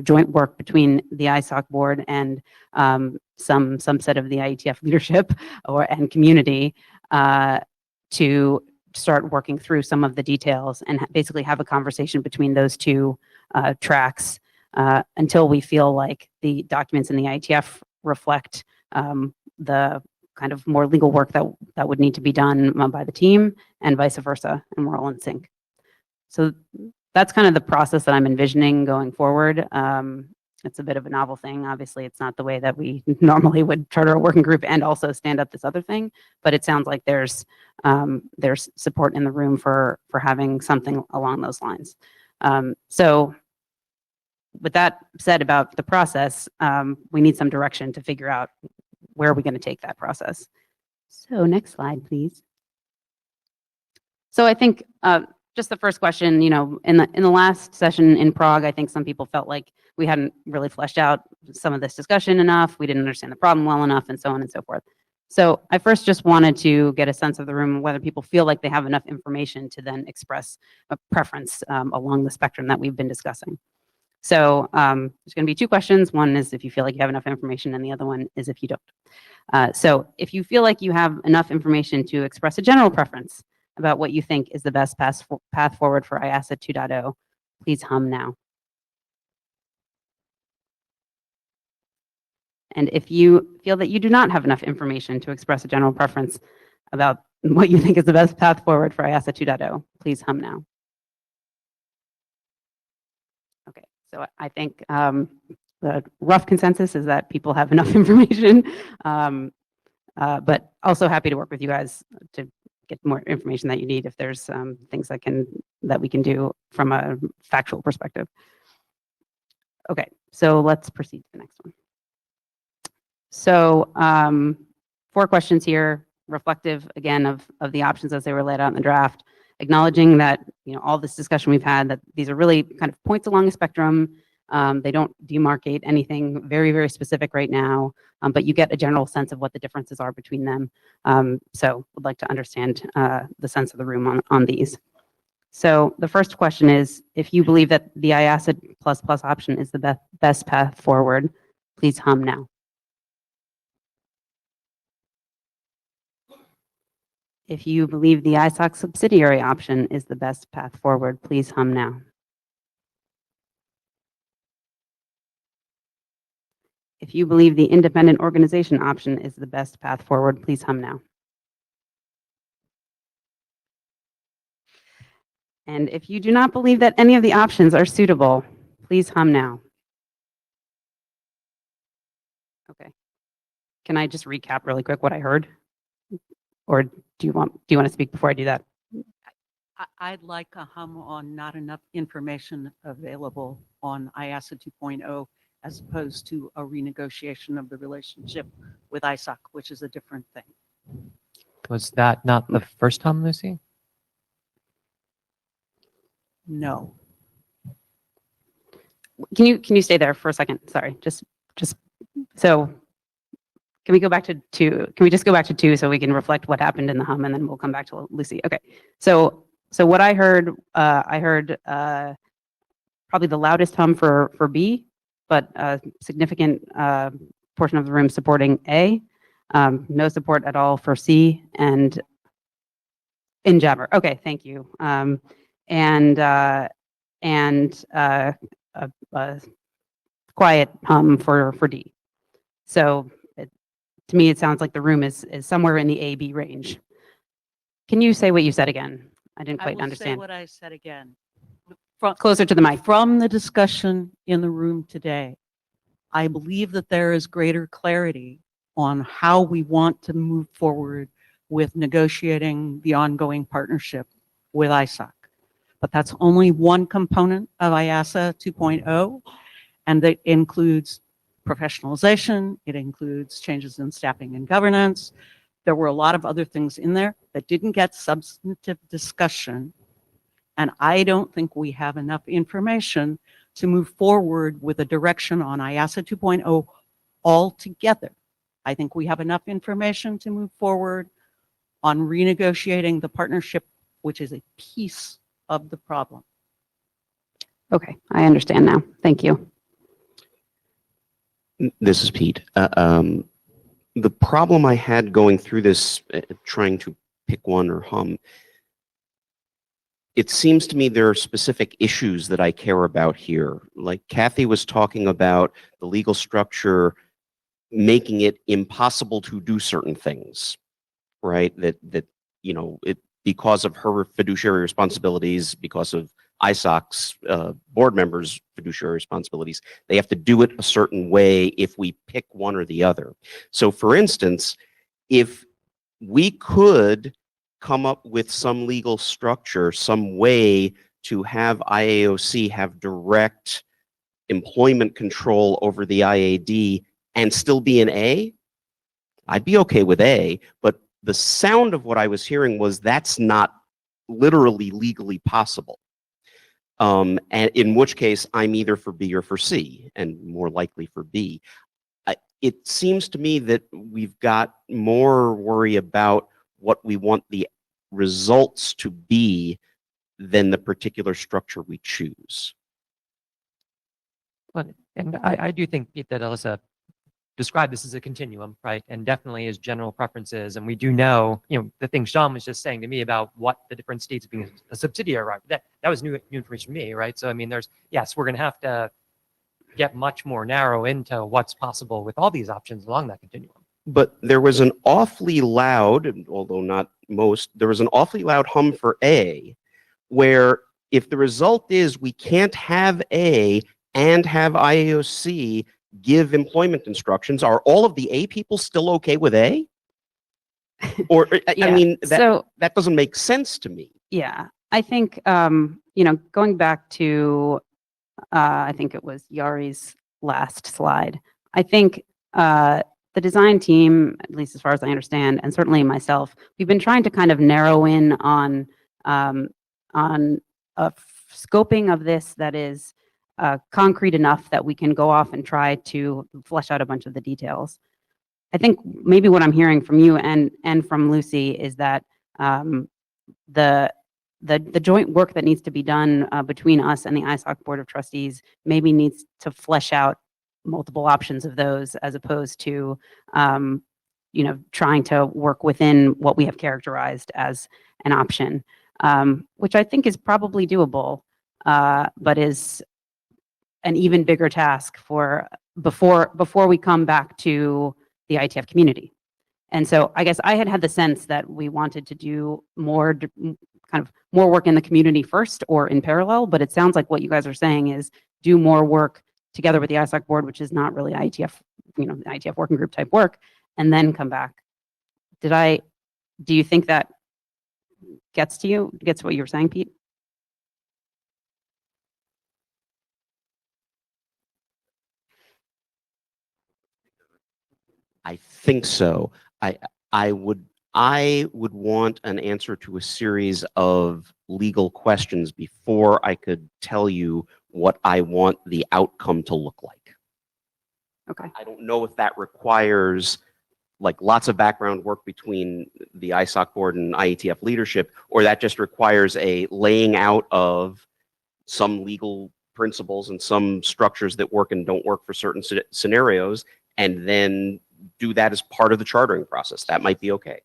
Speaker 7: joint work between the ISOC board and some subset of the IETF leadership and community to start working through some of the details and basically have a conversation between those two tracks until we feel like the documents in the IETF reflect the kind of more legal work that would need to be done by the team and vice versa, and we're all in sync. So that's kind of the process that I'm envisioning going forward. It's a bit of a novel thing. Obviously, it's not the way that we normally would charter a working group and also stand up this other thing. But it sounds like there's support in the room for having something along those lines. So with that said about the process, we need some direction to figure out where are we going to take that process. So next slide, please. So I think just the first question, you know, in the last session in Prague, I think some people felt like we hadn't really fleshed out some of this discussion enough. We didn't understand the problem well enough, and so on and so forth. So I first just wanted to get a sense of the room, whether people feel like they have enough information to then express a preference along the spectrum that we've been discussing. So there's going to be two questions. One is if you feel like you have enough information, and the other one is if you don't. So if you feel like you have enough information to express a general preference about what you think is the best path forward for IASA 2.0, please hum now. And if you feel that you do not have enough information to express a general preference about what you think is the best path forward for IASA 2.0, please hum now. Okay, so I think the rough consensus is that people have enough information, but also happy to work with you guys to get more information that you need if there's things that we can do from a factual perspective. Okay, so let's proceed to the next one. So 4 questions here, reflective again of the options as they were laid out in the draft, acknowledging that, you know, all this discussion we've had, that these are really kind of points along a spectrum. They don't demarcate anything very, very specific right now, but you get a general sense of what the differences are between them. So would like to understand the sense of the room on these. So the first question is, if you believe that the IASA++ option is the best path forward, please hum now. If you believe the ISOC subsidiary option is the best path forward, please hum now. If you believe the independent organization option is the best path forward, please hum now. And if you do not believe that any of the options are suitable, please hum now. Okay. Can I just recap really quick what I heard? Or do you want to speak before I do that?
Speaker 21: I'd like a hum on not enough information available on IASA 2.0 as opposed to a renegotiation of the relationship with ISOC, which is a different thing.
Speaker 1: Was that not the first hum, Lucy?
Speaker 21: No.
Speaker 7: Can you stay there for a second? Sorry, just so. Can we go back to 2? Can we just go back to 2 so we can reflect what happened in the hum, and then we'll come back to Lucy. Okay. So what I heard probably the loudest hum for B, but a significant portion of the room supporting A, no support at all for C, and in Jabber. Okay, thank you. And a quiet hum for D. So to me, it sounds like the room is somewhere in the A-B range. Can you say what you said again? I didn't quite
Speaker 21: I will
Speaker 7: understand.
Speaker 21: say what I said again.
Speaker 7: Closer to the mic.
Speaker 21: From the discussion in the room today, I believe that there is greater clarity on how we want to move forward with negotiating the ongoing partnership with ISOC. But that's only one component of IASA 2.0, and that includes professionalization, it includes changes in staffing and governance. There were a lot of other things in there that didn't get substantive discussion, and I don't think we have enough information to move forward with a direction on IASA 2.0 altogether. I think we have enough information to move forward on renegotiating the partnership, which is a piece of the problem.
Speaker 7: Okay, I understand now. Thank you.
Speaker 13: This is Pete. The problem I had going through this, trying to pick one or hum, it seems to me there are specific issues that I care about here. Like Kathy was talking about the legal structure making it impossible to do certain things, right? That you know, it because of her fiduciary responsibilities, because of ISOC's board members' fiduciary responsibilities. They have to do it a certain way if we pick one or the other. So for instance, if we could come up with some legal structure, some way to have IAOC have direct employment control over the IAD and still be an A, I'd be okay with A, but the sound of what I was hearing was that's not literally legally possible. And in which case I'm either for B or for C, and more likely for B. It seems to me that we've got more worry about what we want the results to be than the particular structure we choose.
Speaker 1: But, and I do think that Alyssa described this as a continuum, right? And definitely as general preferences. And we do know, the thing Sean was just saying to me about what the different states being a subsidiary, right? That was new information to me, right? So, I mean, yes, we're going to have to get much more narrow into what's possible with all these options along that continuum.
Speaker 13: But there was an awfully loud, although not most, there was an awfully loud hum for A, where if the result is we can't have A and have IAOC give employment instructions, are all of the A people still okay with A? Or,
Speaker 7: Yeah,
Speaker 13: I mean,
Speaker 7: so-
Speaker 13: that doesn't make sense to me.
Speaker 7: Yeah, I think, going back to, I think it was Yari's last slide, I think the design team, at least as far as I understand, and certainly myself, we've been trying to kind of narrow in on a scoping of this that is concrete enough that we can go off and try to flesh out a bunch of the details. I think maybe what I'm hearing from you and from Lucy is that the joint work that needs to be done between us and the ISOC Board of Trustees maybe needs to flesh out multiple options of those, as opposed to trying to work within what we have characterized as an option, which I think is probably doable, but is an even bigger task for before we come back to the IETF community. And so I guess I had the sense that we wanted to do more work in the community first or in parallel, but it sounds like what you guys are saying is do more work together with the ISOC board, which is not really IETF, the IETF working group type work, and then come back. Do you think that gets what you were saying, Pete?
Speaker 13: I think so. I would want an answer to a series of legal questions before I could tell you what I want the outcome to look like.
Speaker 7: Okay.
Speaker 13: I don't know if that requires like lots of background work between the ISOC board and IETF leadership, or that just requires a laying out of some legal principles and some structures that work and don't work for certain scenarios, and then do that as part of the chartering process. That might be okay.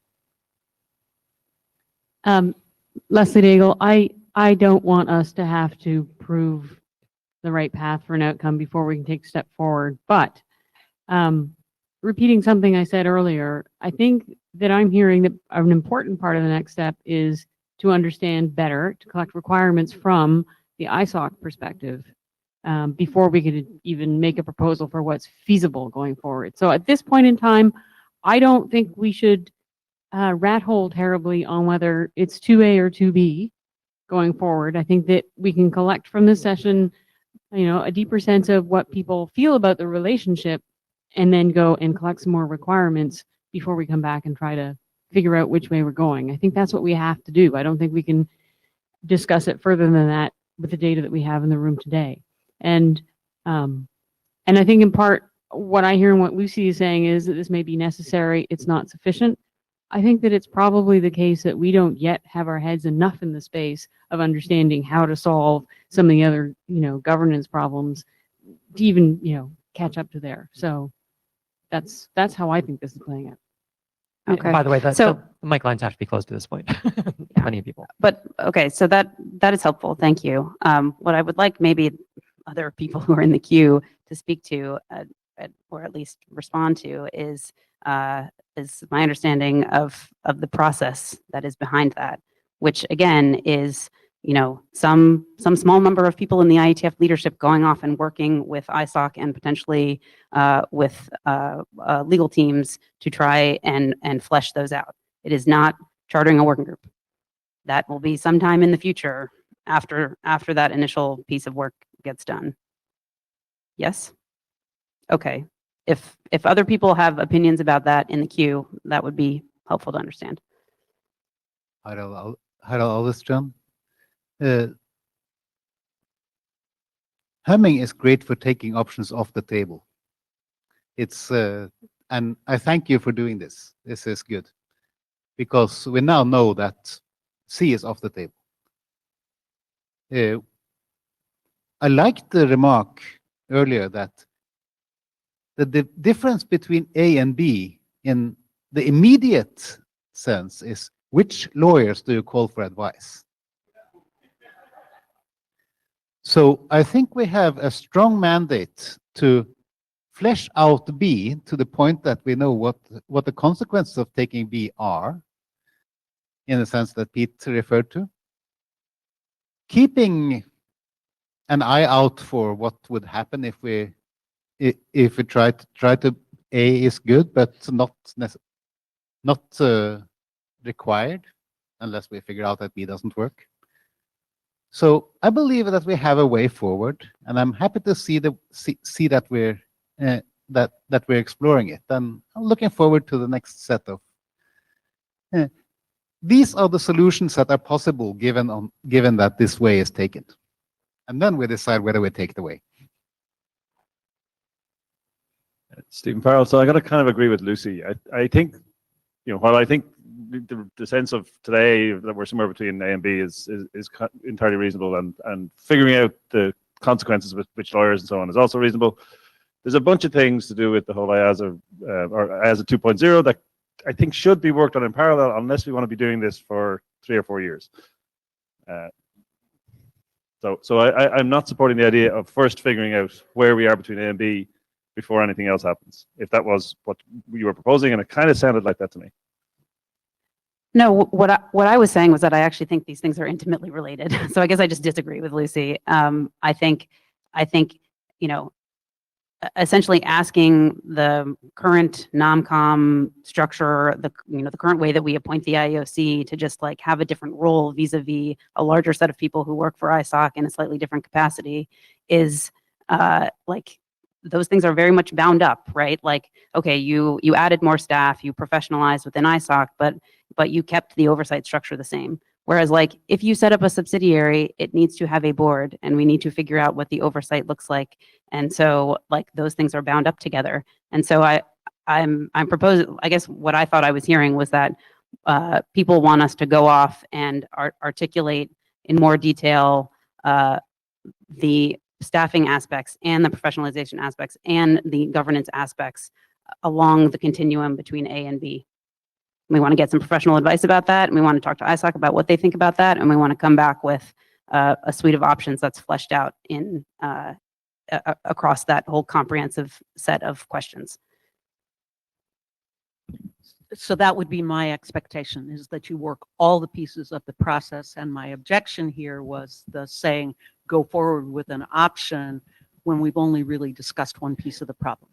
Speaker 4: Leslie Daigle, I don't want us to have to prove the right path for an outcome before we can take a step forward. But repeating something I said earlier, I think that I'm hearing that an important part of the next step is to understand better, to collect requirements from the ISOC perspective before we could even make a proposal for what's feasible going forward. So at this point in time, I don't think we should rat hole terribly on whether it's 2A or 2B going forward. I think that we can collect from this session, a deeper sense of what people feel about the relationship, and then go and collect some more requirements before we come back and try to figure out which way we're going. I think that's what we have to do. I don't think we can discuss it further than that with the data that we have in the room today. And I think in part what I hear and what Lucy is saying is that this may be necessary, it's not sufficient. I think that it's probably the case that we don't yet have our heads enough in the space of understanding how to solve some of the other, governance problems to even, catch up to there. So that's how I think this is playing out.
Speaker 7: Okay.
Speaker 1: By the way,
Speaker 7: So-
Speaker 1: the mic lines have to be closed to this point. Plenty of people.
Speaker 7: But okay, so that is helpful. Thank you. What I would like maybe other people who are in the queue to speak to, or at least respond to, is my understanding of the process that is behind that, which again is some small number of people in the IETF leadership going off and working with ISOC and potentially with legal teams to try and flesh those out. It is not chartering a working group. That will be sometime in the future after that initial piece of work gets done. Yes? Okay. If other people have opinions about that in the queue, that would be helpful to understand.
Speaker 11: Harald Alvestrand. Humming is great for taking options off the table. It's and I thank you for doing this. This is good because we now know that C is off the table. I liked the remark earlier that the difference between A and B in the immediate sense is which lawyers do you call for advice? So I think we have a strong mandate to flesh out B to the point that we know what the consequences of taking B are, in the sense that Pete referred to. Keeping an eye out for what would happen if we try to A is good, but not required, unless we figure out that B doesn't work. So I believe that we have a way forward, and I'm happy to see that we're exploring it. And I'm looking forward to the next set of. These are the solutions that are possible given that this way is taken, and then we decide whether we take the way.
Speaker 22: Stephen Farrell. So I got to kind of agree with Lucy. I think, while I think the sense of today that we're somewhere between A and B is entirely reasonable, and figuring out the consequences with which lawyers and so on is also reasonable. There's a bunch of things to do with the whole IASA or IASA 2.0 that I think should be worked on in parallel, unless we want to be doing this for 3 or 4 years. So I'm not supporting the idea of first figuring out where we are between A and B before anything else happens. If that was what you were proposing, and it kind of sounded like that to me.
Speaker 7: No, what I was saying was that I actually think these things are intimately related. So I guess I just disagree with Lucy. I think essentially asking the current NomCom structure, the current way that we appoint the IEOC to just like have a different role vis-a-vis a larger set of people who work for ISOC in a slightly different capacity is like those things are very much bound up, right? Like, okay, you added more staff, you professionalized within ISOC, but you kept the oversight structure the same. Whereas like if you set up a subsidiary, it needs to have a board, and we need to figure out what the oversight looks like. And so like those things are bound up together. And so I'm proposing, I guess what I thought I was hearing was that people want us to go off and articulate in more detail the staffing aspects and the professionalization aspects and the governance aspects along the continuum between A and B. We want to get some professional advice about that, and we want to talk to ISOC about what they think about that, and we want to come back with a suite of options that's fleshed out in across that whole comprehensive set of questions.
Speaker 21: So that would be my expectation, is that you work all the pieces of the process. And my objection here was the saying, go forward with an option when we've only really discussed one piece of the problem.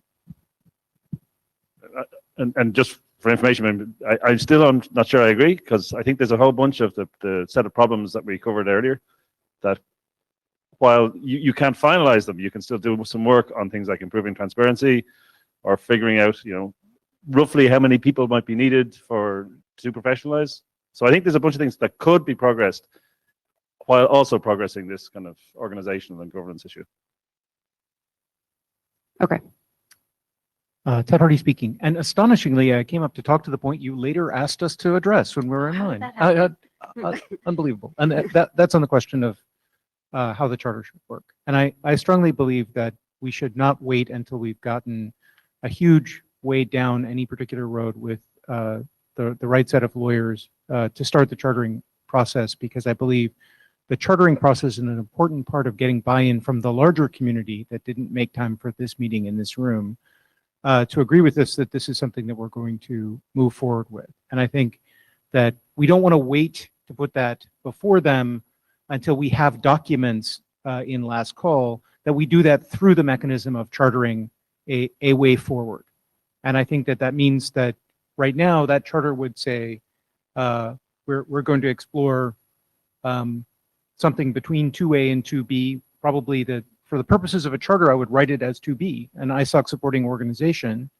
Speaker 15: And just for information, I'm still not sure I agree, because I think there's a whole bunch of the set of problems that we covered earlier that while you can't finalize them, you can still do some work on things like improving transparency or figuring out, roughly how many people might be needed to professionalize. So I think there's a bunch of things that could be progressed while also progressing this kind of organizational and governance issue.
Speaker 7: Okay.
Speaker 8: Ted Hardy speaking. And astonishingly, I came up to talk to the point you later asked us to address when we were in line. Unbelievable. And that's on the question of how the charter should work. And I strongly believe that we should not wait until we've gotten a huge way down any particular road with the right set of lawyers to start the chartering process, because I believe the chartering process is an important part of getting buy-in from the larger community that didn't make time for this meeting in this room to agree with us that this is something that we're going to move forward with. And I think that we don't want to wait to put that before them until we have documents in last call, that we do that through the mechanism of chartering a way forward. And I think that that means that right now that charter would say, we're going to explore something between 2A and 2B. Probably for the purposes of a charter, I would write it as 2B, an ISOC supporting organization,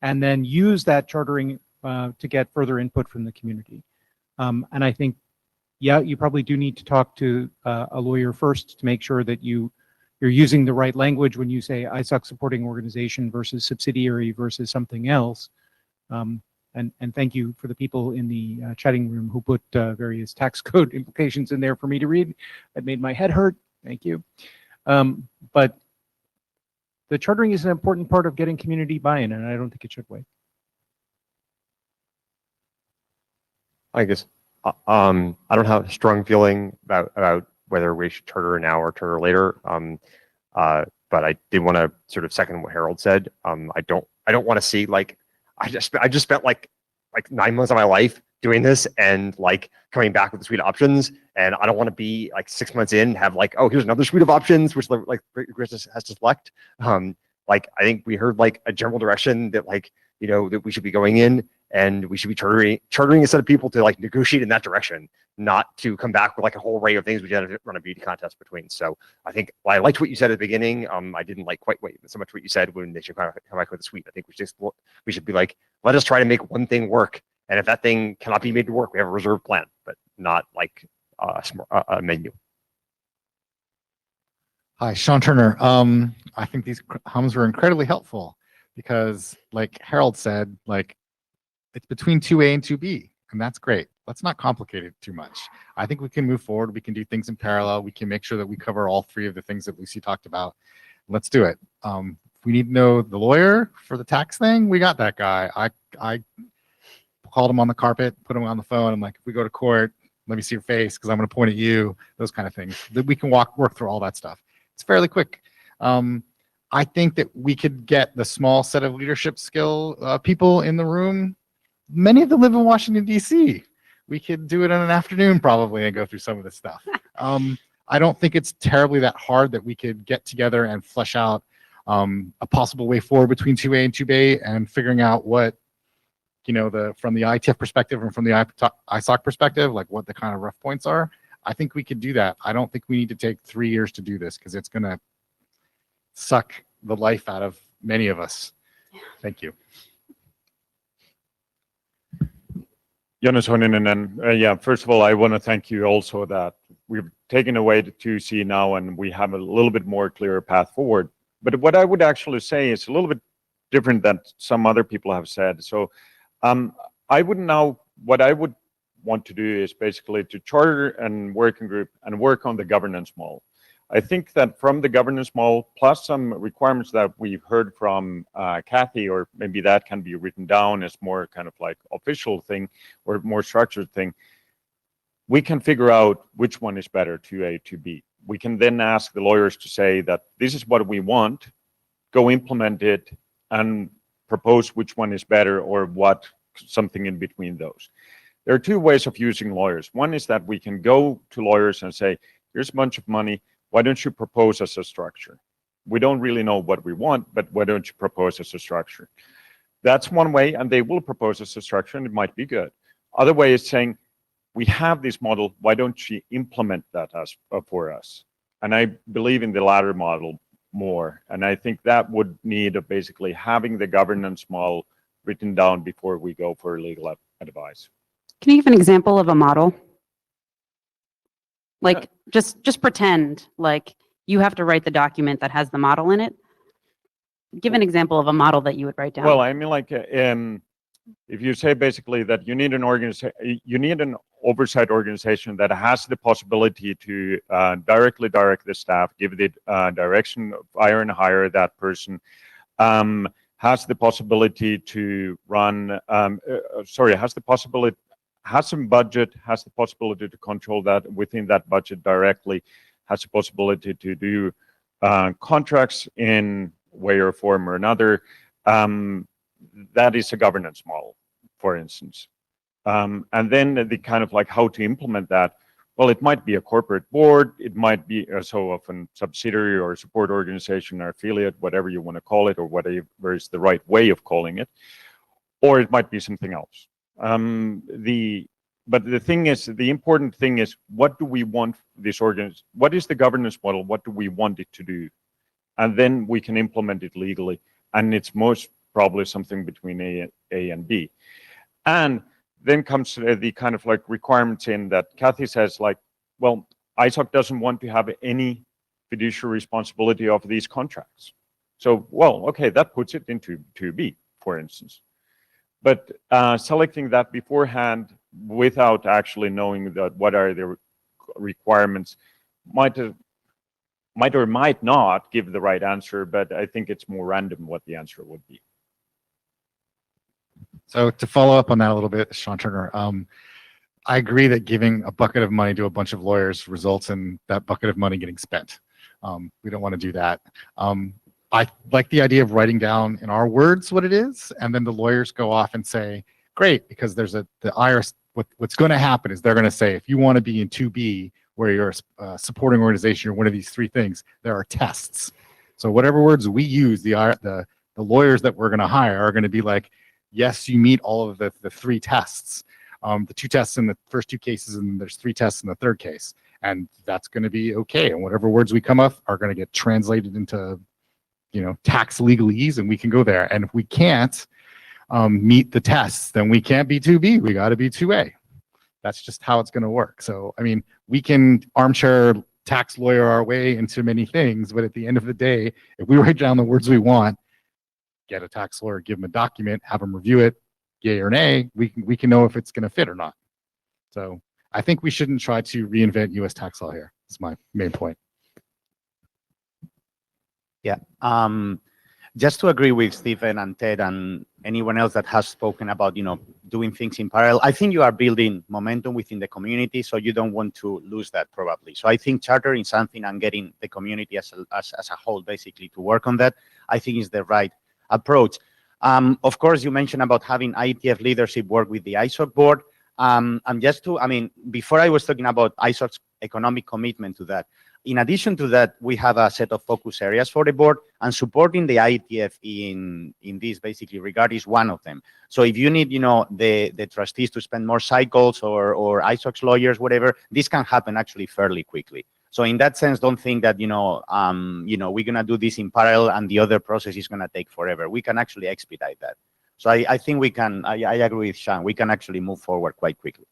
Speaker 8: and then use that chartering to get further input from the community. And I think, yeah, you probably do need to talk to a lawyer first to make sure that you're using the right language when you say ISOC supporting organization versus subsidiary versus something else. And thank you for the people in the chatting room who put various tax code implications in there for me to read. That made my head hurt. Thank you. But the chartering is an important part of getting community buy-in, and I don't think it should wait.
Speaker 12: I guess I don't have a strong feeling about whether we should charter now or charter later. But I did want to sort of second what Harold said. I don't want to see I just spent like 9 months of my life doing this and like coming back with a suite of options, and I don't want to be like 6 months in have like, oh, here's another suite of options which like Chris has to select. Like I think we heard like a general direction that like, you know, that we should be going in, and we should be chartering a set of people to like negotiate in that direction, not to come back with like a whole array of things we had to run a beauty contest between. So I think I liked what you said at the beginning. I didn't like quite so much what you said when they should kind of come back with a suite. I think we should be like, let us try to make one thing work, and if that thing cannot be made to work, we have a reserve plan, but not like a menu.
Speaker 14: Hi, Sean Turner. I think these hums were incredibly helpful because, like Harold said, like it's between 2A and 2B, and that's great. Let's not complicate it too much. I think we can move forward. We can do things in parallel. We can make sure that we cover all three of the things that Lucy talked about. Let's do it. If we need to know the lawyer for the tax thing, we got that guy. I called him on the carpet, put him on the phone. I'm like, if we go to court, let me see your face because I'm going to point at you. Those kind of things. That we can work through all that stuff. It's fairly quick. I think that we could get the small set of leadership skill people in the room. Many of them live in Washington, D.C. We could do it in an afternoon probably and go through some of this stuff. I don't think it's terribly that hard that we could get together and flesh out a possible way forward between 2A and 2B and figuring out what, you know, from the IETF perspective and from the ISOC perspective, like what the kind of rough points are. I think we could do that. I don't think we need to take 3 years to do this because it's going to suck the life out of many of us. Thank you.
Speaker 15: Jonas Honinen, and yeah, first of all, I want to thank you also that we've taken away the 2C now and we have a little bit more clearer path forward. But what I would actually say is a little bit different than some other people have said. So what I would want to do is basically to charter and working group and work on the governance model. I think that from the governance model, plus some requirements that we've heard from Kathy, or maybe that can be written down as more kind of like official thing or more structured thing, we can figure out which one is better, 2A, 2B. We can then ask the lawyers to say that this is what we want, go implement it, and propose which one is better or what, something in between those. There are two ways of using lawyers. One is that we can go to lawyers and say, here's a bunch of money, why don't you propose as a structure? We don't really know what we want, but why don't you propose as a structure? That's one way, and they will propose as a structure, and it might be good. Other way is saying, we have this model, why don't you implement that for us? And I believe in the latter model more, and I think that would need basically having the governance model written down before we go for legal advice.
Speaker 7: Can you give an example of a model? Like, just pretend like you have to write the document that has the model in it. Give an example of a model that you would write down.
Speaker 15: Well, I mean, like, if you say basically that you need an oversight organization that has the possibility to directly direct the staff, give the direction, fire and hire that person, has the possibility to run, has some budget, has the possibility to control that within that budget directly, has the possibility to do contracts in way or form or another. That is a governance model, for instance. And then the kind of like how to implement that. well, it might be a corporate board, it might be so often subsidiary or support organization or affiliate, whatever you want to call it, or whatever is the right way of calling it, or it might be something else. But the thing is, the important thing is, what do we want this what is the governance model? What do we want it to do? And then we can implement it legally. And it's most probably something between A and B. And then comes the kind of like requirements in that Kathy says, like, well, ISOC doesn't want to have any fiduciary responsibility of these contracts. So, well, okay, that puts it into 2B, for instance. But selecting that beforehand without actually knowing that what are the requirements might or might not give the right answer, but I think it's more random what the answer would be.
Speaker 14: So to follow up on that a little bit, Sean Turner, I agree that giving a bucket of money to a bunch of lawyers results in that bucket of money getting spent. We don't want to do that. I like the idea of writing down in our words what it is, and then the lawyers go off and say, great, because there's the IRS, what's going to happen is they're going to say, if you want to be in 2B, where you're a supporting organization or one of these three things, there are tests. So whatever words we use, the lawyers that we're going to hire are going to be like, yes, you meet all of the three tests. The two tests in the first two cases, and there's three tests in the third case. And that's going to be okay. And whatever words we come up are going to get translated into, tax legalese, and we can go there. And if we can't meet the tests, then we can't be 2B. We got to be 2A. That's just how it's going to work. So, I mean, we can armchair tax lawyer our way into many things, but at the end of the day, if we write down the words we want, get a tax lawyer, give them a document, have them review it, yay or nay, we can know if it's going to fit or not. So I think we shouldn't try to reinvent U.S. tax law here. That's my main point.
Speaker 16: Yeah. Just to agree with Stephen and Ted and anyone else that has spoken about, doing things in parallel, I think you are building momentum within the community, so you don't want to lose that probably. So I think chartering something and getting the community as a whole basically to work on that, I think is the right approach. Of course, you mentioned about having IETF leadership work with the ISOC board. And just to, before I was talking about ISOC's economic commitment to that, in addition to that, we have a set of focus areas for the board, and supporting the IETF in this basically regard is one of them. So if you need, the trustees to spend more cycles or ISOC's lawyers, whatever, this can happen actually fairly quickly. So in that sense, don't think that, we're going to do this in parallel and the other process is going to take forever. We can actually expedite that. So I think we can, I agree with Sean, we can actually move forward quite quickly.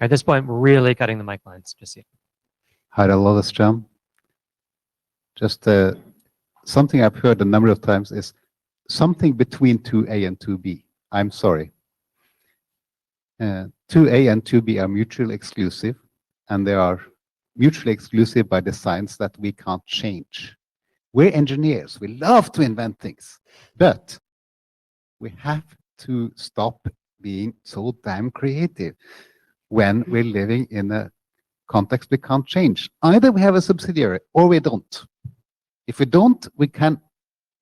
Speaker 1: At this point, we're really cutting the mic lines, just so
Speaker 17: Hi, hello, this is John. Just something I've heard a number of times is something between 2A and 2B. I'm sorry. 2A and 2B are mutually exclusive, and they are mutually exclusive by the science that we can't change. We're engineers. We love to invent things, but we have to stop being so damn creative when we're living in a context we can't change. Either we have a subsidiary or we don't. If we don't, we can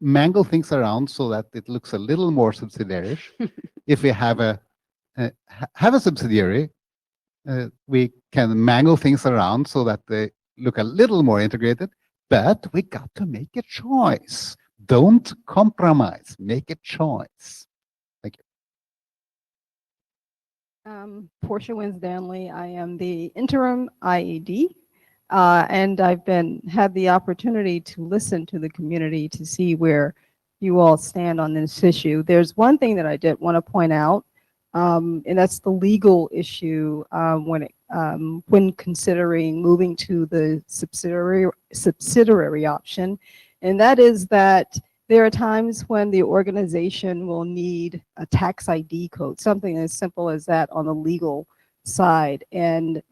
Speaker 17: mangle things around so that it looks a little more subsidiary-ish. If we have a subsidiary, we can mangle things around so that they look a little more integrated, but we got to make a choice. Don't compromise, make a choice. Thank you.
Speaker 18: Portia Winsdanley. I am the interim IED, and I've had the opportunity to listen to the community to see where you all stand on this issue. There's one thing that I did want to point out, and that's the legal issue when considering moving to the subsidiary option, and that is that there are times when the organization will need a tax ID code, something as simple as that on the legal side. And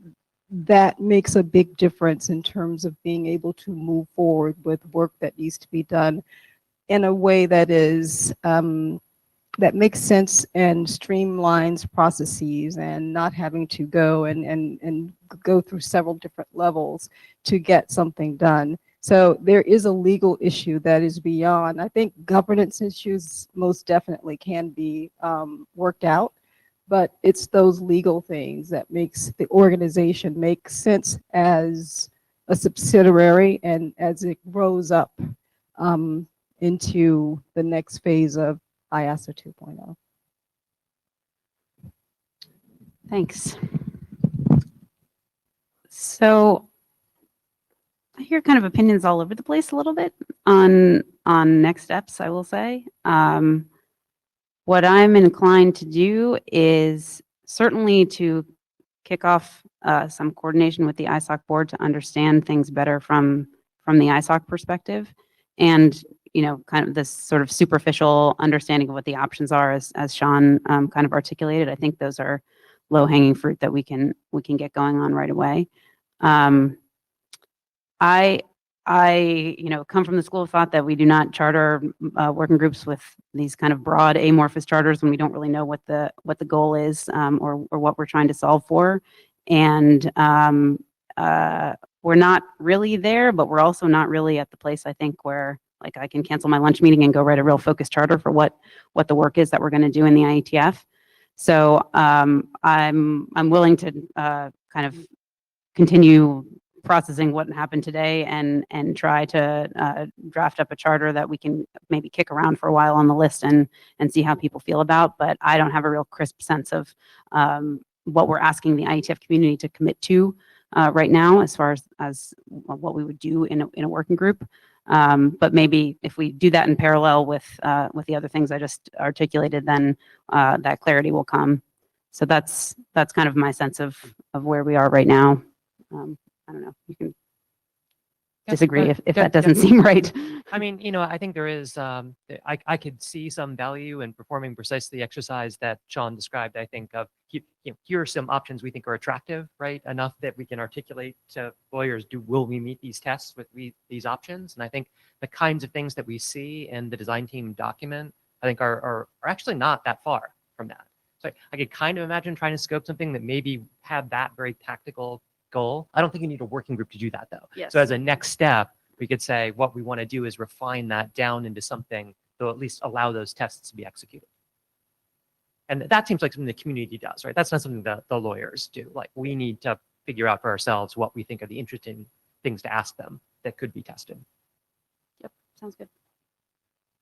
Speaker 18: that makes a big difference in terms of being able to move forward with work that needs to be done in a way that is that makes sense and streamlines processes, and not having to go and go through several different levels to get something done. So there is a legal issue that is beyond. I think governance issues most definitely can be worked out, but it's those legal things that makes the organization make sense as a subsidiary and as it grows up into the next phase of IASA 2.0.
Speaker 7: Thanks. So I hear kind of opinions all over the place a little bit on next steps, I will say. What I'm inclined to do is certainly to kick off some coordination with the ISOC board to understand things better from the ISOC perspective, and kind of this sort of superficial understanding of what the options are, as Sean kind of articulated. I think those are low-hanging fruit that we can get going on right away. I come from the school of thought that we do not charter working groups with these kind of broad amorphous charters when we don't really know what the goal is, or what we're trying to solve for. And we're not really there, but we're also not really at the place, I think, where like I can cancel my lunch meeting and go write a real focused charter for what the work is that we're going to do in the IETF. So I'm willing to kind of continue processing what happened today and try to draft up a charter that we can maybe kick around for a while on the list and see how people feel about. But I don't have a real crisp sense of what we're asking the IETF community to commit to right now, as far as what we would do in a working group. But maybe if we do that in parallel with the other things I just articulated, then that clarity will come. So that's kind of my sense of where we are right now. I don't know. You can disagree if that doesn't seem right.
Speaker 1: I mean, I think there is, I could see some value in performing precisely the exercise that Sean described. I think of, here are some options we think are attractive, right? Enough that we can articulate to lawyers, will we meet these tests with these options? And I think the kinds of things that we see in the design team document, I think are actually not that far from that. So I could kind of imagine trying to scope something that maybe had that very tactical goal. I don't think you need a working group to do that, though.
Speaker 7: Yes.
Speaker 1: So as a next step, we could say what we want to do is refine that down into something that will at least allow those tests to be executed. And that seems like something the community does, right? That's not something that the lawyers do. Like, we need to figure out for ourselves what we think are the interesting things to ask them that could be tested.
Speaker 7: Yep, sounds good.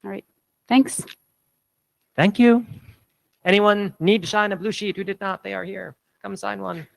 Speaker 7: All right, thanks.
Speaker 1: Thank you. Anyone need to sign a blue sheet who did not? They are here. Come sign one.